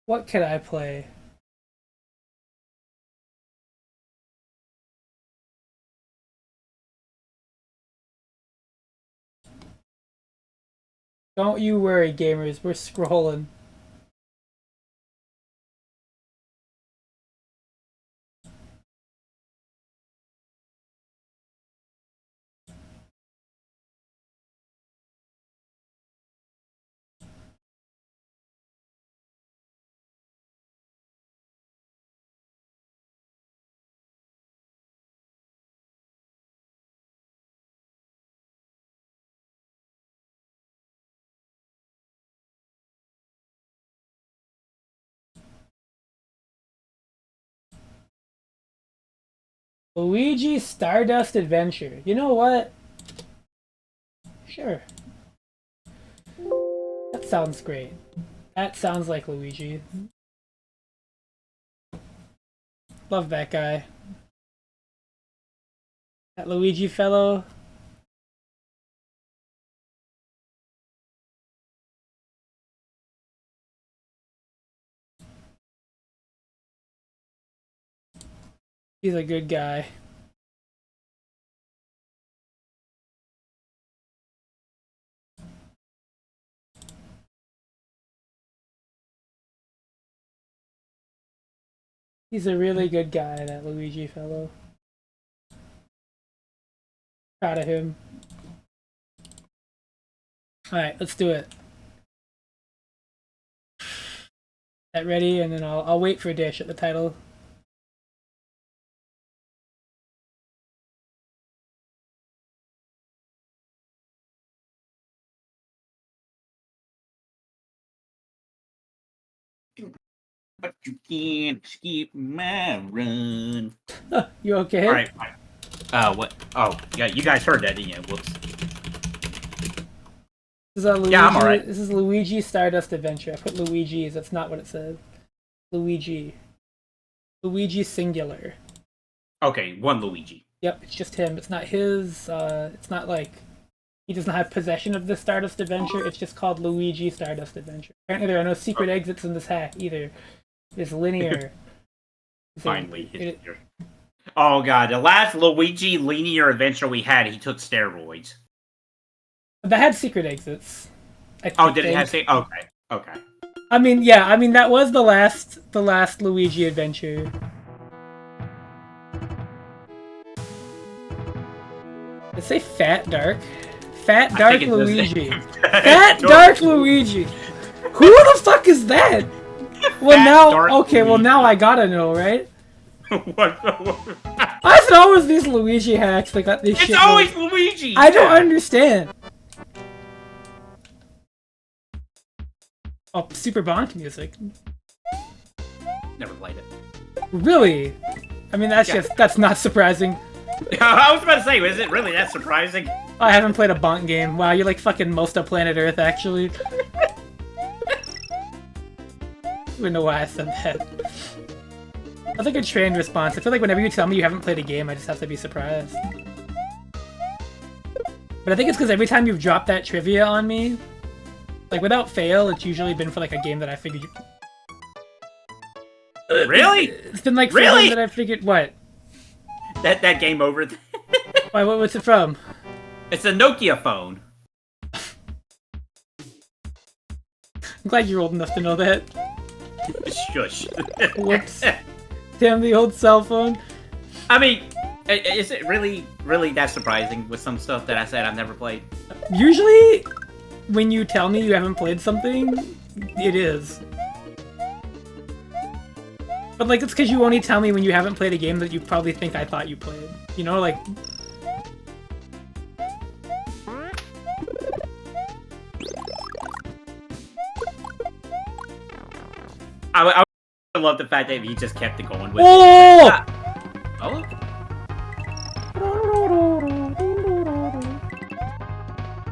What can I play? Don't you worry, gamers. We're scrolling. Luigi Stardust Adventure. You know what? Sure. That sounds great. That sounds like Luigi. Love that guy. That Luigi fellow. He's a good guy. He's a really good guy, that Luigi fellow. Proud of him. Alright, let's do it. That ready, and then I'll wait for Dish at the title. But you can't skip my run. You okay? All right. What? Oh, yeah. You guys heard that, didn't you? Whoops. This is a Luigi, Yeah, I'm alright. This is Luigi Stardust Adventure. I put Luigi's. That's not what it says. Luigi. Luigi singular. Okay, one Luigi. Yep, it's just him. It's not his. It's not like he doesn't have possession of the Stardust Adventure. It's just called Luigi Stardust Adventure. Apparently, there are no secret exits in this hack either. It's linear. Finally. Oh god, the last Luigi linear adventure we had, he took steroids. That had secret exits. Oh, did it have say? Okay, okay. I mean, yeah. I mean, that was the last Luigi adventure. Let's say Fat Dark. Fat Dark Luigi. Fat Dark Luigi. Who the fuck is that? Well, now, okay, well, now I gotta know, right? What? I thought it was these Luigi hacks that got this shit. It's always Luigi! I don't understand. Oh, Super Bonk music. Never played it. Really? I mean, that's Yeah. that's not surprising. I was about to say, is it really that surprising? I haven't played a bonk game. Wow, you're like fucking most of planet Earth, actually. I don't even know why I said that. That's like a trained response. I feel like whenever you tell me you haven't played a game, I just have to be surprised. But I think it's because every time you've dropped that trivia on me, like without fail, it's usually been for like a game that I figured. Really? It's been like Really? that I figured. What? That game over. Why? What's it from? It's a Nokia phone. I'm glad you're old enough to know that. Shush. Whoops. Damn the old cell phone. I mean, is it really that surprising with some stuff that I said I've never played? Usually, when you tell me you haven't played something, it is. But like, it's because you only tell me when you haven't played a game that you probably think I thought you played. You know, like... I love the fact that he just kept it going with Oh! it. Oh!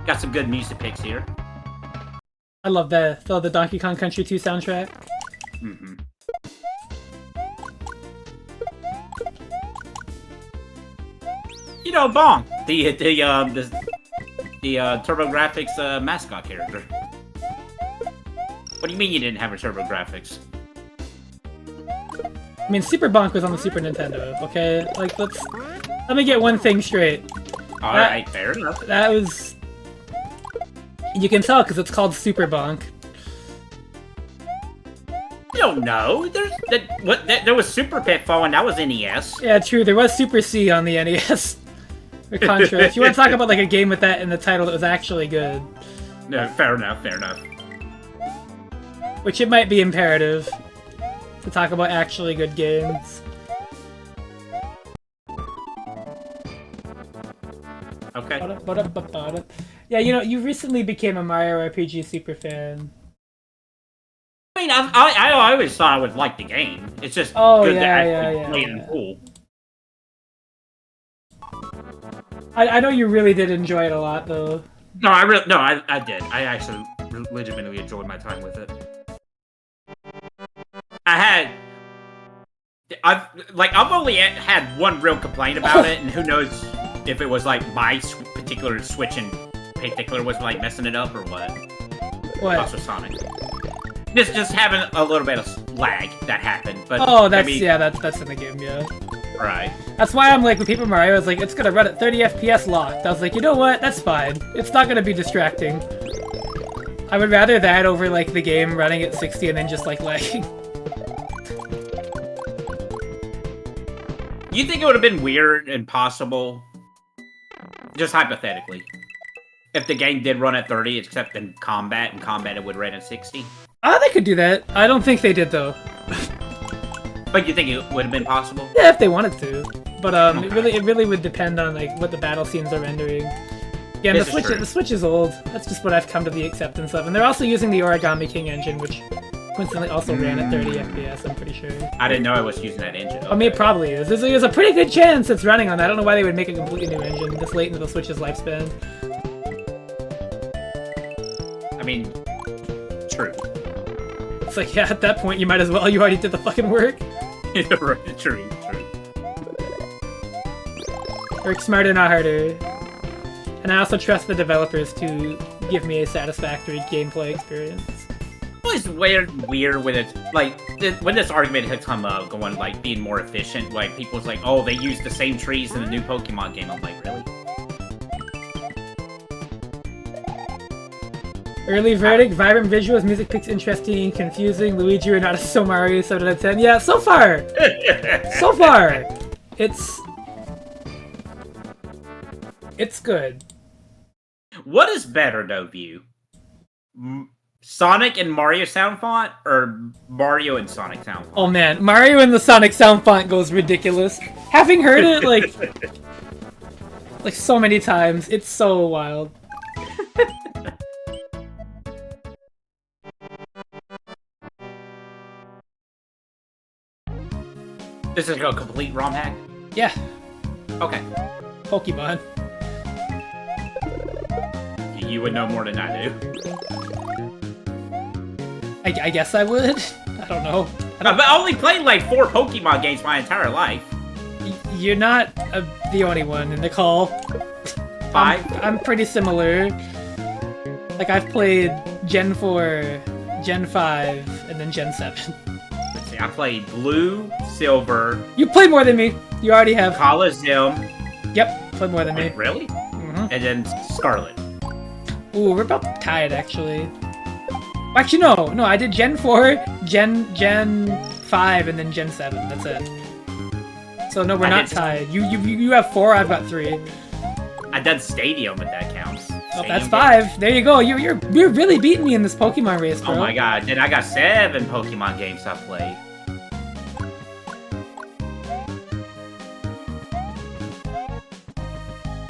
Got some good music picks here. I love the Donkey Kong Country 2 soundtrack. Mm-hmm. You know, Bong, the TurboGrafx mascot character. What do you mean you didn't have a TurboGrafx? I mean, Super Bonk was on the Super Nintendo, okay? Like, let me get one thing straight. Alright, fair enough. That was... You can tell because it's called Super Bonk. You don't know. There was Super Pitfall and that was NES. Yeah, true. There was Super C on the NES. Or Contra. If you want to talk about like a game with that in the title that was actually good. No, fair enough, fair enough. Which it might be imperative to talk about actually good games. Okay. Yeah, you know, you recently became a Mario RPG super fan. I mean, I always thought I would like the game. It's just good to actually play it in full. I know you really did enjoy it a lot, though. No, I did. I actually legitimately enjoyed my time with it. I've only had one real complaint about it, and who knows if it was like my particular Switch in particular was like messing it up or what. What? Also Sonic. Just having a little bit of lag that happened, but that's I mean, that's in the game, yeah. Right. That's why I'm like, with Paper Mario, I was like, it's gonna run at 30 FPS locked. I was like, you know what? That's fine. It's not gonna be distracting. I would rather that over like the game running at 60 and then just like lagging. You think it would have been weird and possible, just hypothetically, if the game did run at 30, except in combat, it would run at 60? They could do that. I don't think they did, though. But you think it would have been possible? Yeah, if they wanted to. But Okay. it really would depend on like what the battle scenes are rendering. Yeah, and the Switch is old. That's just what I've come to the acceptance of. And they're also using the Origami King engine, which coincidentally also ran at 30 FPS, I'm pretty sure. I didn't know I was using that engine. I mean, it probably is. There's a pretty good chance it's running on that. I don't know why they would make a completely new engine this late into the Switch's lifespan. I mean, true. It's like, yeah, at that point, you might as well. You already did the fucking work. True. Work smarter, not harder. And I also trust the developers to give me a satisfactory gameplay experience. It was weird when it's like when this argument had come up, going like being more efficient. Like people's like, oh, they use the same trees in the new Pokemon game. I'm like, really? Early verdict: vibrant visuals, music picks interesting, confusing. Luigi, you're not a so Mario 7 out of 10. Yeah, so far, it's good. What is better, though, View? Sonic and Mario sound font, or Mario and Sonic sound font? Oh man, Mario and the Sonic sound font goes ridiculous. Having heard it like so many times, it's so wild. This is a complete ROM hack? Yeah. Okay. Pokemon. You would know more than I do. I guess I would. I don't know. I only played like 4 Pokemon games my entire life. You're not the only one in the call. 5? I'm pretty similar. Like, I've played Gen 4, Gen 5, and then Gen 7. Let's see, I played Blue, Silver. You play more than me. You already have. Coliseum. Yep, play more than me. Wait, really? Mm-hmm. And then Scarlet. Ooh, we're about tied, actually. Actually, no, I did Gen 4, Gen 5, and then Gen 7. That's it. So no, we're not tied. You have 4, I've got 3. I done Stadium if that counts. Oh, that's 5. There you go. You're really beating me in this Pokemon race, bro. Oh my god, then I got 7 Pokemon games I played.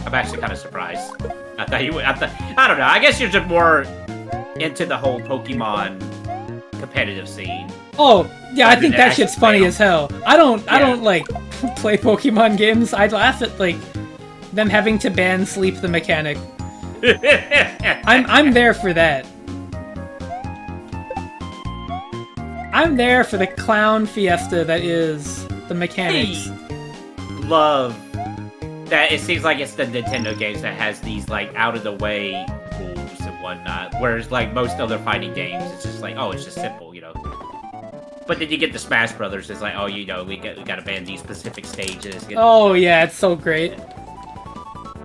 I'm actually kind of surprised. I thought you would. I don't know. I guess you're just more into the whole Pokemon competitive scene. Oh, yeah, I think that shit's funny fail. as hell. I don't like play Pokemon games. I laugh at like them having to ban Sleep the mechanic. I'm there for that. I'm there for the clown fiesta that is the mechanics. Love that. It seems like it's the Nintendo games that has these like out of the way rules and whatnot. Whereas like most other fighting games, it's just like, oh, it's just simple, you know. But then you get the Smash Brothers. It's like, oh, you know, we got to ban these specific stages. Oh yeah, it's so great.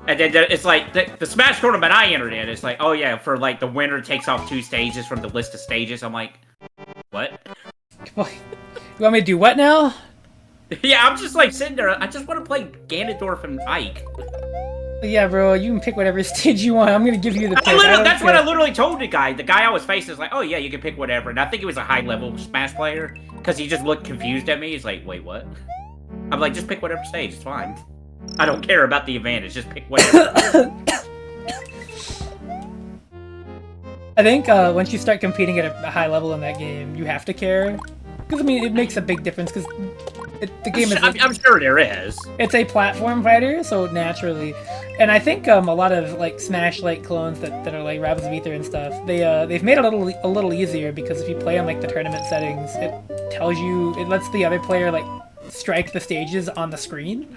And then it's like the Smash tournament I entered in. It's like, oh yeah, for like the winner takes off 2 stages from the list of stages. I'm like, what? You want me to do what now? Yeah, I'm just like sitting there. I just want to play Ganondorf and Ike. Yeah, bro, you can pick whatever stage you want. I'm gonna give you the pick. That's what I literally told the guy. The guy I was facing is like, oh yeah, you can pick whatever. And I think he was a high-level Smash player because he just looked confused at me. He's like, wait, what? I'm like, just pick whatever stage. It's fine. I don't care about the advantage. Just pick whatever. I think once you start competing at a high level in that game, you have to care. Because, I mean, it makes a big difference, because the game is... I'm sure there is. It's a platform fighter, so naturally... And I think a lot of, like, Smash-like clones that are, like, Rabbits of Ether and stuff, they've made it a little easier, because if you play on, like, the tournament settings, it tells you... It lets the other player, like, strike the stages on the screen.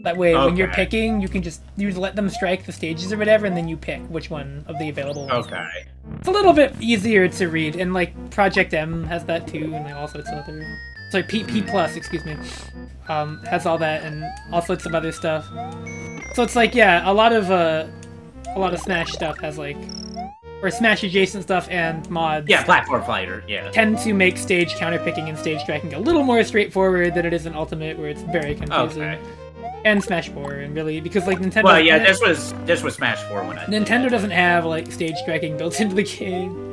That way, when you're picking, you can just let them strike the stages or whatever, and then you pick which one of the available ones. Okay. It's a little bit easier to read, and like Project M has that too, and like all sorts of other. Sorry, P Plus, excuse me, has all that and all sorts of other stuff. So it's like, yeah, a lot of Smash stuff has like, or Smash adjacent stuff and mods. Yeah, platform fighter. Yeah. Tend to make stage counterpicking and stage striking a little more straightforward than it is in Ultimate, where it's very confusing. Okay. And Smash 4, and really, because like Nintendo... Well, yeah, this was Smash 4 when I... Nintendo doesn't have, like, stage striking built into the game.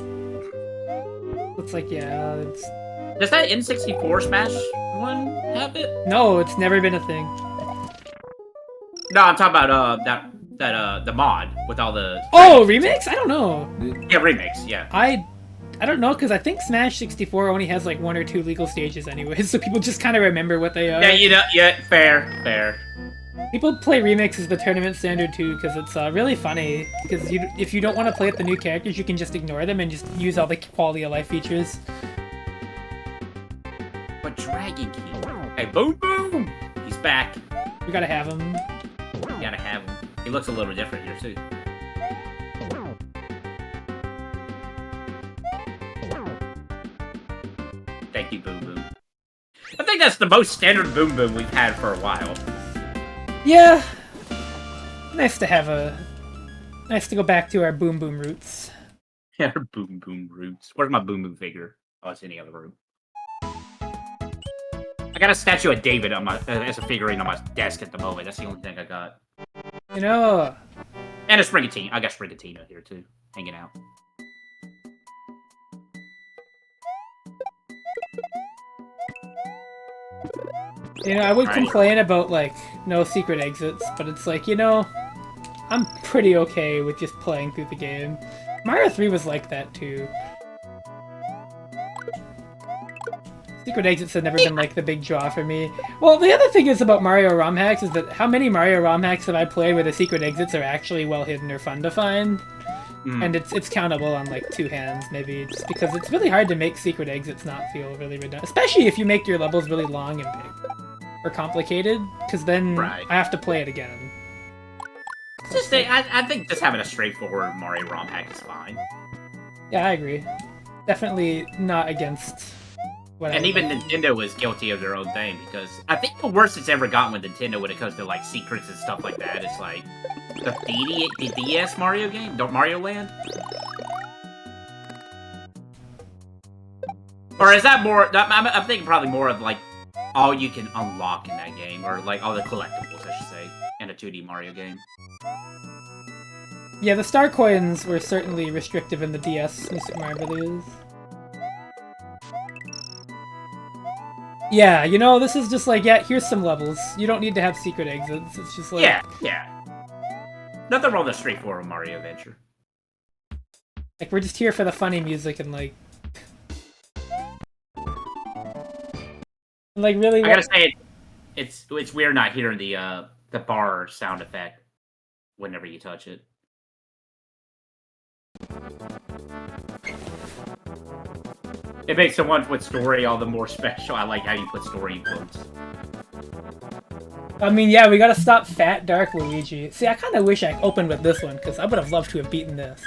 It's like, yeah, it's... Does that N64 Smash one have it? No, it's never been a thing. No, I'm talking about, the mod with all the... Oh, remix? I don't know. Yeah, remix, yeah. I don't know, because I think Smash 64 only has, like, 1 or 2 legal stages anyway, so people just kind of remember what they are. Yeah, you know, yeah, fair. People play Remix as the tournament standard, too, because it's really funny. Because if you don't want to play with the new characters, you can just ignore them and just use all the quality of life features. But Dragon King... Hey, Boom Boom! He's back. We gotta have him. You gotta have him. He looks a little different here, too. Thank you, Boom Boom. I think that's the most standard Boom Boom we've had for a while. Yeah. Nice to go back to our Boom Boom roots. Yeah, our Boom Boom roots. Where's my Boom Boom figure? Oh, it's in the other room. I got a statue of David on as a figurine on my desk at the moment. That's the only thing I got. You know... And a Sprigatine. I got Sprigatina here, too. Hanging out. You know, I would complain about, like, no secret exits, but it's like, you know, I'm pretty okay with just playing through the game. Mario 3 was like that, too. Secret exits have never been like the big draw for me. Well, the other thing is about Mario ROM hacks is that how many Mario ROM hacks have I played where the secret exits are actually well hidden or fun to find? And it's countable on like 2 hands, maybe, just because it's really hard to make secret exits not feel really redundant, especially if you make your levels really long and big or complicated, because then I have to play it again. I think just having a straightforward Mario ROM hack is fine. Yeah, I agree. Definitely not against. And even Nintendo is guilty of their own thing, because I think the worst it's ever gotten with Nintendo when it comes to like secrets and stuff like that is like the DS Mario game, Mario Land. Or is that more? I'm thinking probably more of like all you can unlock in that game, or like all the collectibles, I should say, in a 2D Mario game. Yeah, the star coins were certainly restrictive in the DS New Super Mario Bros. Yeah, you know, this is just like, yeah, here's some levels. You don't need to have secret exits. It's just like... Yeah. Nothing wrong with a straightforward Mario adventure. Like, we're just here for the funny music and, like... like, really... I gotta say, it's weird not hearing the bar sound effect whenever you touch it. It makes the one with story all the more special. I like how you put story in quotes. I mean, yeah, we gotta stop Fat Dark Luigi. See, I kind of wish I opened with this one, because I would have loved to have beaten this.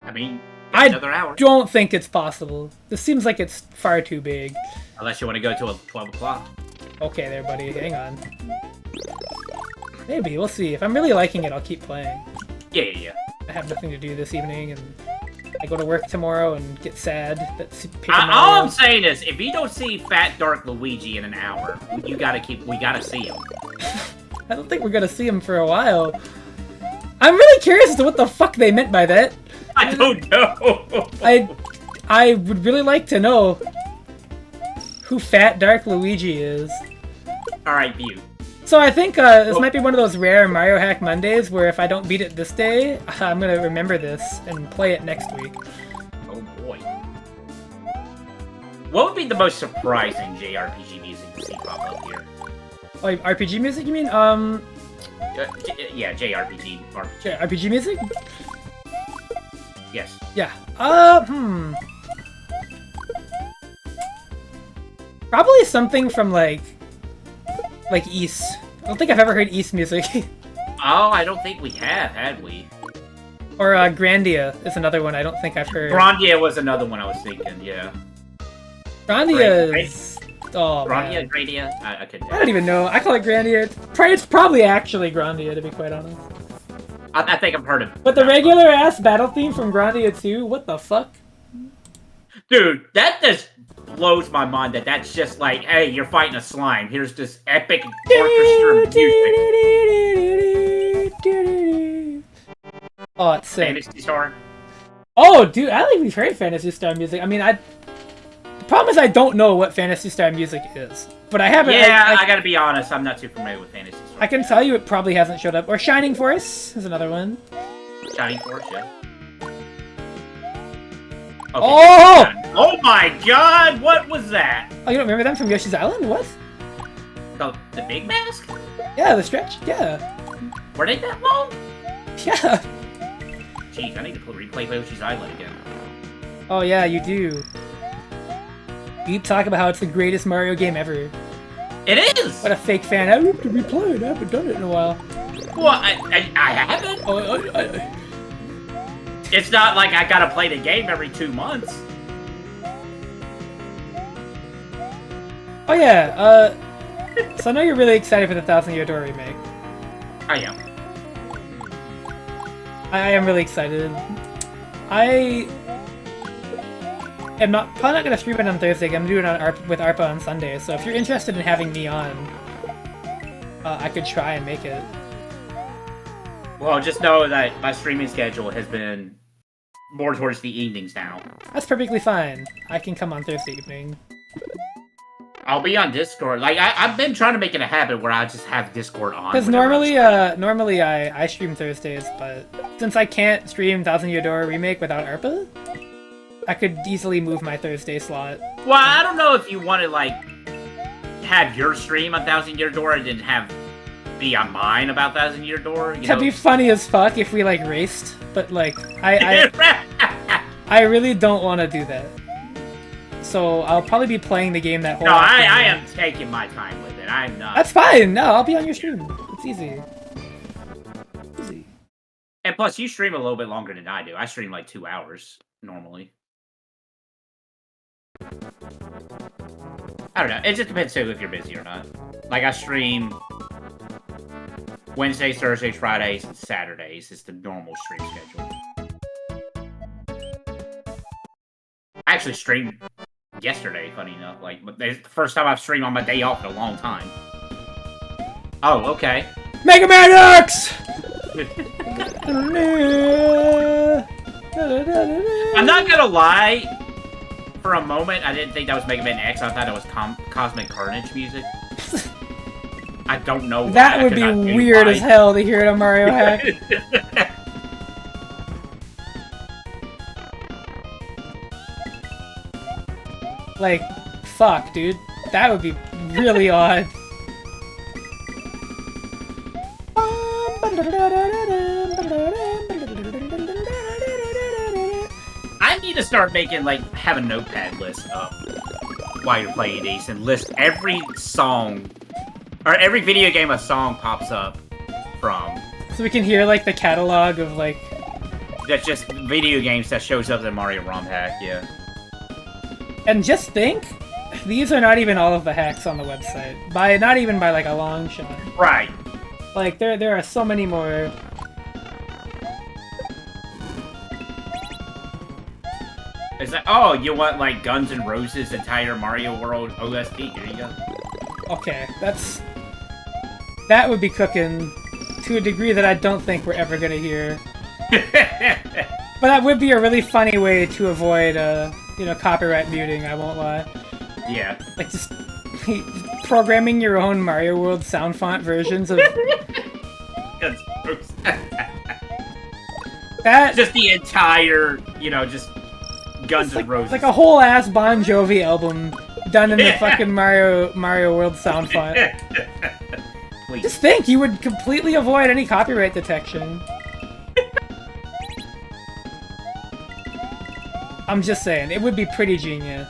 I mean, another hour. Don't think it's possible. This seems like it's far too big. Unless you want to go to 12 o'clock. Okay there, buddy. Hang on. Maybe. We'll see. If I'm really liking it, I'll keep playing. Yeah. I have nothing to do this evening, and I go to work tomorrow and get sad that all I'm saying is, if you don't see Fat Dark Luigi in an hour, we gotta see him. I don't think we're gonna see him for a while. I'm really curious as to what the fuck they meant by that. I don't know. I would really like to know who Fat Dark Luigi is. Alright, View. So I think this might be one of those rare Mario Hack Mondays where if I don't beat it this day, I'm gonna remember this and play it next week. Oh boy. What would be the most surprising JRPG music to see pop up here? Oh, RPG music, you mean? Yeah, JRPG. RPG music? Yes. Yeah. Probably something from like East. I don't think I've ever heard East music. Oh, I don't think we had we? Or Grandia is another one I don't think I've heard. Grandia was another one I was thinking, yeah. Grandia is... Oh, Grandia, man. Grandia? I couldn't. I don't even know. I call it Grandia. It's probably actually Grandia, to be quite honest. I think I've heard of. But the regular-ass battle theme from Grandia 2? What the fuck? Dude, that just blows my mind that that's just like, hey, you're fighting a slime. Here's this epic orchestra music. Oh, it's sick. Phantasy Star? Oh, dude, I think we've heard Phantasy Star music. I mean, the problem is I don't know what Phantasy Star music is. But I haven't... Yeah, I gotta be honest, I'm not too familiar with Phantasy Star. I can tell you it probably hasn't showed up. Or Shining Force is another one. Shining Force, yeah. Okay. Oh! Oh my god, what was that? Oh, you don't remember them from Yoshi's Island? What? The big mask? Yeah, the stretch? Yeah. Were they that long? Yeah. Jeez, I need to replay Yoshi's Island again. Oh yeah, you do. You talk about how it's the greatest Mario game ever. It is! What a fake fan. I need to replay it. I haven't done it in a while. Well, I haven't. Oh, It's not like I gotta play the game every 2 months. Oh yeah, so I know you're really excited for the 1,000 Year Door remake. I am. I am really excited. I am probably not going to stream it on Thursday. I'm doing it with ARPA on Sunday, so if you're interested in having me on, I could try and make it. Well, just know that my streaming schedule has been more towards the evenings now. That's perfectly fine. I can come on Thursday evening. I'll be on Discord. Like, I've been trying to make it a habit where I just have Discord on. Because normally I stream Thursdays, but since I can't stream 1,000 Year Door remake without ARPA, I could easily move my Thursday slot. Well, I don't know if you want to, like, have your stream on 1,000 Year Door and then have be on mine about 1,000 Year Door. That'd be funny as fuck if we, like, raced, but, like, I really don't want to do that. So I'll probably be playing the game that whole No, I am taking my time with it. I'm not. That's fine. No, I'll be on your stream. It's easy. Easy. And plus, you stream a little bit longer than I do. I stream like 2 hours normally. I don't know. It just depends too if you're busy or not. Like I stream Wednesdays, Thursdays, Fridays, and Saturdays is the normal stream schedule. I actually streamed yesterday, funny enough. Like, it's the first time I've streamed on my day off in a long time. Oh, okay. Mega Man X! I'm not gonna lie. For a moment, I didn't think that was Mega Man X. I thought it was Cosmic Carnage music. I don't know why. That would be weird as hell to hear it on Mario Hack. Like, fuck, dude. That would be really odd. I need to start making, like, have a notepad list up while you're playing these and list every song, or every video game a song pops up from. So we can hear, like, the catalog of, like... That's just video games that shows up in Mario ROM Hack, yeah. And just think, these are not even all of the hacks on the website. Not even by, like, a long shot. Right. Like, there are so many more... Is that, oh, you want, like, Guns N' Roses' entire Mario World OST? Here you go. Okay, that would be cooking to a degree that I don't think we're ever gonna hear. But that would be a really funny way to avoid, you know, copyright muting, I won't lie. Yeah. Like, just programming your own Mario World sound font versions of... Guns N' Roses. That... Just the entire, you know, just... Guns N' Roses. Like a whole ass Bon Jovi album done in the fucking Mario World sound font. Please. Just think, you would completely avoid any copyright detection. I'm just saying, it would be pretty genius.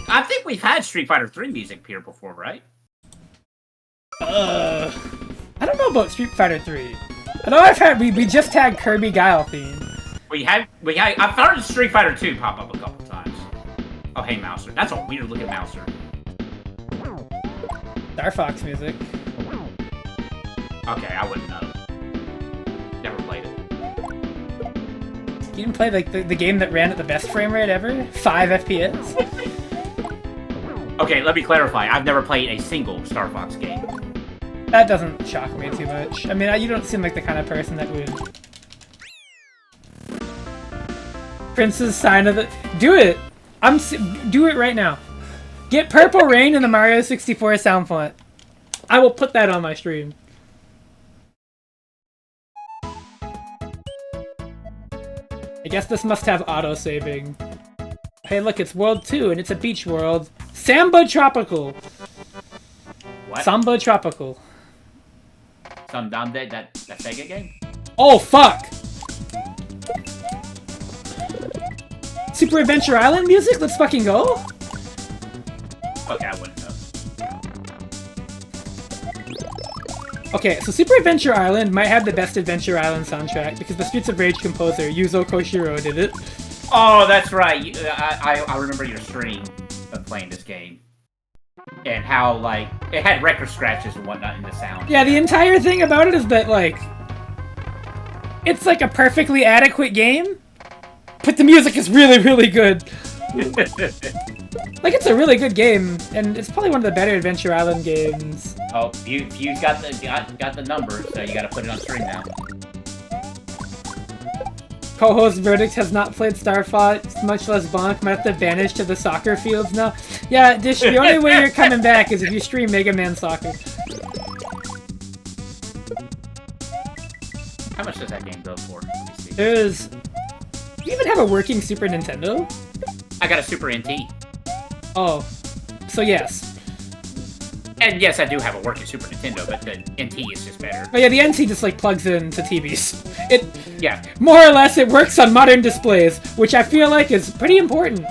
I think we've had Street Fighter 3 music here before, right? I don't know about Street Fighter 3. I know we just had Kirby Guile theme. I've heard Street Fighter 2 pop up a couple times. Oh, hey, Mouser. That's a weird looking Mouser. Star Fox music. Okay, I wouldn't know. Never played it. You didn't play like the game that ran at the best frame rate ever? 5 FPS? Okay, let me clarify. I've never played a single Star Fox game. That doesn't shock me too much. I mean, you don't seem like the kind of person that would... Prince's Sign of the... Do it! Do it right now. Get Purple Rain in the Mario 64 sound font. I will put that on my stream. I guess this must have auto-saving. Hey, look, it's World 2, and it's a beach world. Samba Tropical! What? Samba Tropical. Some dumb that Sega game? Oh, fuck! Super Adventure Island music? Let's fucking go! Okay, I wouldn't know. Okay, so Super Adventure Island might have the best Adventure Island soundtrack because the Streets of Rage composer, Yuzo Koshiro, did it. Oh, that's right. I remember your stream of playing this game. And how, like, it had record scratches and whatnot in the sound. Yeah, the entire thing about it is that, like, it's like a perfectly adequate game, but the music is really, really good. Like, it's a really good game, and it's probably one of the better Adventure Island games. Oh, you got the number, so you gotta put it on stream now. Co-host Verdict has not played Star Fox, much less Bonk. Might have to vanish to the soccer fields now. Yeah, Dish, the only way you're coming back is if you stream Mega Man Soccer. How much does that game go for? Let me see. There's... Do you even have a working Super Nintendo? I got a Super NT. Oh. So yes. And yes, I do have a working Super Nintendo, but the NT is just better. Oh yeah, the NT just like plugs into TVs. It... Yeah. More or less, it works on modern displays, which I feel like is pretty important.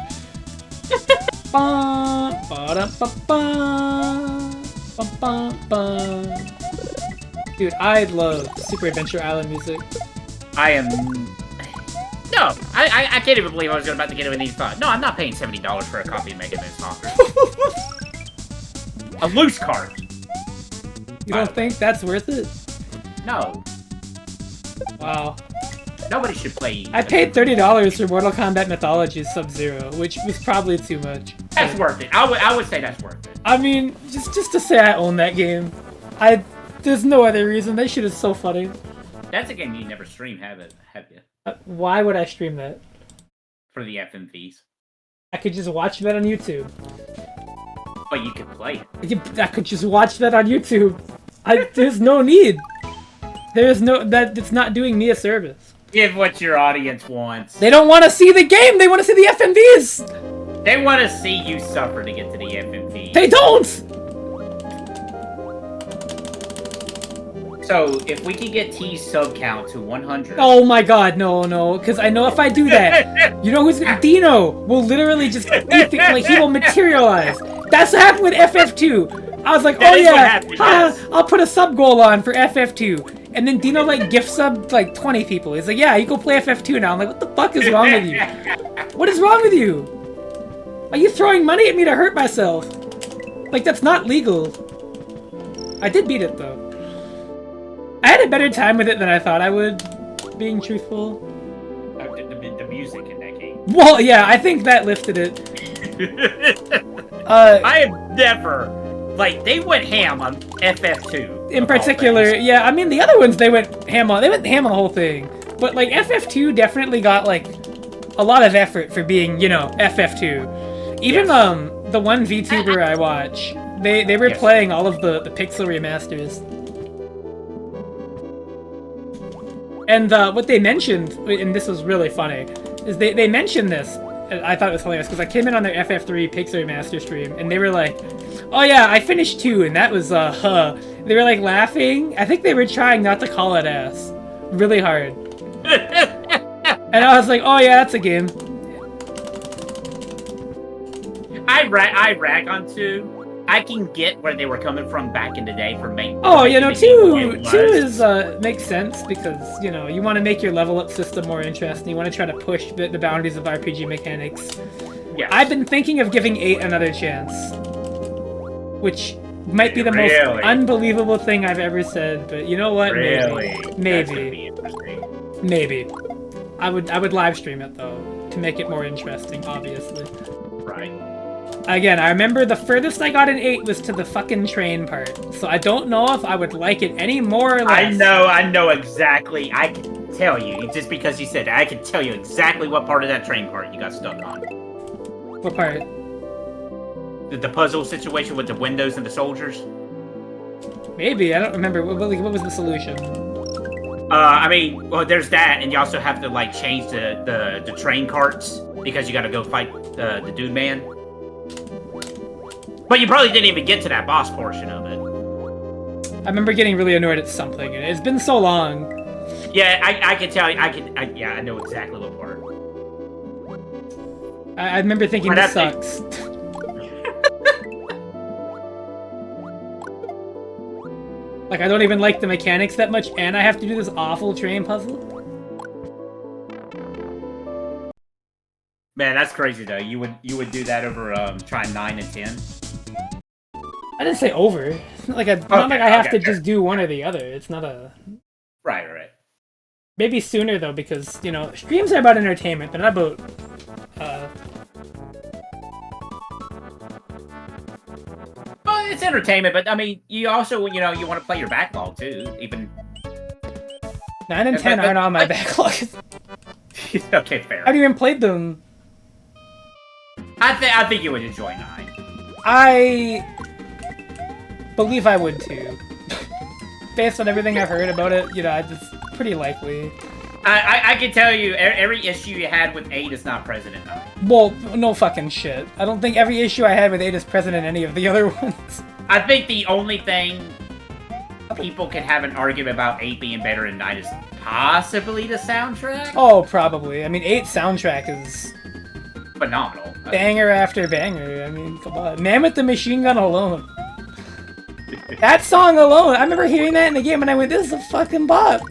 Dude, I love Super Adventure Island music. I am... No, I can't even believe I was about to get into these thoughts. No, I'm not paying $70 for a copy of Mega Man Soccer. A loose card. You don't think that's worth it? No. Wow. Nobody should play... I paid $30 for Mortal Kombat Mythologies Sub-Zero, which was probably too much. That's worth it. I would say that's worth it. I mean, just to say I own that game. There's no other reason. That shit is so funny. That's a game you never stream, have you? Why would I stream that? For the FMVs. I could just watch that on YouTube. But you could play it. I could just watch that on YouTube. There's no need. There's no... It's not doing me a service. Give what your audience wants. They don't want to see the game! They want to see the FMVs! They want to see you suffer to get to the FMV. They don't! So, if we can get T's sub count to 100... Oh my god, no, because I know if I do that, you know who's... Dino will literally just... like, he will materialize. That's what happened with FF2. I was like, That oh is what yeah, happened, yes. I'll put a sub goal on for FF2. And then Dino, like, gift subbed, like, 20 people. He's like, yeah, you go play FF2 now. I'm like, what the fuck is wrong with you? What is wrong with you? Are you throwing money at me to hurt myself? Like, that's not legal. I did beat it, though. I had a better time with it than I thought I would, being truthful. The music in that game. Well, yeah, I think that lifted it. I have never... Like, they went ham on FF2. In particular, yeah, I mean, the other ones, they went ham on the whole thing. But, like, FF2 definitely got, like, a lot of effort for being, you know, FF2. Even, Yes. The one VTuber I watch, they were Yes. playing all of the pixel remasters. And, what they mentioned, and this was really funny, is they mentioned this, and I thought it was hilarious, because I came in on their FF3 Pixel Remaster stream, and they were like, oh yeah, I finished 2, and that was, They were, like, laughing. I think they were trying not to call it ass. Really hard. And I was like, oh yeah, that's a game. I rag on 2. I can get where they were coming from back in the day for making... Oh, you know, making the game the way 2 it was. is, makes sense, because, you know, you want to make your level up system more interesting, you want to try to push the boundaries of RPG mechanics. Yes. I've been thinking of giving 8 another chance. Which might be the most Really? unbelievable thing I've ever said, but you know what? Really? That's gonna Maybe. be interesting. Maybe. I would live stream it though, to make it more interesting, obviously. Right. Again, I remember the furthest I got in 8 was to the fucking train part, so I don't know if I would like it any more or less. I know exactly. I can tell you, just because you said that, I can tell you exactly what part of that train part you got stuck on. What part? The puzzle situation with the windows and the soldiers. Maybe, I don't remember. What was the solution? I mean, well, there's that, and you also have to, like, change the train carts, because you gotta go fight the dude man. But you probably didn't even get to that boss portion of it. I remember getting really annoyed at something, and it's been so long. Yeah, I can tell you, yeah, I know exactly what part. I remember thinking, But this that sucks. Like, I don't even like the mechanics that much, and I have to do this awful train puzzle? Man, that's crazy, though. You would do that over, trying 9 and 10? I didn't say over. It's not like I have to just do one or the other. It's not a... Right. Maybe sooner, though, because, you know, streams are about entertainment. They're not about, Well, it's entertainment, but, I mean, you also, you know, you want to play your backlog, too. Even... 9 and 10 aren't on my backlog. Okay, fair. I haven't even played them. I think you would enjoy 9. I believe I would, too. Based on everything I've heard about it, you know, pretty likely. I can tell you, every issue you had with 8 is not present in 9. Well, no fucking shit. I don't think every issue I had with 8 is present in any of the other ones. I think the only thing people can have an argument about 8 being better than 9 is possibly the soundtrack. Oh, probably. I mean, 8 soundtrack is Phenomenal. banger after banger. I mean, come on. Man with the Machine Gun alone. That song alone, I remember hearing that in the game and I went, this is a fucking bop.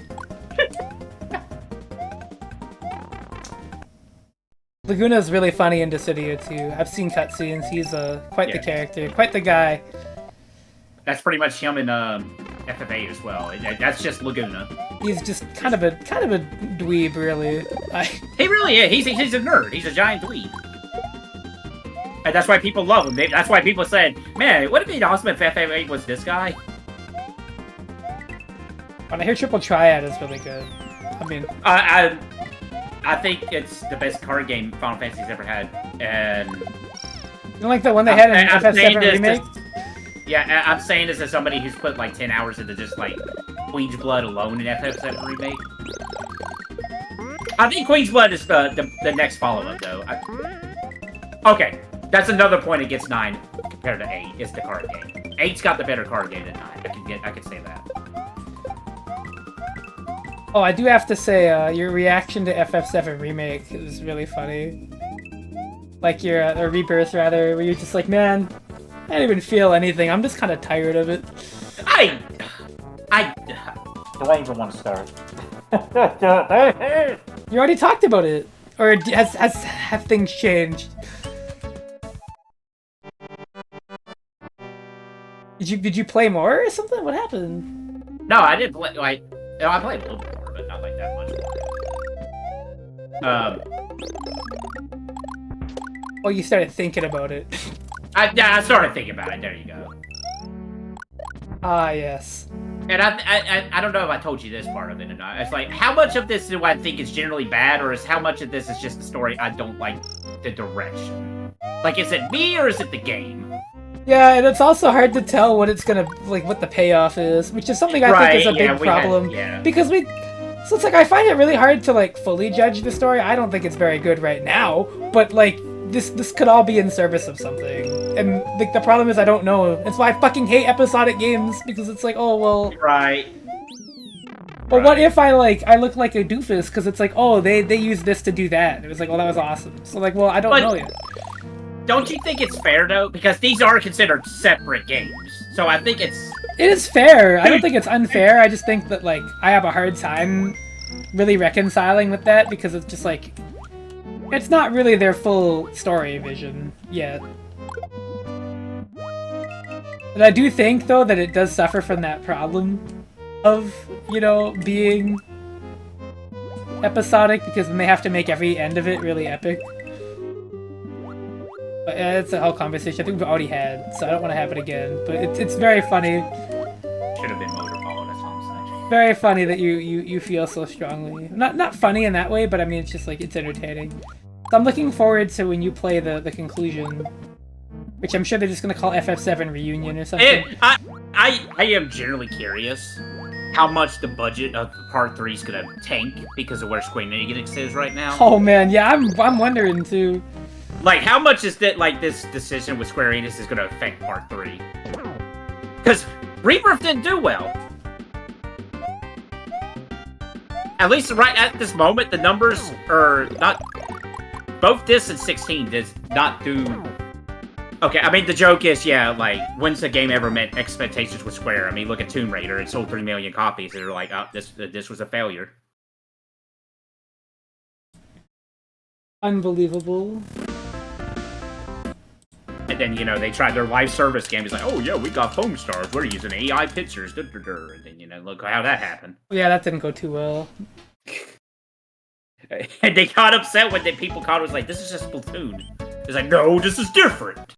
Laguna's really funny in Dissidia too. I've seen cutscenes. He's quite the character, quite the guy. That's pretty much him in FF8 as well. That's just Laguna. He's just kind of a dweeb, really. He really is. He's a nerd. He's a giant dweeb. And that's why people love him. That's why people said, man, would it be awesome if FF8 was this guy? When I hear Triple Triad is really good. I mean, I think it's the best card game Final Fantasy's ever had, and you don't like the one they had in FF7 Remake? Yeah, I'm saying this as somebody who's put like 10 hours into just like Queen's Blood alone in FF7 Remake. I think Queen's Blood is the next follow-up, though. Okay, that's another point against 9 compared to 8. It's the card game. 8's got the better card game than 9. I can say that. Oh, I do have to say, your reaction to FF7 Remake is really funny. Like your or Rebirth, rather, where you're just like, man, I don't even feel anything. I'm just kind of tired of it. I don't even want to start. You already talked about it, or have things changed? Did you play more or something? What happened? No, I didn't play. I played a little bit more, but not like that much more. Oh, you started thinking about it. I started thinking about it. There you go. Ah, yes. And I don't know if I told you this part of it or not. It's like, how much of this do I think is generally bad, or is how much of this is just the story I don't like the direction? Like, is it me or is it the game? Yeah, and it's also hard to tell what it's gonna, like, what the payoff is, which is something I think is a big problem. Because so it's like, I find it really hard to, like, fully judge the story. I don't think it's very good right now, but, like, this could all be in service of something. And, like, the problem is I don't know. That's why I fucking hate episodic games, because it's like, oh, well... Right. Well, what if I look like a doofus, because it's like, oh, they used this to do that. And it was like, oh, that was awesome. So, like, well, I don't know yet. Don't you think it's fair, though? Because these are considered separate games. So I think it's... It is fair. I don't think it's unfair. I just think that, like, I have a hard time really reconciling with that, because it's just, like... It's not really their full story vision yet. But I do think, though, that it does suffer from that problem of, you know, being episodic, because then they have to make every end of it really epic. But it's a whole conversation I think we've already had, so I don't want to have it again. But it's very funny. Should have been Motorball, that's what I'm saying. Very funny that you feel so strongly. Not funny in that way, but I mean, it's just like, it's entertaining. So I'm looking forward to when you play the conclusion, which I'm sure they're just gonna call FF7 Reunion or something. I am generally curious how much the budget of Part 3 is gonna tank because of where Square Enix is right now. Oh man, yeah, I'm wondering too. Like, how much is that, like, this decision with Square Enix is gonna affect Part 3? Because Rebirth didn't do well. At least right at this moment, the numbers are not... Both this and 16 does not do... Okay, I mean, the joke is, yeah, like, when's the game ever met expectations with Square? I mean, look at Tomb Raider. It sold 3 million copies. They're like, oh, this was a failure. Unbelievable. And then, you know, they tried their live service game. It's like, oh, yeah, we got foam stars. We're using AI pictures. And then, you know, look how that happened. Yeah, that didn't go too well. And they got upset when the people called it was like, this is just Splatoon. It's like, no, this is different.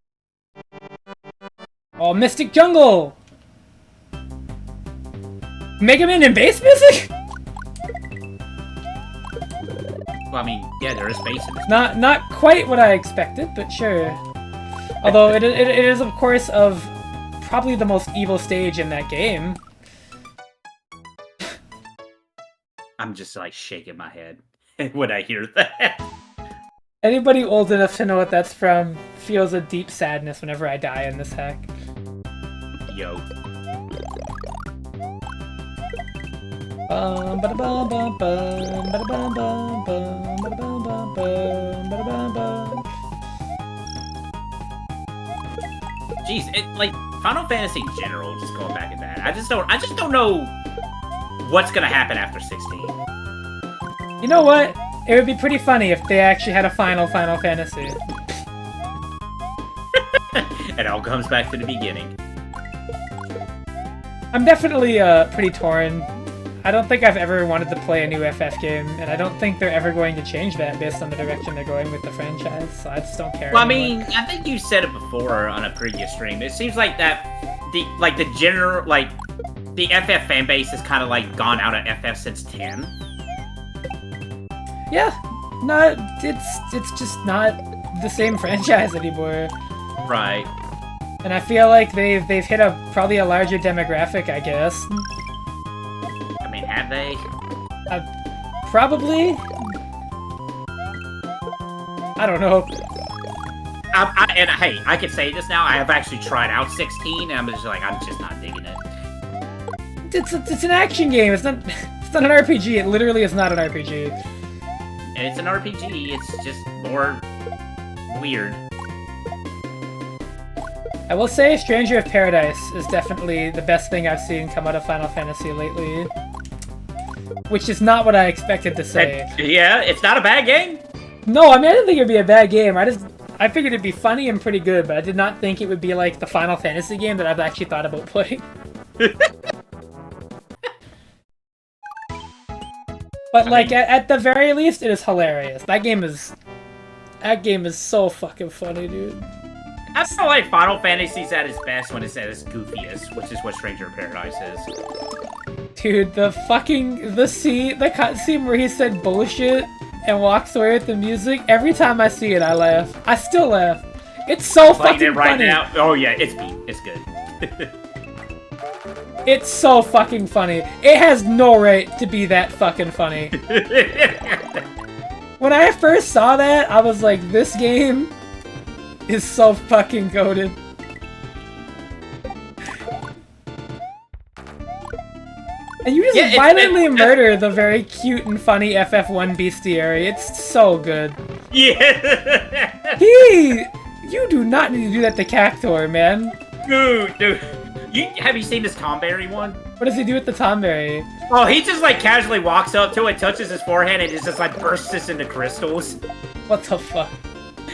Oh, Mystic Jungle! Mega Man and bass music? Well, I mean, yeah, there is bass in it. Not quite what I expected, but sure. Although it is, of course, of probably the most evil stage in that game. I'm just like shaking my head when I hear that. Anybody old enough to know what that's from feels a deep sadness whenever I die in this hack. Yo. Jeez, it like Final Fantasy in general, just going back at that. I just don't know what's gonna happen after 16. You know what? It would be pretty funny if they actually had a Final Fantasy. It all comes back to the beginning. I'm definitely pretty torn. I don't think I've ever wanted to play a new FF game, and I don't think they're ever going to change that based on the direction they're going with the franchise, so I just don't care Well, anymore. I mean, I think you said it before on a previous stream. It seems like that the general the FF fan base has kind of like gone out of FF since 10. Yeah, no, it's just not the same franchise anymore. Right. And I feel like they've hit probably a larger demographic, I guess. I mean, have they? Probably. I don't know. And hey, I can say this now. I have actually tried out 16, and I'm just like, I'm just not digging it. It's an action game. It's not an RPG. It literally is not an RPG. And it's an RPG. It's just more weird. I will say Stranger of Paradise is definitely the best thing I've seen come out of Final Fantasy lately. Which is not what I expected to say. Yeah, it's not a bad game. No, I mean, I didn't think it'd be a bad game. I figured it'd be funny and pretty good, but I did not think it would be like the Final Fantasy game that I've actually thought about playing. But like, at the very least, it is hilarious. That game is so fucking funny, dude. I feel like Final Fantasy's at its best when it's at its goofiest, which is what Stranger of Paradise is. Dude, the cutscene where he said bullshit and walks away with the music, every time I see it, I laugh. I still laugh. It's so Playing fucking it right funny. now. Oh yeah, it's good. It's so fucking funny. It has no right to be that fucking funny. When I first saw that, I was like, this game is so fucking goated. And you just violently murder the very cute and funny FF1 bestiary. It's so good. Yeah. You do not need to do that to Cactor, man. Dude. Have you seen this Tomberry one? What does he do with the Tomberry? Oh, he just like casually walks up to it, touches his forehead, and it just like bursts into crystals. What the fuck?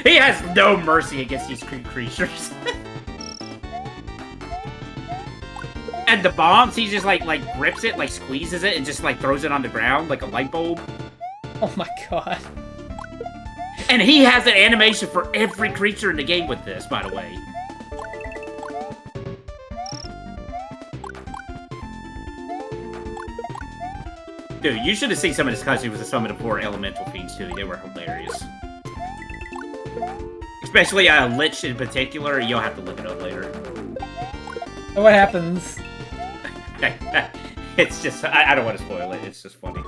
He has no mercy against these creatures. And the bombs, he just like grips it, like squeezes it, and just like throws it on the ground like a light bulb. Oh my god. And he has an animation for every creature in the game with this, by the way. Dude, you should have seen some of this cutscene with some of the poor elemental fiends too. They were hilarious. Especially Lich in particular. You'll have to look it up later. And what happens? It's just, I don't want to spoil it. It's just funny.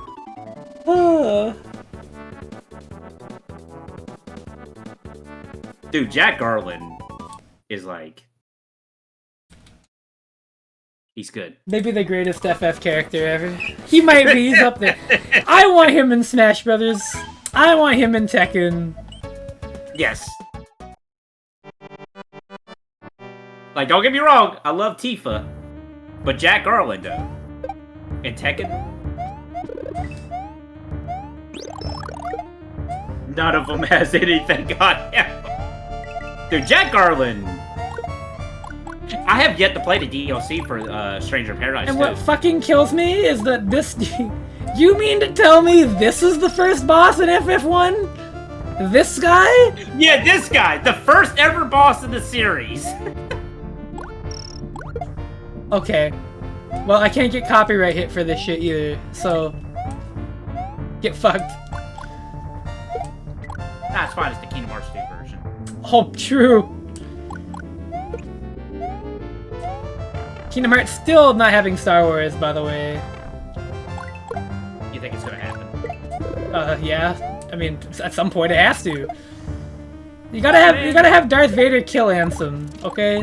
Dude, Jack Garland is like... He's good. Maybe the greatest FF character ever. He might be. He's up there. I want him in Smash Brothers. I want him in Tekken. Yes. Like, don't get me wrong. I love Tifa. But Jack Garland, though. In Tekken? None of them has anything on him. Dude, Jack Garland... I have yet to play the DLC for Stranger of Paradise. And what fucking kills me is that this... You mean to tell me this is the first boss in FF1? This guy? Yeah, this guy. The first ever boss in the series. Okay. Well, I can't get copyright hit for this shit either, so... Get fucked. That's fine. It's the Kingdom Hearts 2 version. Oh, true. Kingdom Hearts still not having Star Wars, by the way. You think think it's gonna happen. Yeah. I mean, at some point it has to. You gotta have Darth Vader kill Ansem, okay?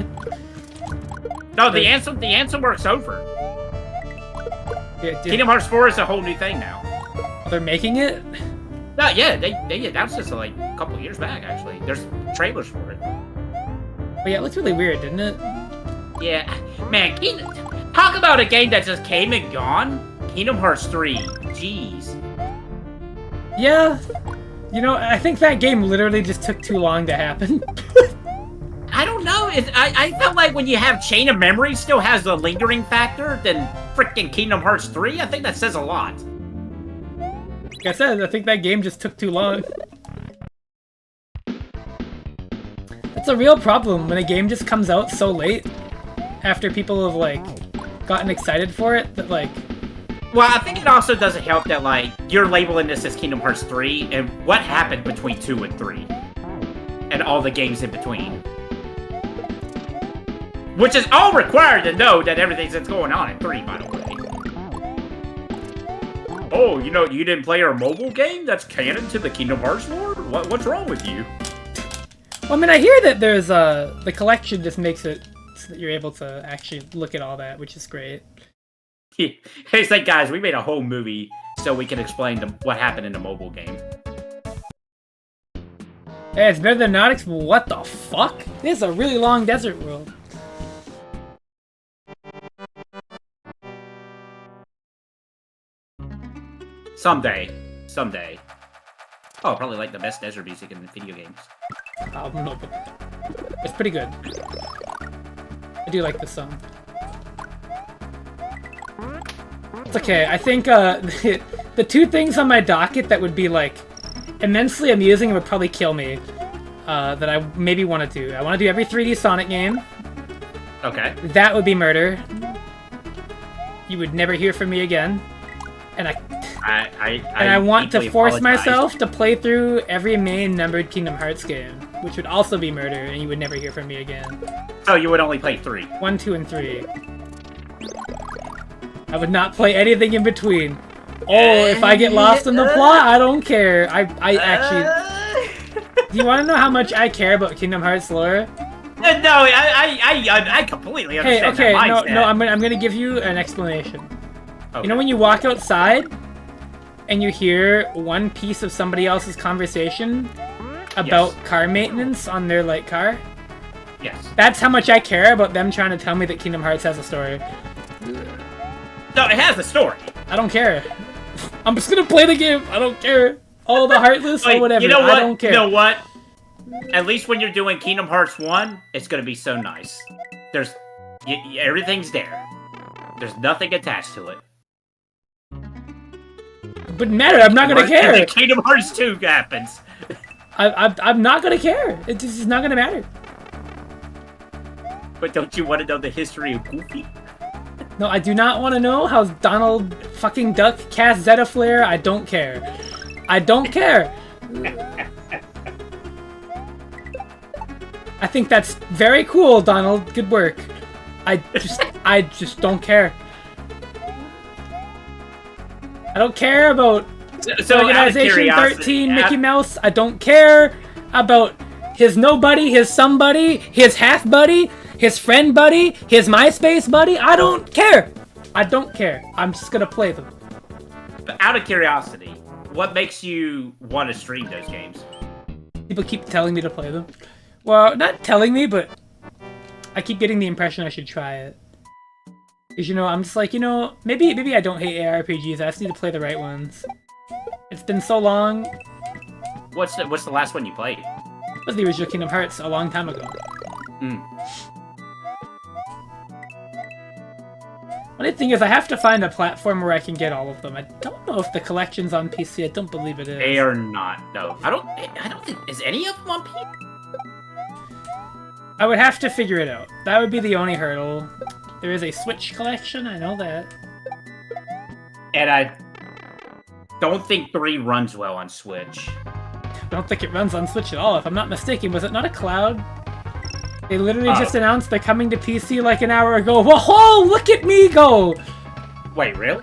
No, the Ansem work's over. Kingdom Hearts 4 is a whole new thing now. They're making it? No, yeah, they announced this like a couple years back, actually. There's trailers for it. But yeah, it looks really weird, didn't it? Yeah, man, talk about a game that just came and gone. Kingdom Hearts 3, jeez. Yeah. You know, I think that game literally just took too long to happen. I don't know. I felt like when you have Chain of Memories still has the lingering factor, then freaking Kingdom Hearts 3, I think that says a lot. Like I said, I think that game just took too long. It's a real problem when a game just comes out so late after people have, like, gotten excited for it that, like... Well, I think it also doesn't help that, like, you're labeling this as Kingdom Hearts 3, and what happened between 2 and 3? And all the games in between. Which is all required to know that everything's that's going on in 3, by the way. Oh, you know, you didn't play our mobile game? That's canon to the Kingdom Hearts lore? What's wrong with you? Well, I mean, I hear that there's, the collection just makes it so that you're able to actually look at all that, which is great. It's like, guys, we made a whole movie so we can explain what happened in the mobile game. Hey, it's better than Nautics? What the fuck? This is a really long desert world. Someday. Oh, probably like the best desert music in video games. No, but it's pretty good. I do like this song. It's okay, I think the two things on my docket that would be like immensely amusing and would probably kill me that I maybe want to do. I want to do every 3D Sonic game. Okay. That would be murder. You would never hear from me again. And I want to force myself to play through every main numbered Kingdom Hearts game, which would also be murder, and you would never hear from me again. So you would only play 3? 1, 2, and 3. I would not play anything in between. Oh, if I get lost in the plot, I don't care. I actually... Do you want to know how much I care about Kingdom Hearts lore? No, I completely understand that mindset. No, I'm gonna give you an explanation. Okay. You know when you walk outside and you hear one piece of somebody else's conversation about car maintenance on their like car? Yes. That's how much I care about them trying to tell me that Kingdom Hearts has a story. No, it has a story. I don't care. I'm just gonna play the game. I don't care. All the Heartless or whatever. You know what? I don't care. You know what? At least when you're doing Kingdom Hearts 1, it's gonna be so nice. There's... everything's there. There's nothing attached to it. Wouldn't matter. I'm not gonna care. And Kingdom Hearts 2 happens. I'm not gonna care. It just is not gonna matter. But don't you want to know the history of Goofy? No, I do not want to know how Donald fucking Duck cast Zeta Flare. I don't care. I don't care. I think that's very cool, Donald. Good work. I just don't care. I don't care about Organization 13, Mickey Mouse. I don't care about his nobody, his somebody, his half buddy, his friend buddy, his MySpace buddy. I don't care. I don't care. I'm just gonna play them. But out of curiosity, what makes you want to stream those games? People keep telling me to play them. Well, not telling me, but I keep getting the impression I should try it. Because, you know, I'm just like, you know, maybe I don't hate ARPGs. I just need to play the right ones. It's been so long. What's the last one you played? It was the original Kingdom Hearts a long time ago. Only thing is, I have to find a platform where I can get all of them. I don't know if the collection's on PC. I don't believe it is. They are not. No, I don't think is any of them on PC. I would have to figure it out. That would be the only hurdle. There is a Switch collection. I know that. And I don't think 3 runs well on Switch. I don't think it runs on Switch at all. If I'm not mistaken, was it not a cloud? They literally just announced they're coming to PC like an hour ago. Whoa, look at me go! Wait, really?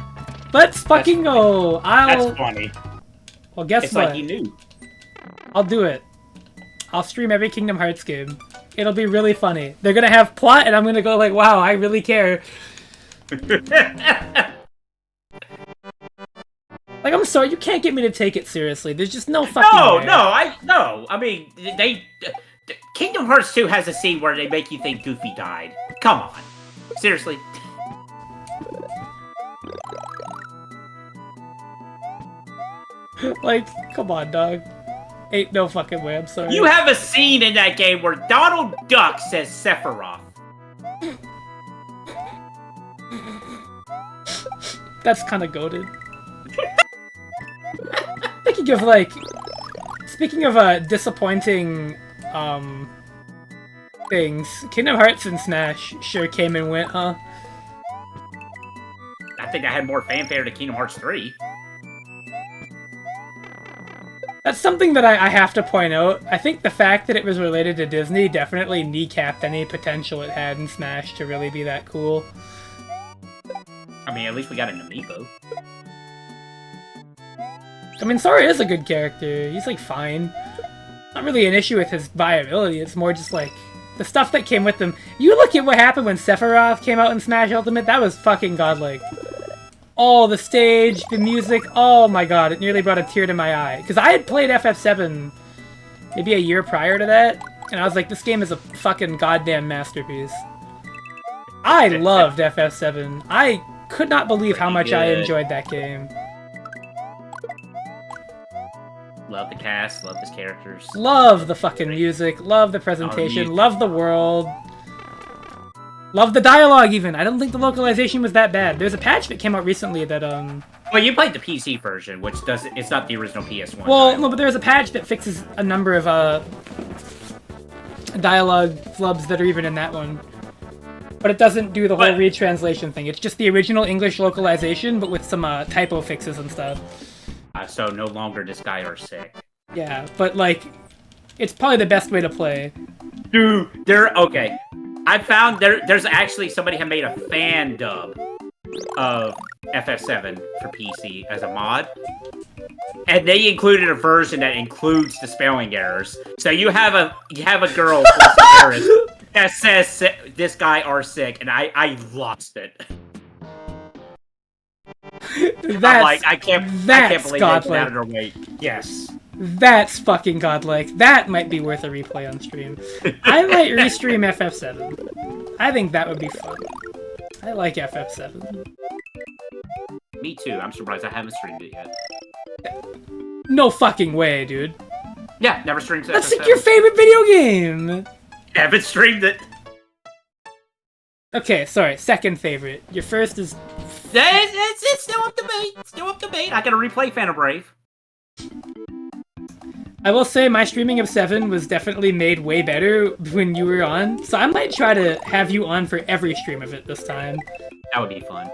Let's fucking go. That's funny. Well, guess It's what? like you knew. I'll do it. I'll stream every Kingdom Hearts game. It'll be really funny. They're gonna have plot, and I'm gonna go like, wow, I really care. Like, I'm sorry, you can't get me to take it seriously. There's just no fucking way. No. I mean, Kingdom Hearts 2 has a scene where they make you think Goofy died. Come on. Seriously. Like, come on, dog. Ain't no fucking way, I'm sorry. You have a scene in that game where Donald Duck says Sephiroth. That's kind of goated. Speaking of disappointing, things, Kingdom Hearts and Smash sure came and went, huh? I think I had more fanfare to Kingdom Hearts 3. That's something that I have to point out. I think the fact that it was related to Disney definitely kneecapped any potential it had in Smash to really be that cool. I mean, at least we got an amiibo. I mean, Sora is a good character. He's, like, fine. Not really an issue with his viability. It's more just, like, the stuff that came with them. You look at what happened when Sephiroth came out in Smash Ultimate, that was fucking godlike. Oh, the stage, the music, oh my god, it nearly brought a tear to my eye. Because I had played FF7 maybe a year prior to that, and I was like, this game is a fucking goddamn masterpiece. I loved FF7. I could not believe how much I enjoyed that game. Love the cast, love his characters. Love the fucking music, love the presentation, love the world. Love the dialogue, even. I don't think the localization was that bad. There's a patch that came out recently that, Well, you played the PC version, which doesn't... It's not the original PS1. Well, no, but there's a patch that fixes a number of, dialogue flubs that are even in that one. But it doesn't do the whole retranslation thing. It's just the original English localization, but with some, typo fixes and stuff. So no longer this guy are sick. Yeah, but, like, it's probably the best way to play. Dude, okay. I found there's actually somebody had made a fan dub of FF7 for PC as a mod. And they included a version that includes the spelling errors. So you have a girl that says this guy are sick, and I lost it. I'm like, I can't believe they put out her weight. Yes. That's fucking godlike. That might be worth a replay on stream. I might restream FF7. I think that would be fun. I like FF7. Me too. I'm surprised I haven't streamed it yet. No fucking way, dude. Yeah, never streamed FF7. That's like your favorite video game! Haven't streamed it. Okay, sorry. Second favorite. Your first is... It's still up to debate. Still up to debate. I gotta replay Phantom Brave. I will say my streaming of 7 was definitely made way better when you were on, so I might try to have you on for every stream of it this time. That would be fun.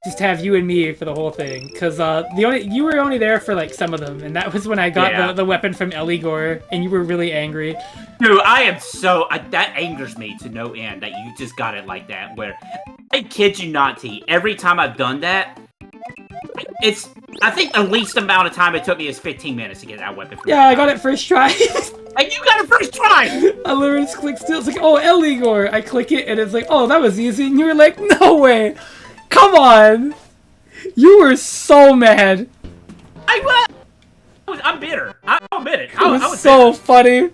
Just have you and me for the whole thing, because you were only there for like some of them, and that was when I got the weapon from Eligor, and you were really angry. Dude, I am so... that angers me to no end that you just got it like that, where... I kid you not, T. Every time I've done that, I think the least amount of time it took me is 15 minutes to get that weapon. Yeah, I got it first try. And you got it first try! I literally just clicked still. It's like, oh, Eligor. I click it, and it's like, oh, that was easy. And you were like, no way. Come on. You were so mad. I'm bitter. I'll admit it. It was so funny.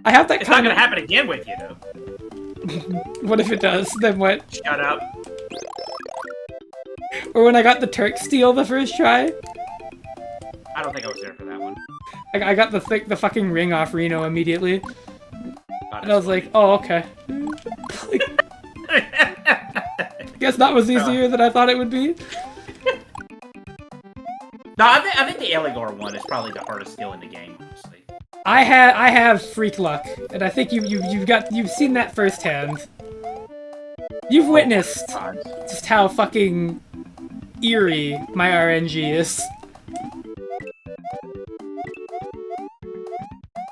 I have that It's not gonna happen again with you, though. What if it does? Then what? Shut up. Or when I got the Turk Steel the first try? I don't think I was there for that one. I got the fucking ring off Reno immediately. And I was like, oh, okay. Guess that was easier than I thought it would be. No, I think the Eligor one is probably the hardest skill in the game, honestly. I have freak luck, and I think you've seen that firsthand. You've witnessed just how fucking eerie my RNG is.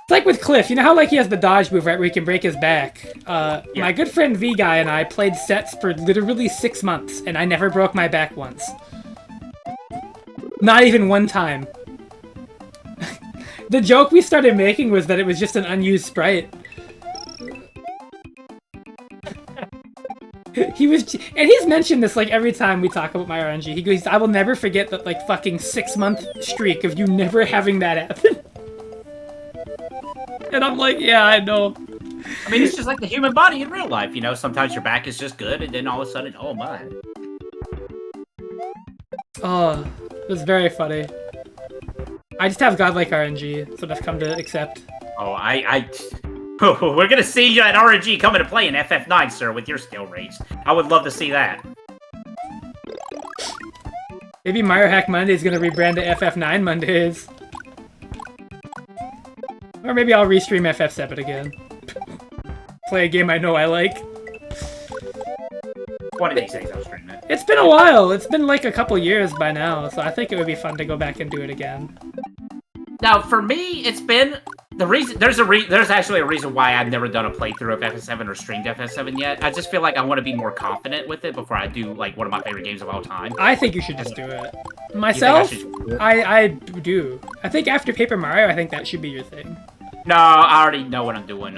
It's like with Cliff, you know how like he has the dodge move, right, where he can break his back? My good friend V-Guy and I played sets for literally 6 months, and I never broke my back once. Not even one time. The joke we started making was that it was just an unused sprite. And he's mentioned this like every time we talk about my RNG. He goes, I will never forget that like fucking 6-month streak of you never having that happen. And I'm like, yeah, I know. I mean, it's just like the human body in real life, you know? Sometimes your back is just good, and then all of a sudden, oh my. Oh, it was very funny. I just have godlike RNG, that's what I've come to accept. Oh, we're gonna see you at RNG coming to play in FF9, sir, with your skill rates. I would love to see that. Maybe Mario Hack Monday is gonna rebrand to FF9 Mondays. Or maybe I'll restream FF7 again. Play a game I know I like. One of these days I'll stream it. It's been a while. It's been like a couple years by now, so I think it would be fun to go back and do it again. Now, for me, it's been the reason. There's actually a reason why I've never done a playthrough of FF7 or streamed FF7 yet. I just feel like I want to be more confident with it before I do like one of my favorite games of all time. I think you should just do it. Myself, I do. I think after Paper Mario, I think that should be your thing. No, I already know what I'm doing.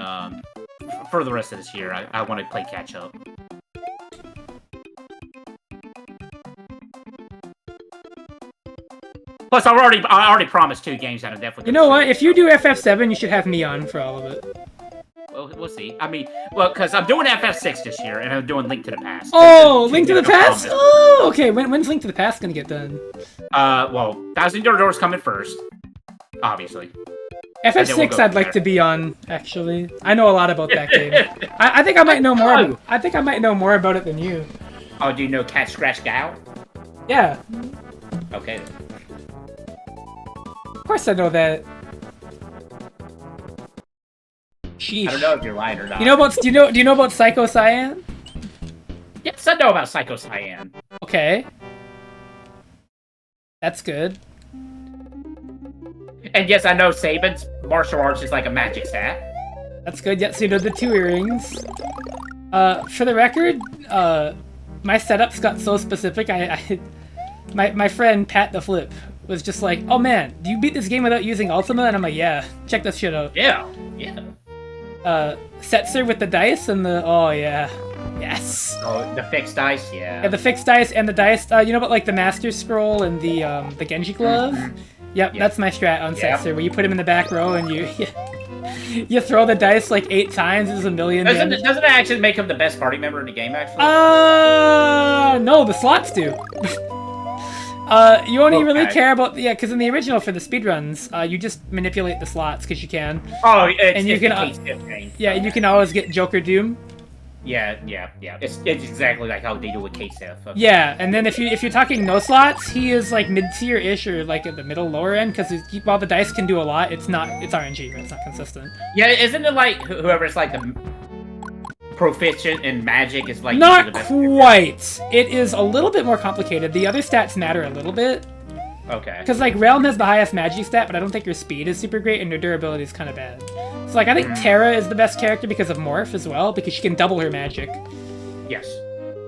For the rest of this year, I want to play catch up. Plus, I already promised 2 games that I'm definitely. You know what? If you do FF7, you should have me on for all of it. Well, we'll see. I mean, well, because I'm doing FF6 this year, and I'm doing Link to the Past. Oh, Link to the Past? Oh, okay. When's Link to the Past gonna get done? Well, Thousand Year Door's coming first, obviously. FF6 I'd like to be on, actually. I know a lot about that game. I think I might know more. I think I might know more about it than you. Oh, do you know Cat Scratch Gal? Yeah. Okay. Of course I know that. Sheesh. I don't know if you're lying or not. You know about? Do you know about Psycho Cyan? Yes, I know about Psycho Cyan. Okay. That's good. And yes, I know Saban's martial arts is like a magic stat. That's good. Yeah, so you know the 2 earrings. For the record, my setups got so specific. My friend Pat the Flip was just like, "Oh man, do you beat this game without using Ultima?" And I'm like, "Yeah, check this shit out." Yeah. Setzer with the dice and the yes. Oh, the fixed dice, yeah. Yeah, the fixed dice and the dice. You know about like the Master Scroll and the Genji Glove? Mm-hmm. Yep, that's my strat on Setzer, where you put him in the back row and you throw the dice like 8 times. It's a million. Doesn't it actually make him the best party member in the game? Actually. No, the slots do. You only really care about because in the original for the speedruns, you just manipulate the slots because you can. Oh, it's and you can and you can always get Joker Doom. Yeah. It's exactly like how they do with KSF. Okay. Yeah, and then if you're talking no slots, he is like mid-tier-ish or like at the middle lower end because while the dice can do a lot, it's RNG, right? It's not consistent. Yeah, isn't it like whoever's like the proficient in magic is like not quite. It is a little bit more complicated. The other stats matter a little bit. Okay. Because like Realm has the highest magic stat, but I don't think your speed is super great and your durability is kind of bad. So like I think Terra is the best character because of Morph as well, because she can double her magic. Yes.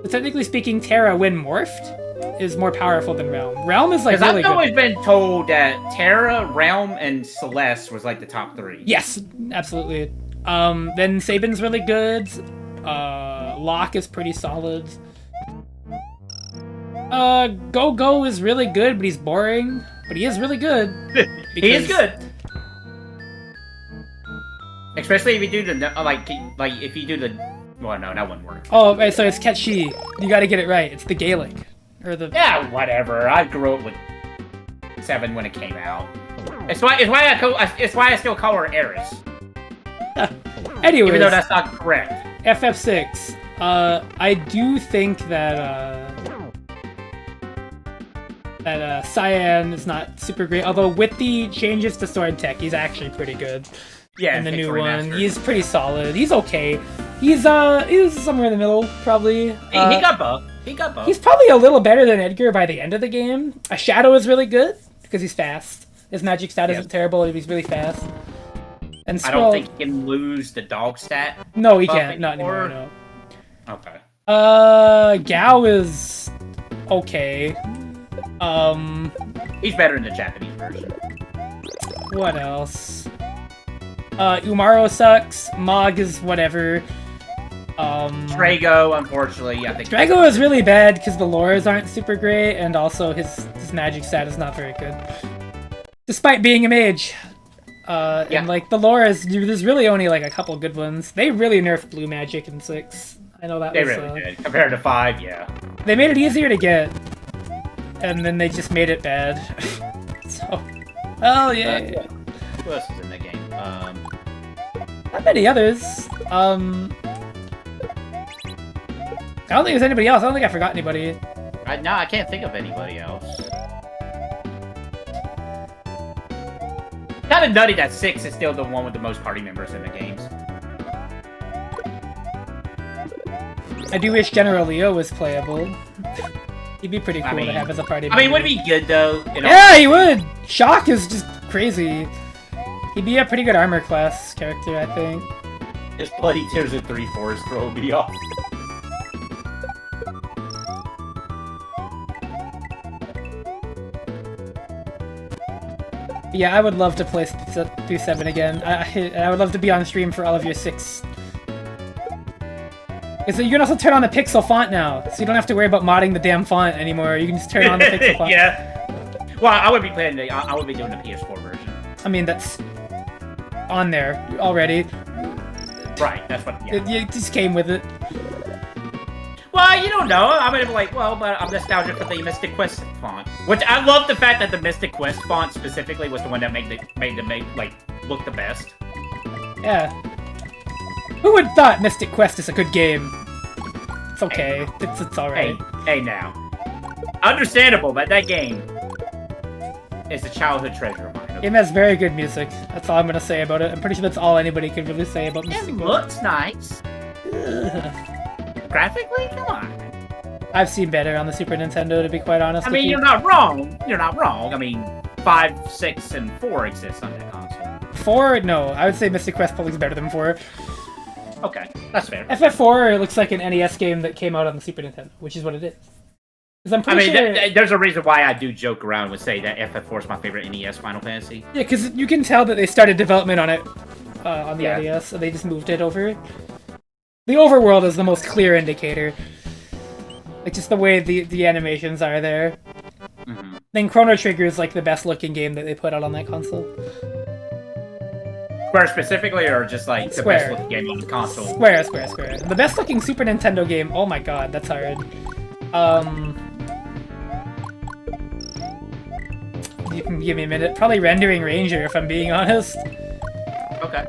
But technically speaking, Terra when morphed is more powerful than Realm. Realm is like really I've always been told that Terra, Realm, and Celeste was like the top 3. Yes, absolutely. Then Saban's really good. Locke is pretty solid. Go is really good, but he's boring. But he is really good. He is good. Especially if you do the like if you do the well, no, that wouldn't work. Oh, right, so it's Ketchi. You got to get it right. It's the Gaelic or the whatever. I grew up with 7 when it came out. It's why I still call her Eris. Anyways, even though that's not correct. FF6. I do think that Cyan is not super great. Although with the changes to sword tech, he's actually pretty good. Yeah, in the new one, he's pretty solid. He's okay. He's somewhere in the middle, probably. He got buff. He's probably a little better than Edgar by the end of the game. A Shadow is really good because he's fast. His magic stat isn't terrible if he's really fast. And I don't think he can lose the dog stat. No, he buff can't. Not anymore. No. Okay. Gao is okay. He's better in the Japanese version. What else? Umaro sucks. Mog is whatever. Drago, unfortunately, I think. Drago is really bad because the lures aren't super great, and also his magic stat is not very good. Despite being a mage. And like the lore is, there's really only like a couple good ones. They really nerfed blue magic in 6. I know that They was, really did. Compared to 5, yeah. They made it easier to get, and then they just made it bad. So, oh yeah. Who else is in the game? Not many others. I don't think there's anybody else. I don't think I forgot anybody. No, I can't think of anybody else. Kind of nutty that 6 is still the one with the most party members in the games. I do wish General Leo was playable. He'd be pretty cool to have as a party member. I mean, would it be good though? Yeah, he would! Shock is just crazy. He'd be a pretty good armor class character, I think. His bloody tears at 3/4 throw me off. Yeah, I would love to play through 7 again. I would love to be on stream for all of your 6. So you can also turn on the pixel font now, so you don't have to worry about modding the damn font anymore. You can just turn on the pixel font. Yeah. Well, I would be playing I would be doing the PS4 version. I mean, that's on there already. Right, that's what. Yeah. It just came with it. Well, you don't know. I'm gonna be like, well, but I'm nostalgic for the Mystic Quest font, which I love the fact that the Mystic Quest font specifically was the one that made the look the best. Yeah. Who would thought Mystic Quest is a good game? It's okay. It's alright. Hey now. Understandable, but that game is a childhood treasure of mine. Okay? Game has very good music. That's all I'm gonna say about it. I'm pretty sure that's all anybody could really say about Mystic It Quest. looks nice. Graphically, come on. I've seen better on the Super Nintendo, to be quite honest. I mean, you're not wrong. You're not wrong. I mean, 5, 6, and 4 exist on that console. 4? No, I would say Mystic Quest probably is better than 4. Okay, that's fair. FF4 looks like an NES game that came out on the Super Nintendo, which is what it is. Because I'm pretty sure... there's a reason why I do joke around and say that FF4 is my favorite NES Final Fantasy. Yeah, because you can tell that they started development on it on the NES, so they just moved it over. The overworld is the most clear indicator. Like, just the way the animations are there. Mm-hmm. Then Chrono Trigger is like the best looking game that they put out on that console. Square specifically, or just like the Square. best looking game on the console? Square. The best looking Super Nintendo game, oh my god, that's hard. You can give me a minute. Probably Rendering Ranger, if I'm being honest. Okay.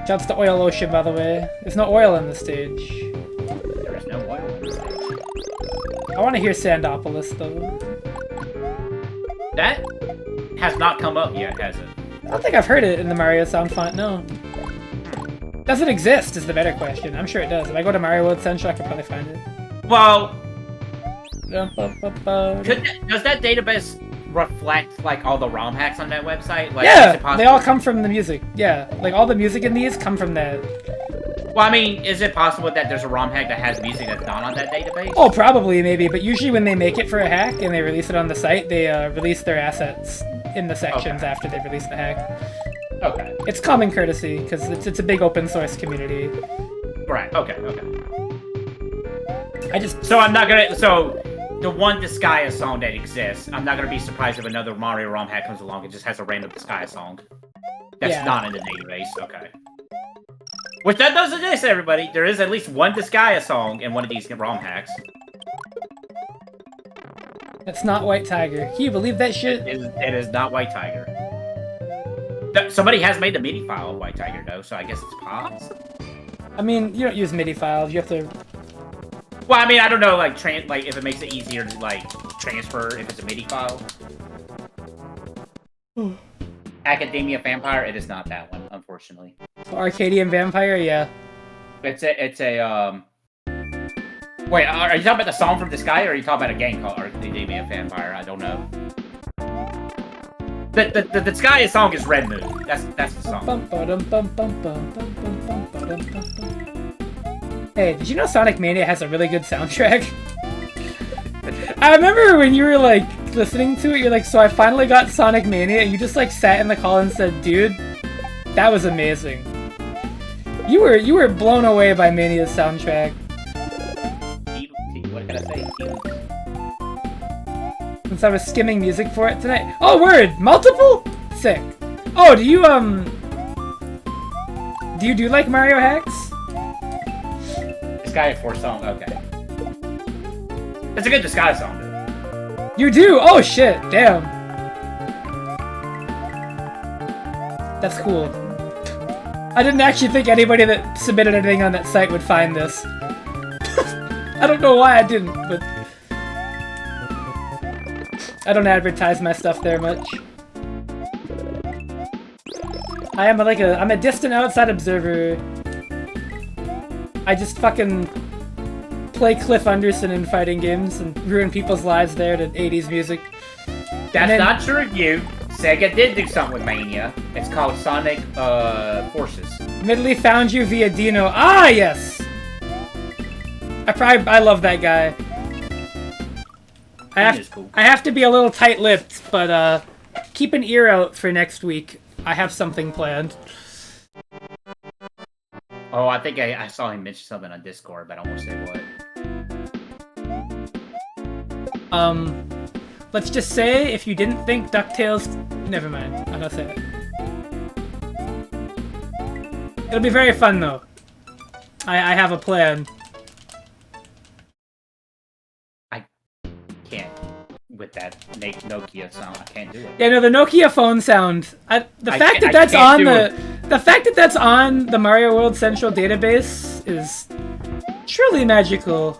Shouts to Oil Ocean, by the way. There's no oil in the stage. There is no oil in this stage. I want to hear Sandopolis, though. That has not come up yet, has it? I don't think I've heard it in the Mario sound font, no. Does it exist, is the better question. I'm sure it does. If I go to Mario World Central, I can probably find it. Well, does that database reflect like all the ROM hacks on that website? Like, yeah, they all come from the music. Yeah, like all the music in these come from that. Well, I mean, is it possible that there's a ROM hack that has music that's not on that database? Oh, probably, maybe. But usually when they make it for a hack and they release it on the site, they release their assets in the sections after they release the hack. Okay. It's common courtesy, because it's a big open source community. Right, okay. So I'm not gonna... So, the one Disgaea song that exists, I'm not gonna be surprised if another Mario ROM hack comes along and just has a random Disgaea song. That's not in the database, okay. Which that does exist, everybody. There is at least one Disgaea song in one of these ROM hacks. It's not White Tiger. Can you believe that shit? It is not White Tiger. Somebody has made the MIDI file of White Tiger, though, so I guess it's possible. I mean, you don't use MIDI files. You have to... Well, I mean, I don't know, like if it makes it easier to, like, transfer if it's a MIDI file. Academia Vampire, it is not that one, unfortunately. Arcadian Vampire, yeah. It's a Wait, are you talking about the song from Disgaea, or are you talking about a game called Arcademia of Vampire? I don't know. The Disgaea song is Red Moon. That's the song. Hey, did you know Sonic Mania has a really good soundtrack? I remember when you were like listening to it, you're like, so I finally got Sonic Mania, and you just like sat in the call and said, dude, that was amazing. You were blown away by Mania's soundtrack. What can I say? Since I was skimming music for it tonight. Oh, word! Multiple? Sick. Oh, do you do like Mario hacks? Disgaea 4 song, okay. It's a good Disgaea song, dude. You do? Oh shit, damn. That's cool. I didn't actually think anybody that submitted anything on that site would find this. I don't know why I didn't, but I don't advertise my stuff there much. I'm a distant outside observer. I just fucking play Cliff Anderson in fighting games and ruin people's lives there to 80s music. That's not true of you. Sega did do something with Mania. It's called Sonic Forces. Admittedly found you via Dino. Ah, yes! I love that guy. Cool. I have to be a little tight-lipped, but keep an ear out for next week. I have something planned. Oh, I think I saw him mention something on Discord, but I won't say what. Let's just say if you didn't think DuckTales... Never mind, I'm gonna say it. It'll be very fun, though. I have a plan. Can't with that Nokia sound. I can't do it. Yeah, no, the Nokia phone sound. The fact that that's on the Mario World Central database is truly magical.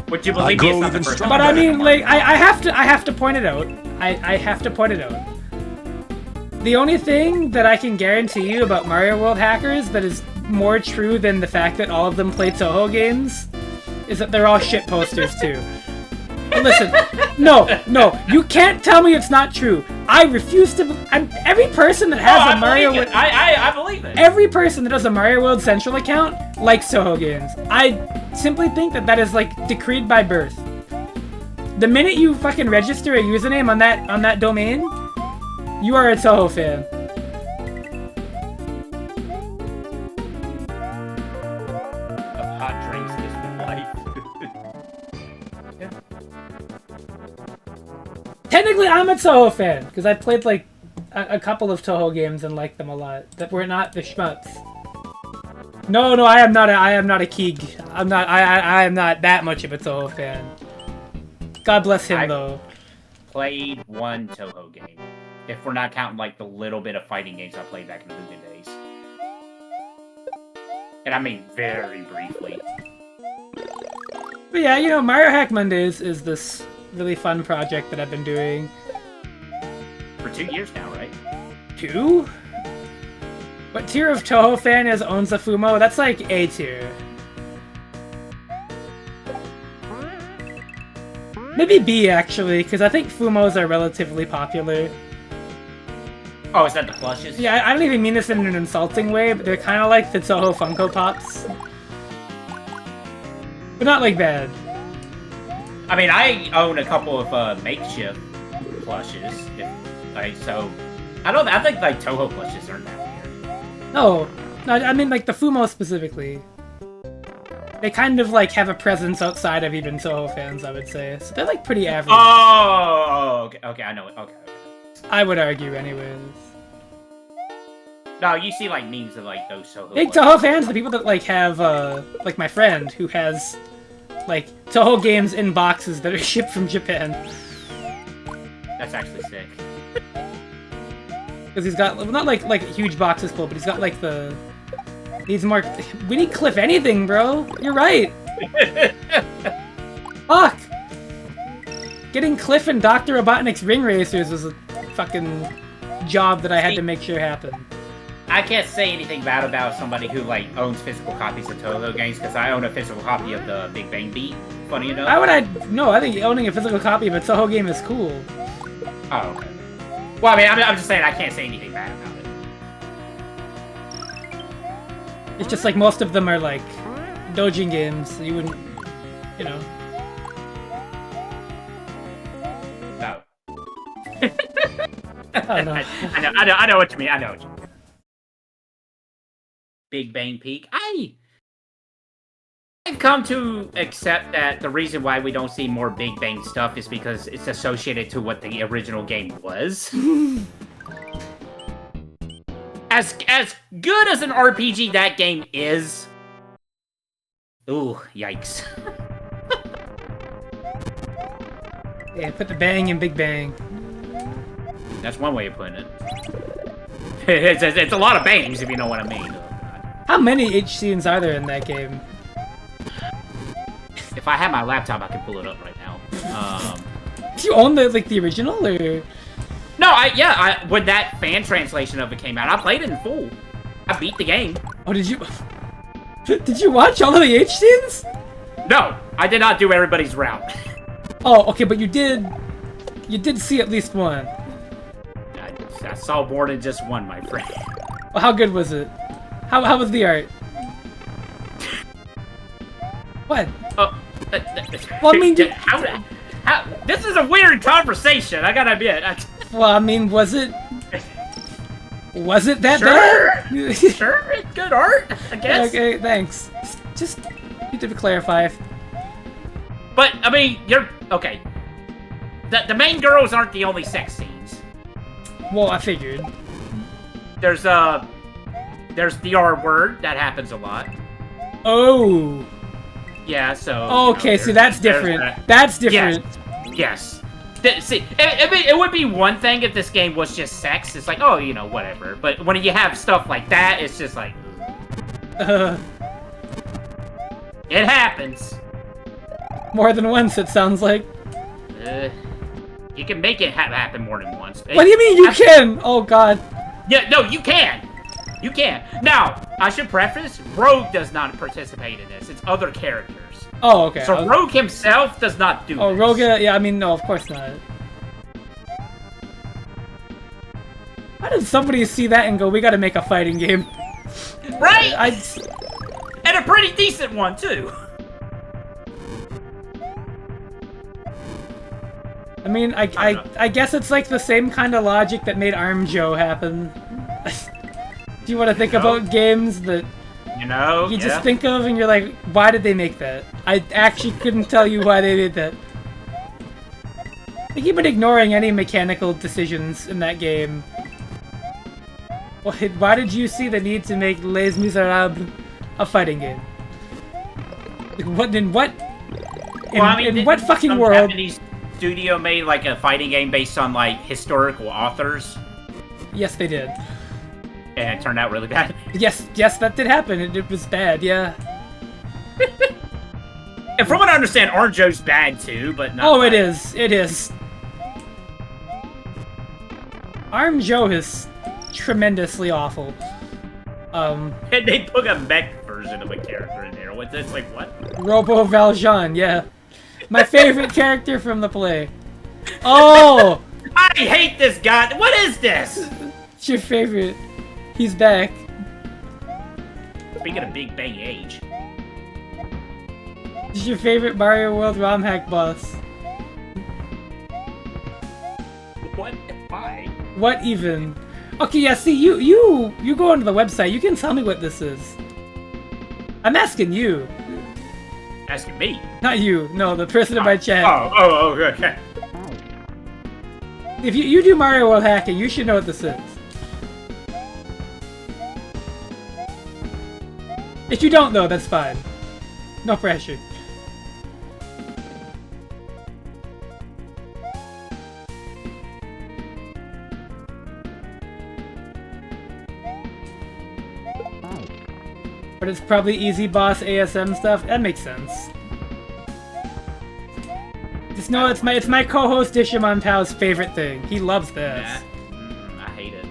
Would you believe me? It's not the first time. But I mean, like, I have to point it out. I have to point it out. The only thing that I can guarantee you about Mario World hackers that is more true than the fact that all of them play Toho games is that they're all shit posters too. Listen, no, you can't tell me it's not true. I refuse to. Every person that has a Mario World, I believe it. Every person that has a Mario World Central account likes Toho games. I simply think that is like decreed by birth. The minute you fucking register a username on that domain, you are a Toho fan. Hot drinks is life. Technically, I'm a Toho fan because I played like a couple of Toho games and liked them a lot. That were not the shmups. No, I am not a Keeg. I am not that much of a Toho fan. God bless him, though. Played one Toho game. If we're not counting like the little bit of fighting games I played back in the Mugen days. And I mean very briefly. But yeah, you know, Mario Hack Mondays is this really fun project that I've been doing. For 2 years now, right? 2? What tier of Toho fan is Onzafumo? That's like A tier. Maybe B, actually, because I think Fumos are relatively popular. Oh, is that the plushes? Yeah, I don't even mean this in an insulting way, but they're kind of like the Toho Funko Pops. But not like bad. I mean, I own a couple of makeshift plushes. So I think like Toho plushes aren't that weird. No, I mean like the Fumo specifically. They kind of like have a presence outside of even Toho fans, I would say. So they're like pretty average. Oh, okay, I know it. Okay. I would argue, anyways. No, you see like memes of like those Toho. Big Toho fans, the people that like have like my friend who has like Toho games in boxes that are shipped from Japan. That's actually sick. Because he's got not like huge boxes full, but he's got like the. Needs more. We need Cliff anything, bro. You're right. Fuck. Getting Cliff and Dr. Robotnik's ring racers was a fucking job that I had to make sure happened. I can't say anything bad about somebody who like owns physical copies of Toho games because I own a physical copy of the Big Bang Beat. Funny enough. Why would I? No, I think owning a physical copy of a Toho game is cool. Oh, okay. Well, I mean, I'm just saying I can't say anything bad about it. It's just like most of them are like dojin games. So you wouldn't, you know. No. I don't know. I know what you mean. I know what you mean. Big Bang Peak. I've come to accept that the reason why we don't see more Big Bang stuff is because it's associated to what the original game was. As good as an RPG that game is. Ooh, yikes. Yeah, put the bang in Big Bang. That's one way of putting it. It's a lot of bangs, if you know what I mean. How many H scenes are there in that game? If I had my laptop, I could pull it up right now. Do you own the original or? No, when that fan translation of it came out, I played it in full. I beat the game. Oh, did you? Did you watch all of the H scenes? No, I did not do everybody's route. Oh, okay, but you did see at least one. I saw more than just one, my friend. Well, how good was it? How was the art? What? Well, I mean, how, this is a weird conversation. I gotta admit. Well, I mean, was it that Sure. bad? Sure, it's good art, I guess. Okay, thanks. Just need to clarify. But I mean, you're okay. The main girls aren't the only sex scenes. Well, I figured. There's the R word that happens a lot. Oh. Yeah, so. Okay, so that's different. That's different. Yes. See, it would be one thing if this game was just sex. It's like, oh, whatever. But when you have stuff like that, it's just like. It happens. More than once, it sounds like. You can make it happen more than once. What do you mean you can? Oh, God. Yeah, no, you can. You can. Now, I should preface, Rogue does not participate in this. It's other characters. Oh, okay. So Rogue himself does not do this. Oh, Rogue, yeah, I mean, no, of course not. How did somebody see that and go, we gotta make a fighting game? Right? And a pretty decent one, too. I mean, I guess it's like the same kind of logic that made Arm Joe happen. Do you want to think about games that you just think of and you're like, why did they make that? I actually couldn't tell you why they did that. Like, you've been ignoring any mechanical decisions in that game. Why did you see the need to make Les Miserables a fighting game? Like, in what fucking world? Japanese studio made like a fighting game based on like historical authors. Yes, they did. And it turned out really bad. Yes, that did happen. It was bad, yeah. And from what I understand, Orange Joe's bad too, but not. Oh, it is. It is. Arm Joe is tremendously awful. And they put a mech version of a character in there. It's like what? Robo Valjean, yeah. My favorite character from the play. Oh! I hate this guy. What is this? It's your favorite. He's back. Speaking of Big Bang Age. This is your favorite Mario World ROM hack boss. What? Why? What even? Okay, yeah, see, you go onto the website, you can tell me what this is. I'm asking you. Asking me? Not you, no, the person in my chat. Oh, okay. If you do Mario World hacking, you should know what this is. If you don't, though, that's fine. No pressure. But it's probably easy boss ASM stuff. That makes sense. Just know it's my co-host Dishamontow's favorite thing. He loves this. I hate it.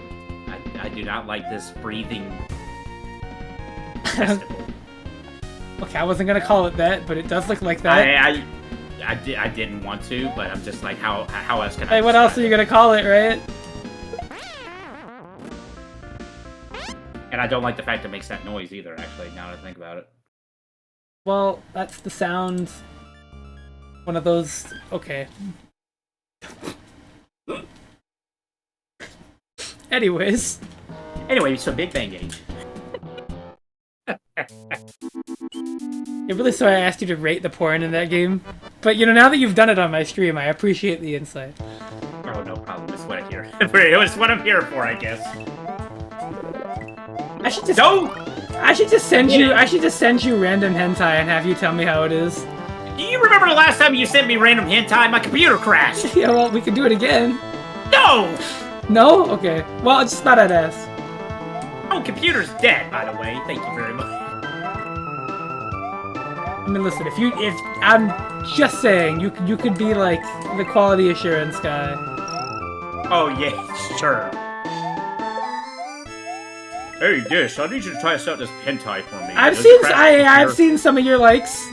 I do not like this breathing festival. Okay, I wasn't gonna call it that, but it does look like that. I didn't want to, but I'm just like, how else can I? Hey, what else are you gonna call it, right? And I don't like the fact it makes that noise either, actually, now that I think about it. Well, that's the sound. One of those. Okay. Anyways. Anyway, so Big Bang Age. I'm really sorry I asked you to rate the porn in that game. But, you know, now that you've done it on my stream, I appreciate the insight. Oh, no problem. It's what I'm here. It's what I'm here for, I guess. I should just Don't! I should just send you random hentai and have you tell me how it is. Do you remember the last time you sent me random hentai? My computer crashed! Yeah, well, we can do it again. No! No? Okay. Well, I just thought I'd ask. Oh, computer's dead, by the way. Thank you very much. I mean, listen, if I'm just saying, you could be like the quality assurance guy. Oh, yeah, sure. Hey, Dish, I need you to try out this hentai for me. I've seen some of your likes.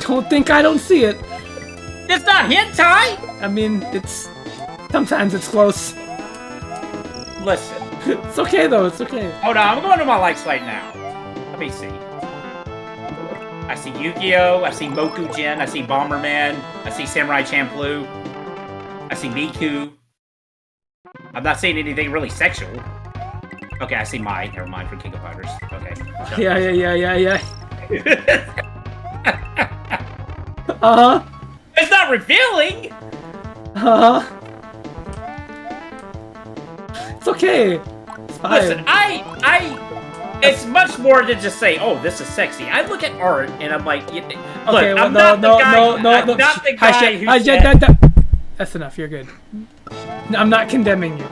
Don't think I don't see it. It's not hentai! I mean, sometimes it's close. Listen. It's okay though, it's okay. Hold on, I'm going to my likes right now. Let me see. I see Yu-Gi-Oh! I see Mokujin, I see Bomberman, I see Samurai Champloo, I see Miku. I'm not seeing anything really sexual. Okay, I see Mai. Never mind, from King of Fighters. Okay. Yeah. Uh-huh. It's not revealing! Uh-huh. It's okay. It's fine. Listen, it's much more than just say, oh, this is sexy. I look at art and I'm like, look, okay, well, I'm not the guy who said... That's enough, you're good. I'm not condemning you.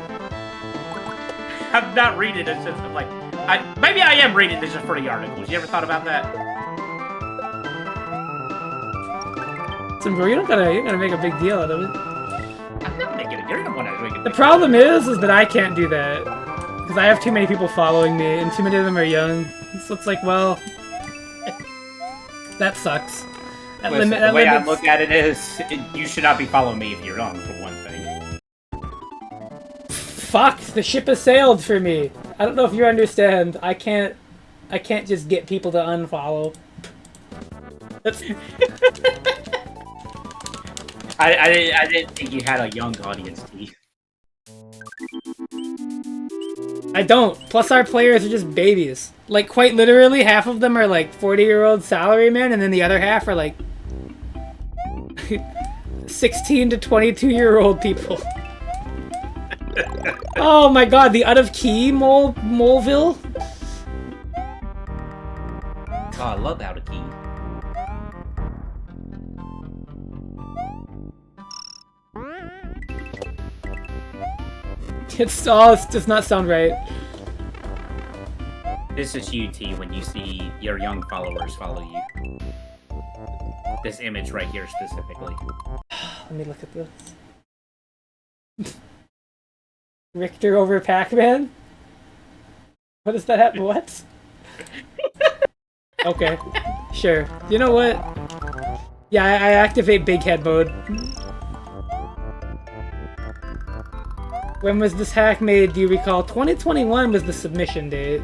I'm not reading it, just I'm like, maybe I am reading this just for the articles. You ever thought about that? So, bro, you're gonna make a big deal out of it. I'm not making it. You're the one that's making it. The problem is that I can't do that. Because I have too many people following me, and too many of them are young. So it's like, well... That sucks. Listen, the way I look at it is, you should not be following me if you're young, for one thing. Fuck! The ship has sailed for me! I don't know if you understand. I can't just get people to unfollow. That's... I didn't think you had a young audience, T. I don't. Plus our players are just babies. Like, quite literally, half of them are like 40-year-old salarymen, and then the other half are like 16 to 22-year-old people. Oh my god, the out of key Moleville? Oh, I love out of key. It does not sound right. This is you, T, when you see your young followers follow you. This image right here specifically. Let me look at this. Richter over Pac-Man? What does that happen? What? Okay, sure. You know what? Yeah, I activate big head mode. When was this hack made, do you recall? 2021 was the submission date.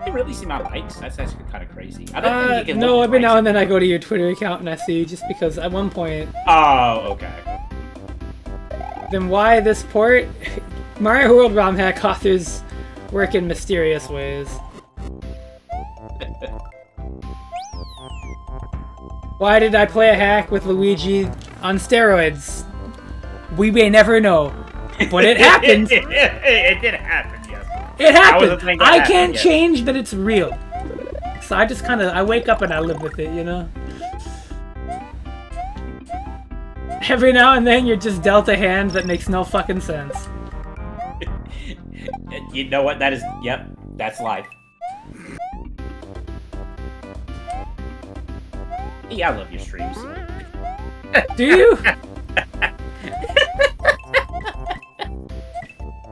You really see my likes? That's actually kind of crazy. I don't think you can no, look every at now and likes. then I go to your Twitter account and I see, just because at one point... Oh, okay. Then why this port? Mario World ROM hack authors work in mysterious ways. Why did I play a hack with Luigi on steroids? We may never know. But it happened. It did happen, yes. It happened. I happened, can't yes. change that it's real. So I just I wake up and I live with it, you know? Every now and then you're just dealt a hand that makes no fucking sense. You know what? That is, yep, that's life. Yeah, I love your streams. Do you?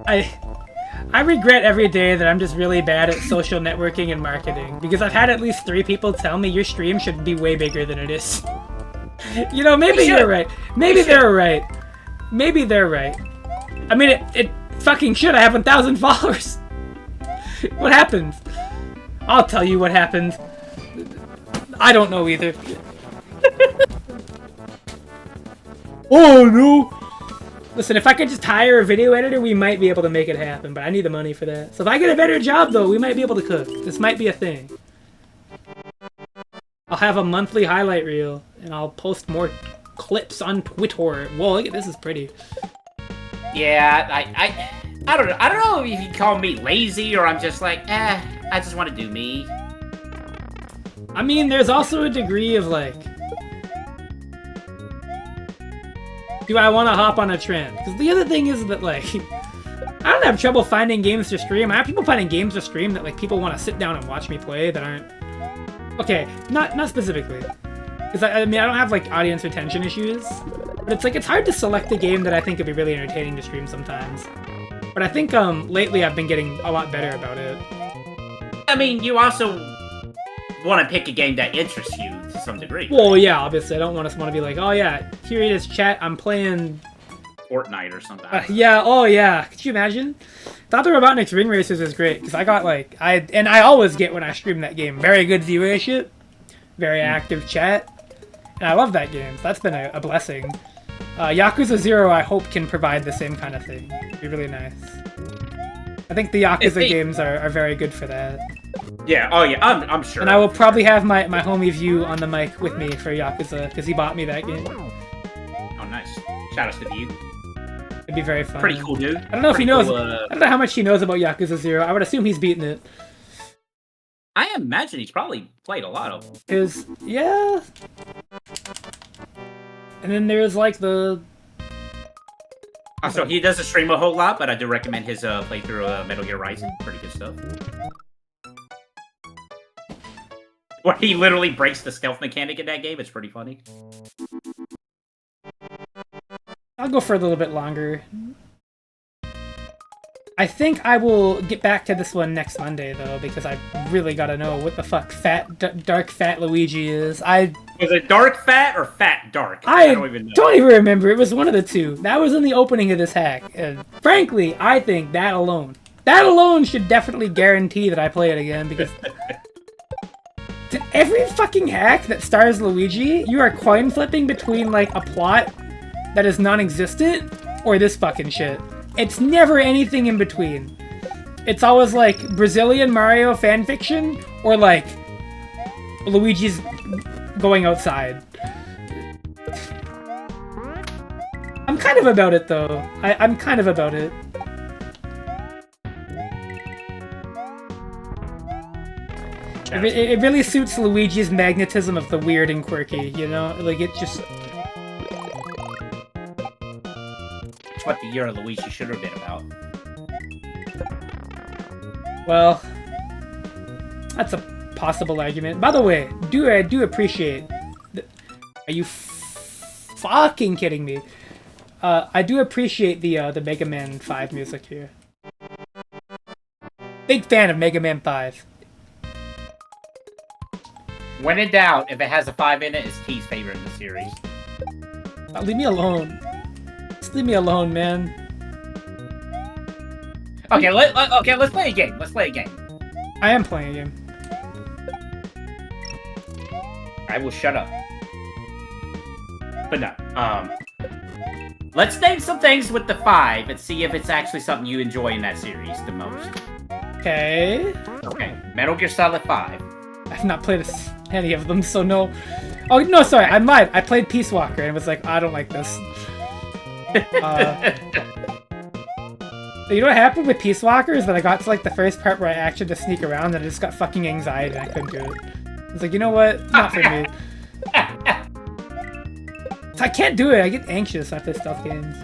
I regret every day that I'm just really bad at social networking and marketing, because I've had at least 3 people tell me your stream should be way bigger than it is. You know, maybe you're right. Maybe they're right. Maybe they're right. I mean, it fucking should. I have 1,000 followers. What happened? I'll tell you what happened. I don't know either. Oh no! Listen, if I could just hire a video editor, we might be able to make it happen, but I need the money for that. So if I get a better job, though, we might be able to cook. This might be a thing. I'll have a monthly highlight reel, and I'll post more clips on Twitter. Whoa, look at this, is pretty. Yeah, I don't know. I don't know if you call me lazy or I'm just like, I just want to do me. I mean, there's also a degree of like, do I want to hop on a trend? Because the other thing is that like, I don't have trouble finding games to stream. I have people finding games to stream that like people want to sit down and watch me play that aren't. Okay, not specifically. Because I mean, I don't have like audience retention issues. But it's like, it's hard to select a game that I think would be really entertaining to stream sometimes. But I think lately I've been getting a lot better about it. I mean, you also want to pick a game that interests you to some degree. Well, yeah, obviously. I don't want to be like, oh yeah, here it is, chat, I'm playing Fortnite or something. Yeah, oh yeah. Could you imagine? Thought the Robotnik's Ring Racers was great, because I got like, I always get when I stream that game, very good viewership, very active chat, and I love that game. So that's been a blessing. Yakuza 0, I hope, can provide the same kind of thing. It'd be really nice. I think the Yakuza games are very good for that. Yeah, oh yeah, I'm sure. And I will probably have my homie View on the mic with me for Yakuza, because he bought me that game. Oh, nice. Shout out to View. It'd be very fun. Pretty cool, dude. I don't know if he knows. I don't know how much he knows about Yakuza 0. I would assume he's beaten it. I imagine he's probably played a lot of them. Because, yeah. And then there's like the. So he doesn't stream a whole lot, but I do recommend his playthrough of Metal Gear Rising. Pretty good stuff. Where he literally breaks the stealth mechanic in that game. It's pretty funny. I'll go for a little bit longer. I think I will get back to this one next Monday, though, because I really gotta know what the fuck dark fat Luigi is. Was it dark fat or fat dark? I don't even remember. It was one of the two. That was in the opening of this hack. And frankly, I think that alone should definitely guarantee that I play it again, because every fucking hack that stars Luigi, you are coin flipping between like a plot that is non-existent or this fucking shit. It's never anything in between. It's always like Brazilian Mario fanfiction or like Luigi's going outside. I'm kind of about it though. I'm kind of about it. It really suits Luigi's magnetism of the weird and quirky, you know? Like, it just... It's what the year of Luigi should have been about. Well, that's a possible argument. By the way, I do appreciate... Are you fucking kidding me? I do appreciate the Mega Man 5 music here. Big fan of Mega Man 5. When in doubt, if it has a 5 in it, it's T's favorite in the series. Leave me alone. Just leave me alone, man. Okay, let's play a game. Let's play a game. I am playing a game. I will shut up. But no, let's name some things with the 5 and see if it's actually something you enjoy in that series the most. Okay. Okay, Metal Gear Solid 5. I've not played any of them, so no. Oh, no, sorry, I lied. I played Peace Walker and was like, I don't like this. You know what happened with Peace Walker is that I got to like the first part where I actually had to sneak around and I just got fucking anxiety and I couldn't do it. I was like, you know what? Not for me. I can't do it. I get anxious after stealth games.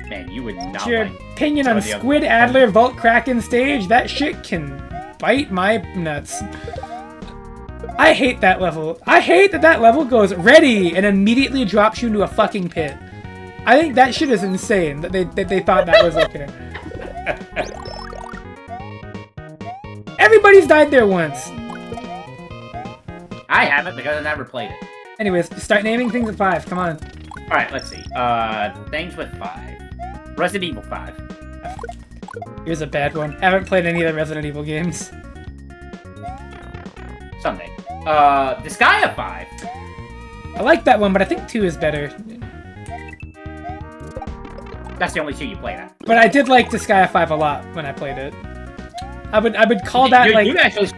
Man, you would not. What's your opinion on Squid Adler Vault Kraken stage? That shit can bite my nuts. I hate that level. I hate that that level goes ready and immediately drops you into a fucking pit. I think that shit is insane that they thought that was okay. Everybody's died there once. I haven't because I never played it. Anyways, start naming things at 5. Come on. All right, let's see. Things with 5. Resident Evil 5. Here's a bad one. Haven't played any of the Resident Evil games. Someday. Disgaea 5. I like that one, but I think 2 is better. That's the only 2 you played at. But I did like Disgaea 5 a lot when I played it. I would call that like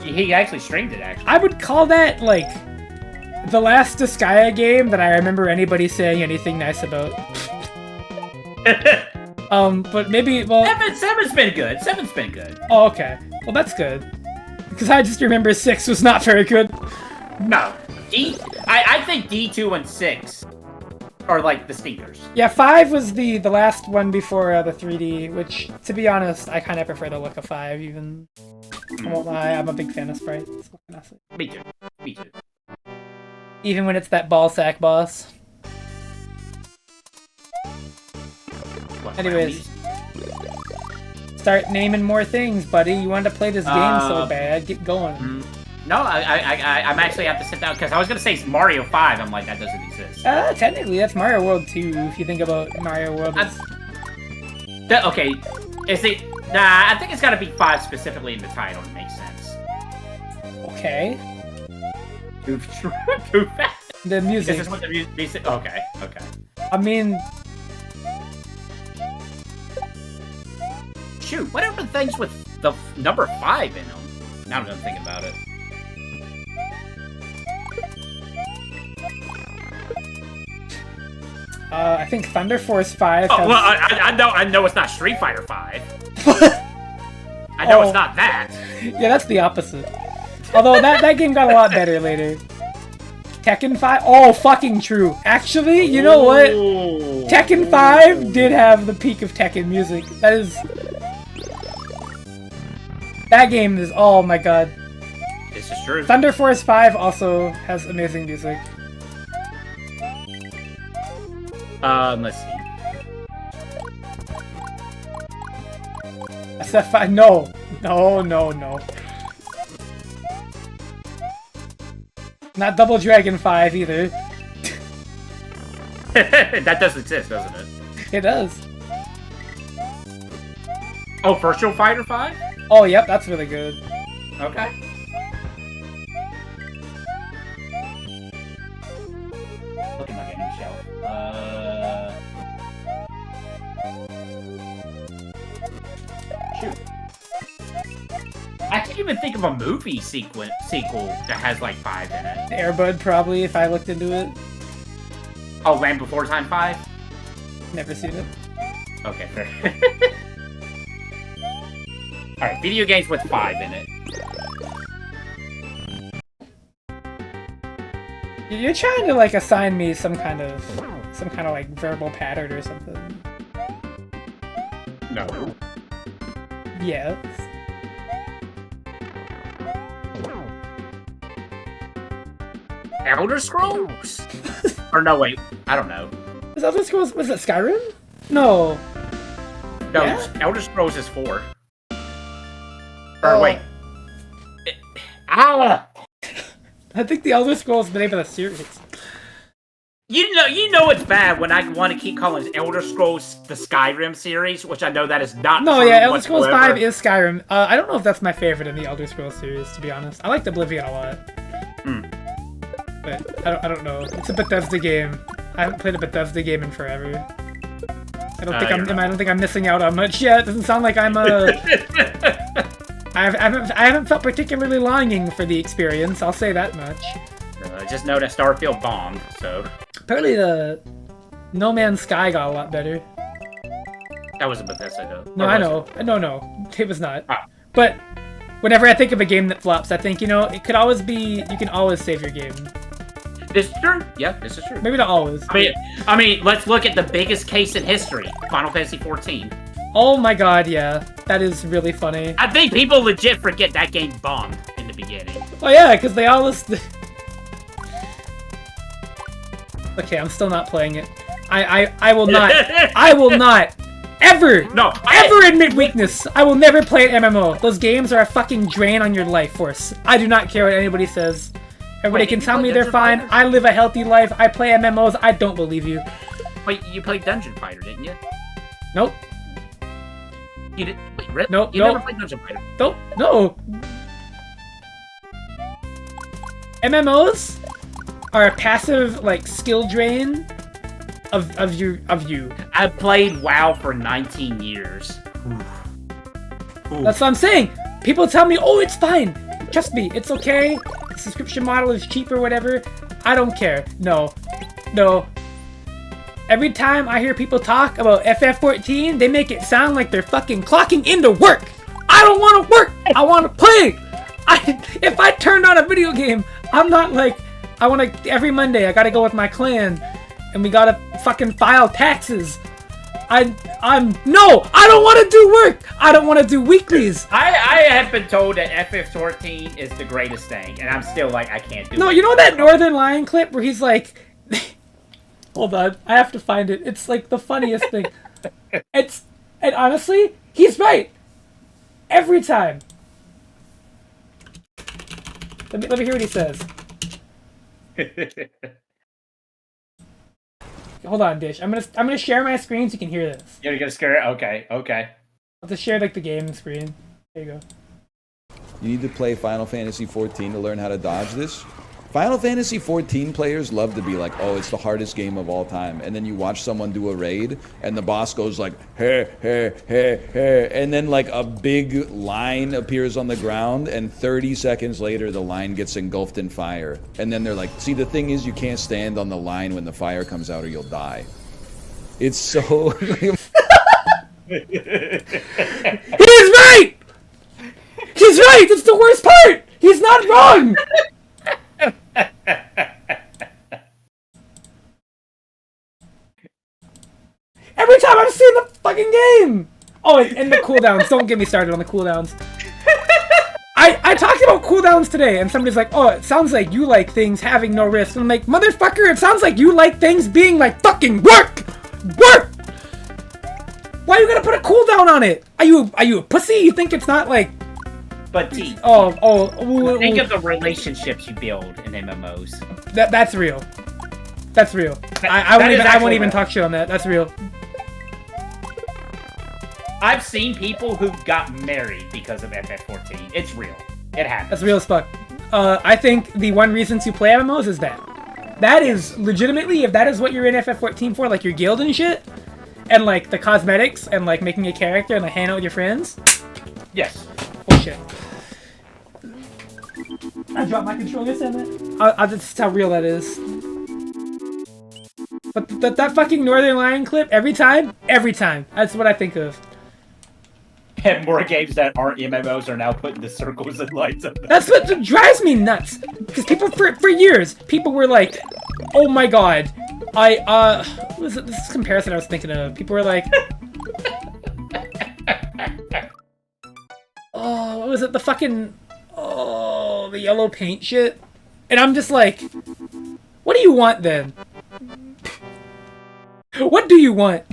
he actually streamed it actually. I would call that like the last Disgaea game that I remember anybody saying anything nice about. But maybe Seven's been good. 7's been good. Oh, okay. Well, that's good. Because I just remember 6 was not very good. No. I think D2 and 6 are like the stinkers. Yeah, 5 was the last one before the 3D, which, to be honest, I kind of prefer the look of 5, even. I won't lie, I'm a big fan of sprites. What can I say? Me too. Me too. Even when it's that ballsack boss. What, Anyways. Start naming more things, buddy. You wanted to play this game so bad. Get going. No, I'm actually have to sit down because I was gonna say Mario 5. I'm like, that doesn't exist. Technically, that's Mario World 2. If you think about Mario World. Okay, is it? Nah, I think it's got to be 5 specifically in the title. It makes sense. Okay. Too fast. The music. Is this what the music? Okay. Okay. I mean, shoot, whatever things with the number 5 in them. Now I'm gonna think about it. I think Thunder Force 5 Oh, has... well, I know it's not Street Fighter 5. I know it's not that. Yeah, that's the opposite. Although that game got a lot better later. Tekken 5? Oh, fucking true. Actually, you know what? Tekken 5 did have the peak of Tekken music. That is... That game is... Oh my god. This is true. Thunder Force 5 also has amazing music. Let's see. SF5, no. No. Not Double Dragon 5 either. That does exist, doesn't it? It does. Oh, Virtual Fighter 5? Oh, yep, that's really good. Okay. Look at my gaming shelf. Shoot. I can't even think of a movie sequel that has like 5 in it. Air Bud, probably, if I looked into it. Oh, Land Before Time 5? Never seen it. Okay, fair. Alright, video games with 5 in it. You're trying to, like, assign me some kind of like, verbal pattern or something. No. Yes. Elder Scrolls? Or no, wait. I don't know. Was Elder Scrolls... Was it Skyrim? No. No, Yeah? Elder Scrolls is 4. Or wait. Ah! I think the Elder Scrolls is the name of the series. You know it's bad when I want to keep calling Elder Scrolls the Skyrim series, which I know that is not No, true yeah, Elder Scrolls whatsoever. 5 is Skyrim. I don't know if that's my favorite in the Elder Scrolls series, to be honest. I liked Oblivion a lot. But I don't know. It's a Bethesda game. I haven't played a Bethesda game in forever. I don't think I'm missing out on much yet. It doesn't sound like I'm I haven't felt particularly longing for the experience. I'll say that much. Just know that Starfield bombed, so Apparently the No Man's Sky got a lot better. that was a Bethesda though. No, Or I was know. No, it was not. Ah. But whenever I think of a game that flops, I think, it could always be, you can always save your game. This is true. Yeah, this is true. Maybe not always. I mean, let's look at the biggest case in history: Final Fantasy XIV. Oh my god, yeah. That is really funny. I think people legit forget that game bombed in the beginning. Oh yeah, because they always... Okay, I'm still not playing it. I will not. I will not ever admit weakness. I will never play an MMO. Those games are a fucking drain on your life force. I do not care what anybody says. Everybody can tell me they're fine. I live a healthy life. I play MMOs. I don't believe you. Wait, you played Dungeon Fighter, didn't you? Nope. You did. Wait, really? Nope. You never played Dungeon Fighter. Nope. No. MMOs are a passive, like, skill drain of you. I played WoW for 19 years. Ooh. That's what I'm saying. People tell me, oh, it's fine. Trust me, it's okay. The subscription model is cheap or whatever. I don't care. No. Every time I hear people talk about FF14, they make it sound like they're fucking clocking into work. I don't want to work. I want to play. If I turned on a video game, I'm not like, I want to, every Monday I gotta go with my clan and we gotta fucking file taxes. No, I don't want to do work. I don't want to do weeklies. I have been told that FF14 is the greatest thing, and I'm still like, I can't do it. No, you know that Northern Lion clip where he's like, hold on, I have to find it. It's like the funniest thing. And honestly, he's right. Every time. Let me hear what he says. Hold on, Dish. I'm gonna share my screen so you can hear this. You're gonna scare it? Okay. I'll just share like the game screen. There you go. You need to play Final Fantasy XIV to learn how to dodge this. Final Fantasy XIV players love to be like, oh, it's the hardest game of all time. And then you watch someone do a raid, and the boss goes like, hey, and then like a big line appears on the ground, and 30 seconds later, the line gets engulfed in fire. And then they're like, see, the thing is, you can't stand on the line when the fire comes out or you'll die. It's so... He is right! He's right! That's the worst part! He's not wrong! Every time I'm seeing the fucking game! Oh, and the cooldowns. Don't get me started on the cooldowns. I talked about cooldowns today, and somebody's like, oh, it sounds like you like things having no risk. And I'm like, motherfucker, it sounds like you like things being like fucking work! Work! Why are you gonna put a cooldown on it? Are you a pussy? You think it's not like... But T, think of the relationships you build in MMOs. That's real. That's real. I won't even talk shit on that. That's real. I've seen people who got married because of FF14. It's real. It happens. That's real as fuck. I think the one reason to play MMOs is that. That is legitimately, if that is what you're in FF14 for, like your guild and shit, and like the cosmetics and like making a character and like hanging out with your friends. Yes. Oh shit. I dropped my controller, damn it. That's how real that is. But that fucking Northern Lion clip, every time, that's what I think of. And more games that aren't MMOs are now putting the circles and lights up. That's what drives me nuts. Because people, for years, people were like, oh my god, what was it? This is a comparison I was thinking of. People were like, oh, what was it? The fucking, oh, the yellow paint shit. And I'm just like, what do you want then? What do you want?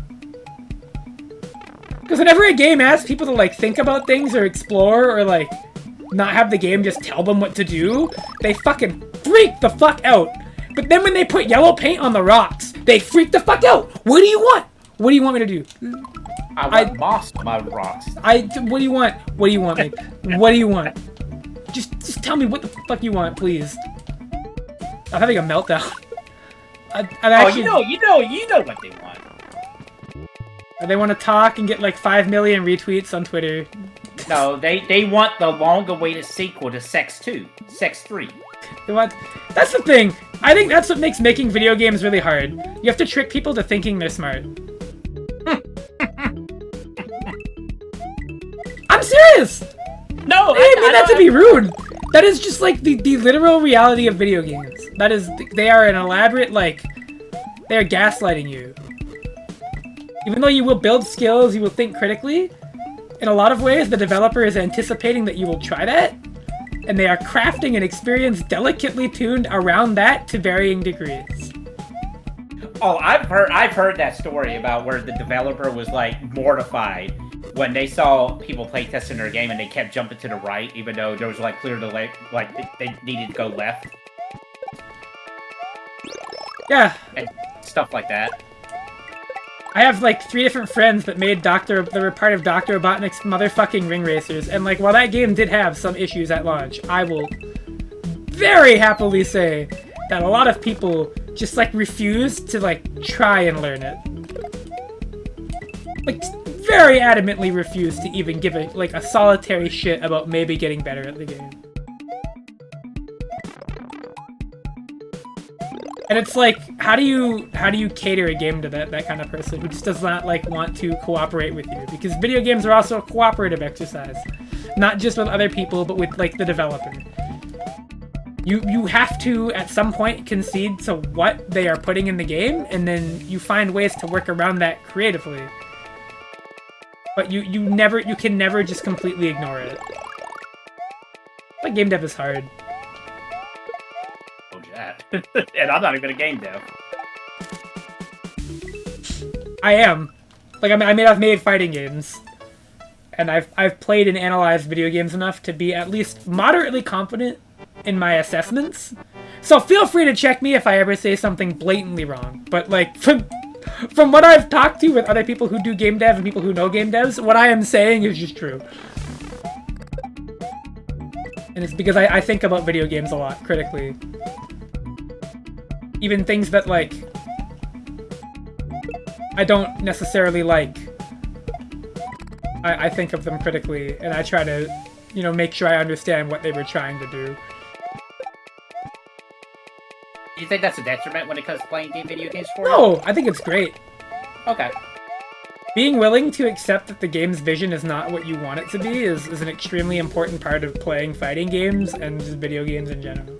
Because whenever a game asks people to like think about things or explore or like not have the game just tell them what to do, they fucking freak the fuck out. But then when they put yellow paint on the rocks, they freak the fuck out. What do you want? What do you want me to do? I want moss on my rocks. What do you want? What do you want me? What do you want? Just tell me what the fuck you want, please. I'm having a meltdown. Actually, you know what they want. They want to talk and get like 5 million retweets on Twitter. No, they want the long-awaited sequel to Sex 2, Sex 3. That's the thing. I think that's what makes making video games really hard. You have to trick people to thinking they're smart. I'm serious! No, I didn't mean that to be rude. That is just like the literal reality of video games. That is, they are an elaborate, like, they are gaslighting you. Even though you will build skills, you will think critically, in a lot of ways, the developer is anticipating that you will try that, and they are crafting an experience delicately tuned around that to varying degrees. Oh, I've heard that story about where the developer was like mortified when they saw people play testing their game and they kept jumping to the right, even though there was like clear to they needed to go left. Yeah. And stuff like that. I have like 3 different friends that were part of Dr. Robotnik's motherfucking Ring Racers, and like while that game did have some issues at launch, I will very happily say that a lot of people just like refused to like try and learn it. Like very adamantly refused to even give it like a solitary shit about maybe getting better at the game. And it's like, how do you cater a game to that kind of person who just does not like want to cooperate with you? Because video games are also a cooperative exercise, not just with other people, but with like the developer. You have to at some point concede to what they are putting in the game, and then you find ways to work around that creatively. But you can never just completely ignore it. Like game dev is hard. And I'm not even a game dev. I am. Like I've made fighting games, and I've played and analyzed video games enough to be at least moderately confident in my assessments. So feel free to check me if I ever say something blatantly wrong. But like from what I've talked to with other people who do game dev and people who know game devs, what I am saying is just true. And it's because I think about video games a lot critically. Even things that, like, I don't necessarily like, I think of them critically, and I try to, you know, make sure I understand what they were trying to do. Do you think that's a detriment when it comes to playing video games for you? No, I think it's great. Okay. Being willing to accept that the game's vision is not what you want it to be is an extremely important part of playing fighting games and just video games in general.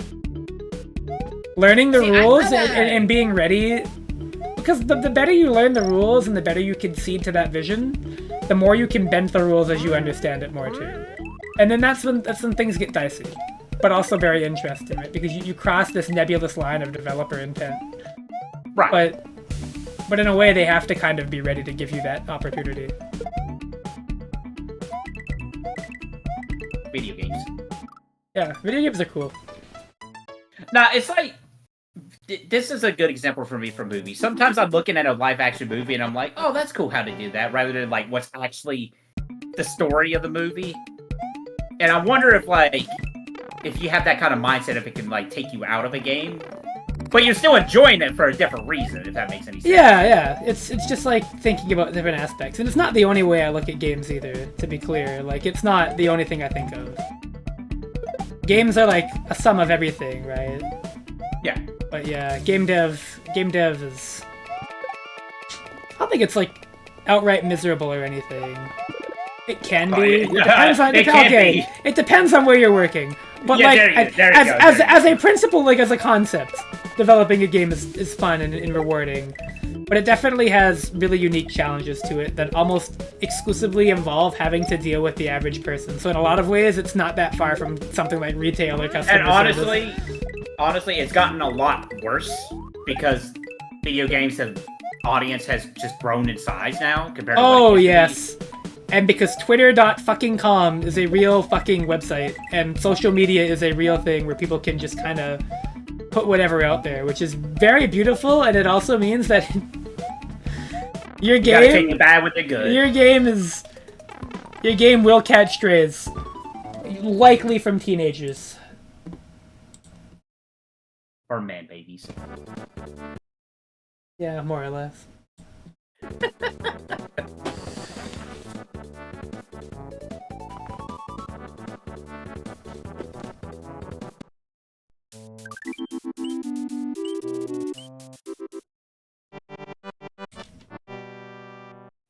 Learning the rules and being ready, because the better you learn the rules and the better you concede to that vision, the more you can bend the rules as you understand it more too. And then that's when things get dicey, but also very interesting, right? Because you cross this nebulous line of developer intent. Right. But in a way, they have to kind of be ready to give you that opportunity. Video games. Yeah, video games are cool. Nah, it's like, this is a good example for me for movies. Sometimes I'm looking at a live-action movie and I'm like, oh, that's cool how they do that, rather than, like, what's actually the story of the movie. And I wonder if, like, if you have that kind of mindset, if it can, like, take you out of a game. But you're still enjoying it for a different reason, if that makes any sense. Yeah. It's just, like, thinking about different aspects. And it's not the only way I look at games, either, to be clear. Like, it's not the only thing I think of. Games are, like, a sum of everything, right? Yeah. But yeah, game dev is... I don't think it's, like, outright miserable or anything. It can be. It depends on... It depends on where you're working. But, yeah, like, as a principle, like, as a concept, developing a game is fun and rewarding. But it definitely has really unique challenges to it that almost exclusively involve having to deal with the average person. So in a lot of ways, it's not that far from something like retail or customer service. And honestly, it's gotten a lot worse because video games audience has just grown in size now compared to what it used to be. And because Twitter.com is a real fucking website, and social media is a real thing where people can just kind of put whatever out there, which is very beautiful, and it also means that your game... You gotta take the bad with the good. Your game will catch strays. Likely from teenagers. Or man babies. Yeah, more or less.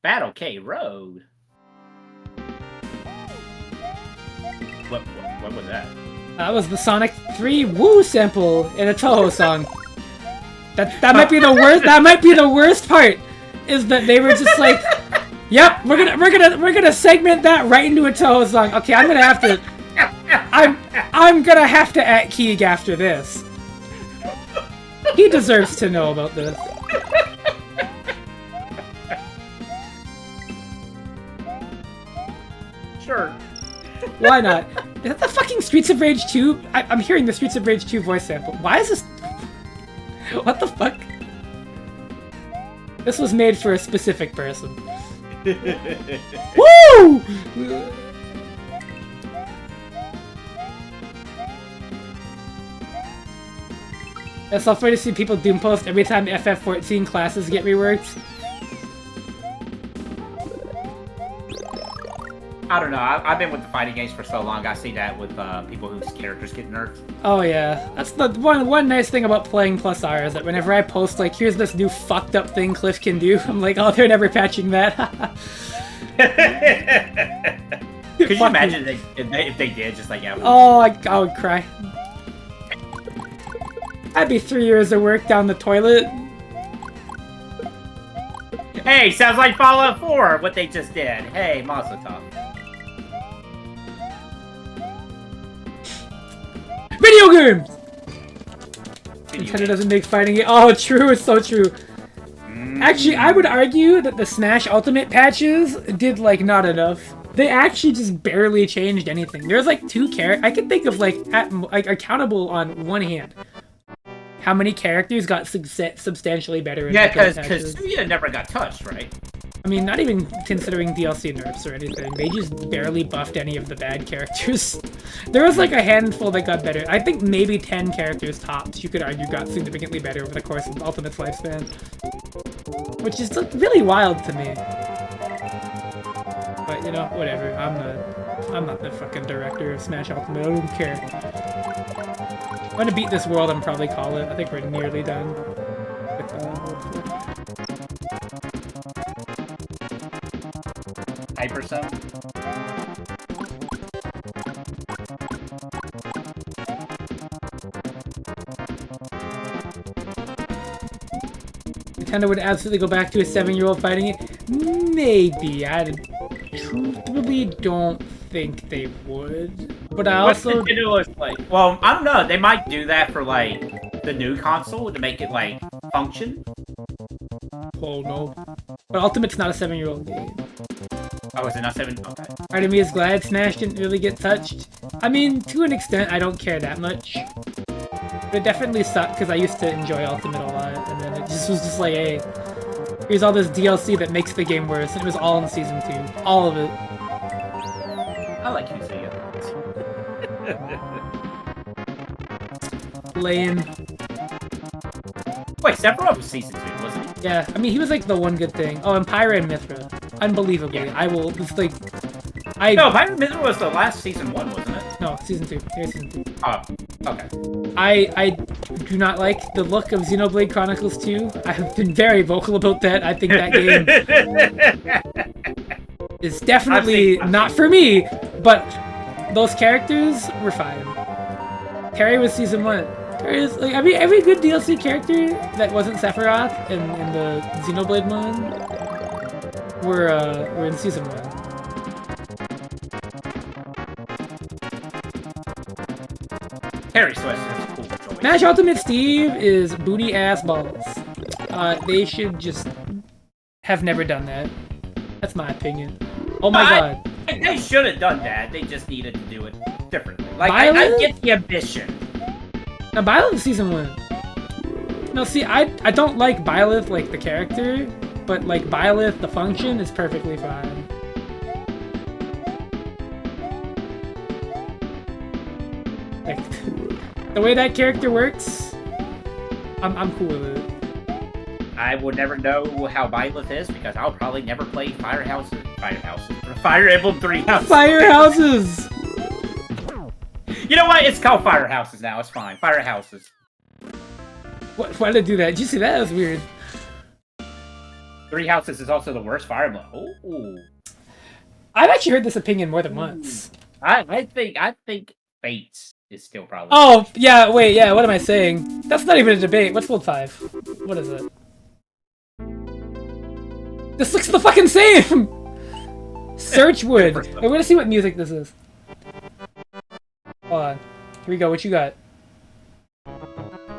Battle K Road. What was that? That was the Sonic 3 Woo sample in a Toho song. That might be the worst. That might be the worst part. Is that they were just like, yep, we're gonna segment that right into a Toho song. Okay, I'm gonna have to. I'm gonna have to @ Keeg after this. He deserves to know about this. Why not? Is that the fucking Streets of Rage 2? I'm hearing the Streets of Rage 2 voice sample. Why is this... What the fuck? This was made for a specific person. Woo! It's so funny to see people Doom post every time FF14 classes get reworked. I don't know. I've been with the fighting games for so long. I see that with people whose characters get nerfed. Oh yeah, that's the one nice thing about playing Plus R is that whenever I post like, here's this new fucked up thing Cliff can do, I'm like, oh, they're never patching that. Could you imagine if they did? Just like, yeah. Oh, I would cry. That'd be 3 years of work down the toilet. Hey, sounds like Fallout 4, what they just did. Hey, Mazel Tov. Video games! Nintendo doesn't make fighting games. Oh, true, it's so true. Actually, I would argue that the Smash Ultimate patches did, like, not enough. They actually just barely changed anything. There's, like, 2 characters. I can think of, like, accountable on one hand. How many characters got substantially better in because Suya never got touched, right? I mean, not even considering DLC nerfs or anything. They just barely buffed any of the bad characters. There was like a handful that got better. I think maybe 10 characters tops, you could argue, got significantly better over the course of Ultimate's lifespan. Which is really wild to me. But, you know, whatever. I'm not the fucking director of Smash Ultimate. I don't care. I'm gonna beat this world and probably call it. I think we're nearly done. Hyperzone? Nintendo would absolutely go back to a 7-year-old fighting it? Maybe. I truthfully don't think they would. But I also... Well, I don't know. They might do that for, like, the new console to make it, like, function. Oh, no. But Ultimate's not a 7-year-old game. Oh, is it not 7? Okay. Part of me is glad Smash didn't really get touched. I mean, to an extent, I don't care that much. But it definitely sucked because I used to enjoy Ultimate a lot, and then it just was just like, hey, here's all this DLC that makes the game worse, and it was all in Season 2. All of it. I like you saying it. Lame. Wait, Sephiroth was Season 2, wasn't he? Yeah, I mean, he was like the one good thing. Oh, and Pyra and Mithra. Unbelievably. Yeah. I will, it's like... No, Pyra and Mithra was the last Season 1, wasn't it? No, Season 2. Here's Season 2. Oh, okay. I do not like the look of Xenoblade Chronicles 2. I have been very vocal about that. I think that game is definitely not for me, but those characters were fine. Terry was Season 1. Terry is, like, I mean, every good DLC character that wasn't Sephiroth in the Xenoblade one were in Season 1. Terry Swift is cool. Smash Ultimate Steve is booty ass balls. They should just have never done that. That's my opinion. Oh my god. They should have done that. They just needed to do it differently. Like, I get the ambition. Now, Byleth Season 1. No, see, I don't like Byleth, like, the character, but, like, Byleth, the function, is perfectly fine. Like, the way that character works, I'm cool with it. I would never know how Byleth is, because I'll probably never play Fire Emblem 3 Houses. Firehouses! You know what? It's called Firehouses now. It's fine. Firehouses. Why did I do that? Did you see that? That was weird. 3 Houses is also the worst Fire Emblem. Ooh. I've actually heard this opinion more than once. I think Fates is still probably... Oh, yeah, wait, yeah, what am I saying? That's not even a debate. What's World 5? What is it? This looks the fucking same! Searchwood. We're gonna see what music this is. Hold on. Here we go, what you got?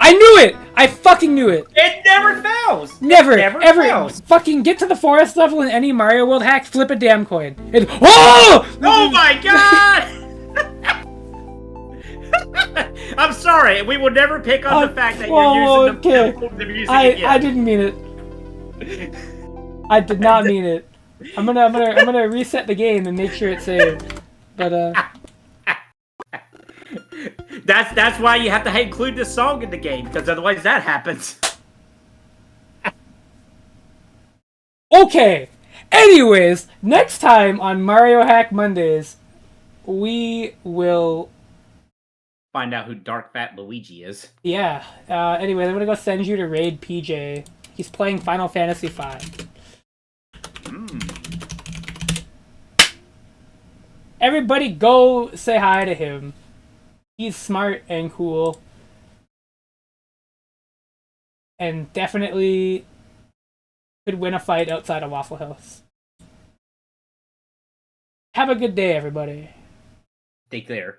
I knew it! I fucking knew it! It never fails! Never, ever ever! fails. Fucking get to the forest level in any Mario World hack, flip a damn coin. Oh! Oh my god! I'm sorry. We will never pick on the fact that well, you're using okay. the music I again. didn't mean it. I did not mean it. I'm gonna reset the game and make sure it's saved. But That's why you have to include this song in the game, because otherwise that happens. okay. Anyways, next time on Mario Hack Mondays, we will. Find out who Dark Fat Luigi is. Yeah. Anyway, I'm gonna go send you to raid PJ. He's playing Final Fantasy V. Everybody go say hi to him. He's smart and cool. And definitely could win a fight outside of Waffle House. Have a good day, everybody. Take care.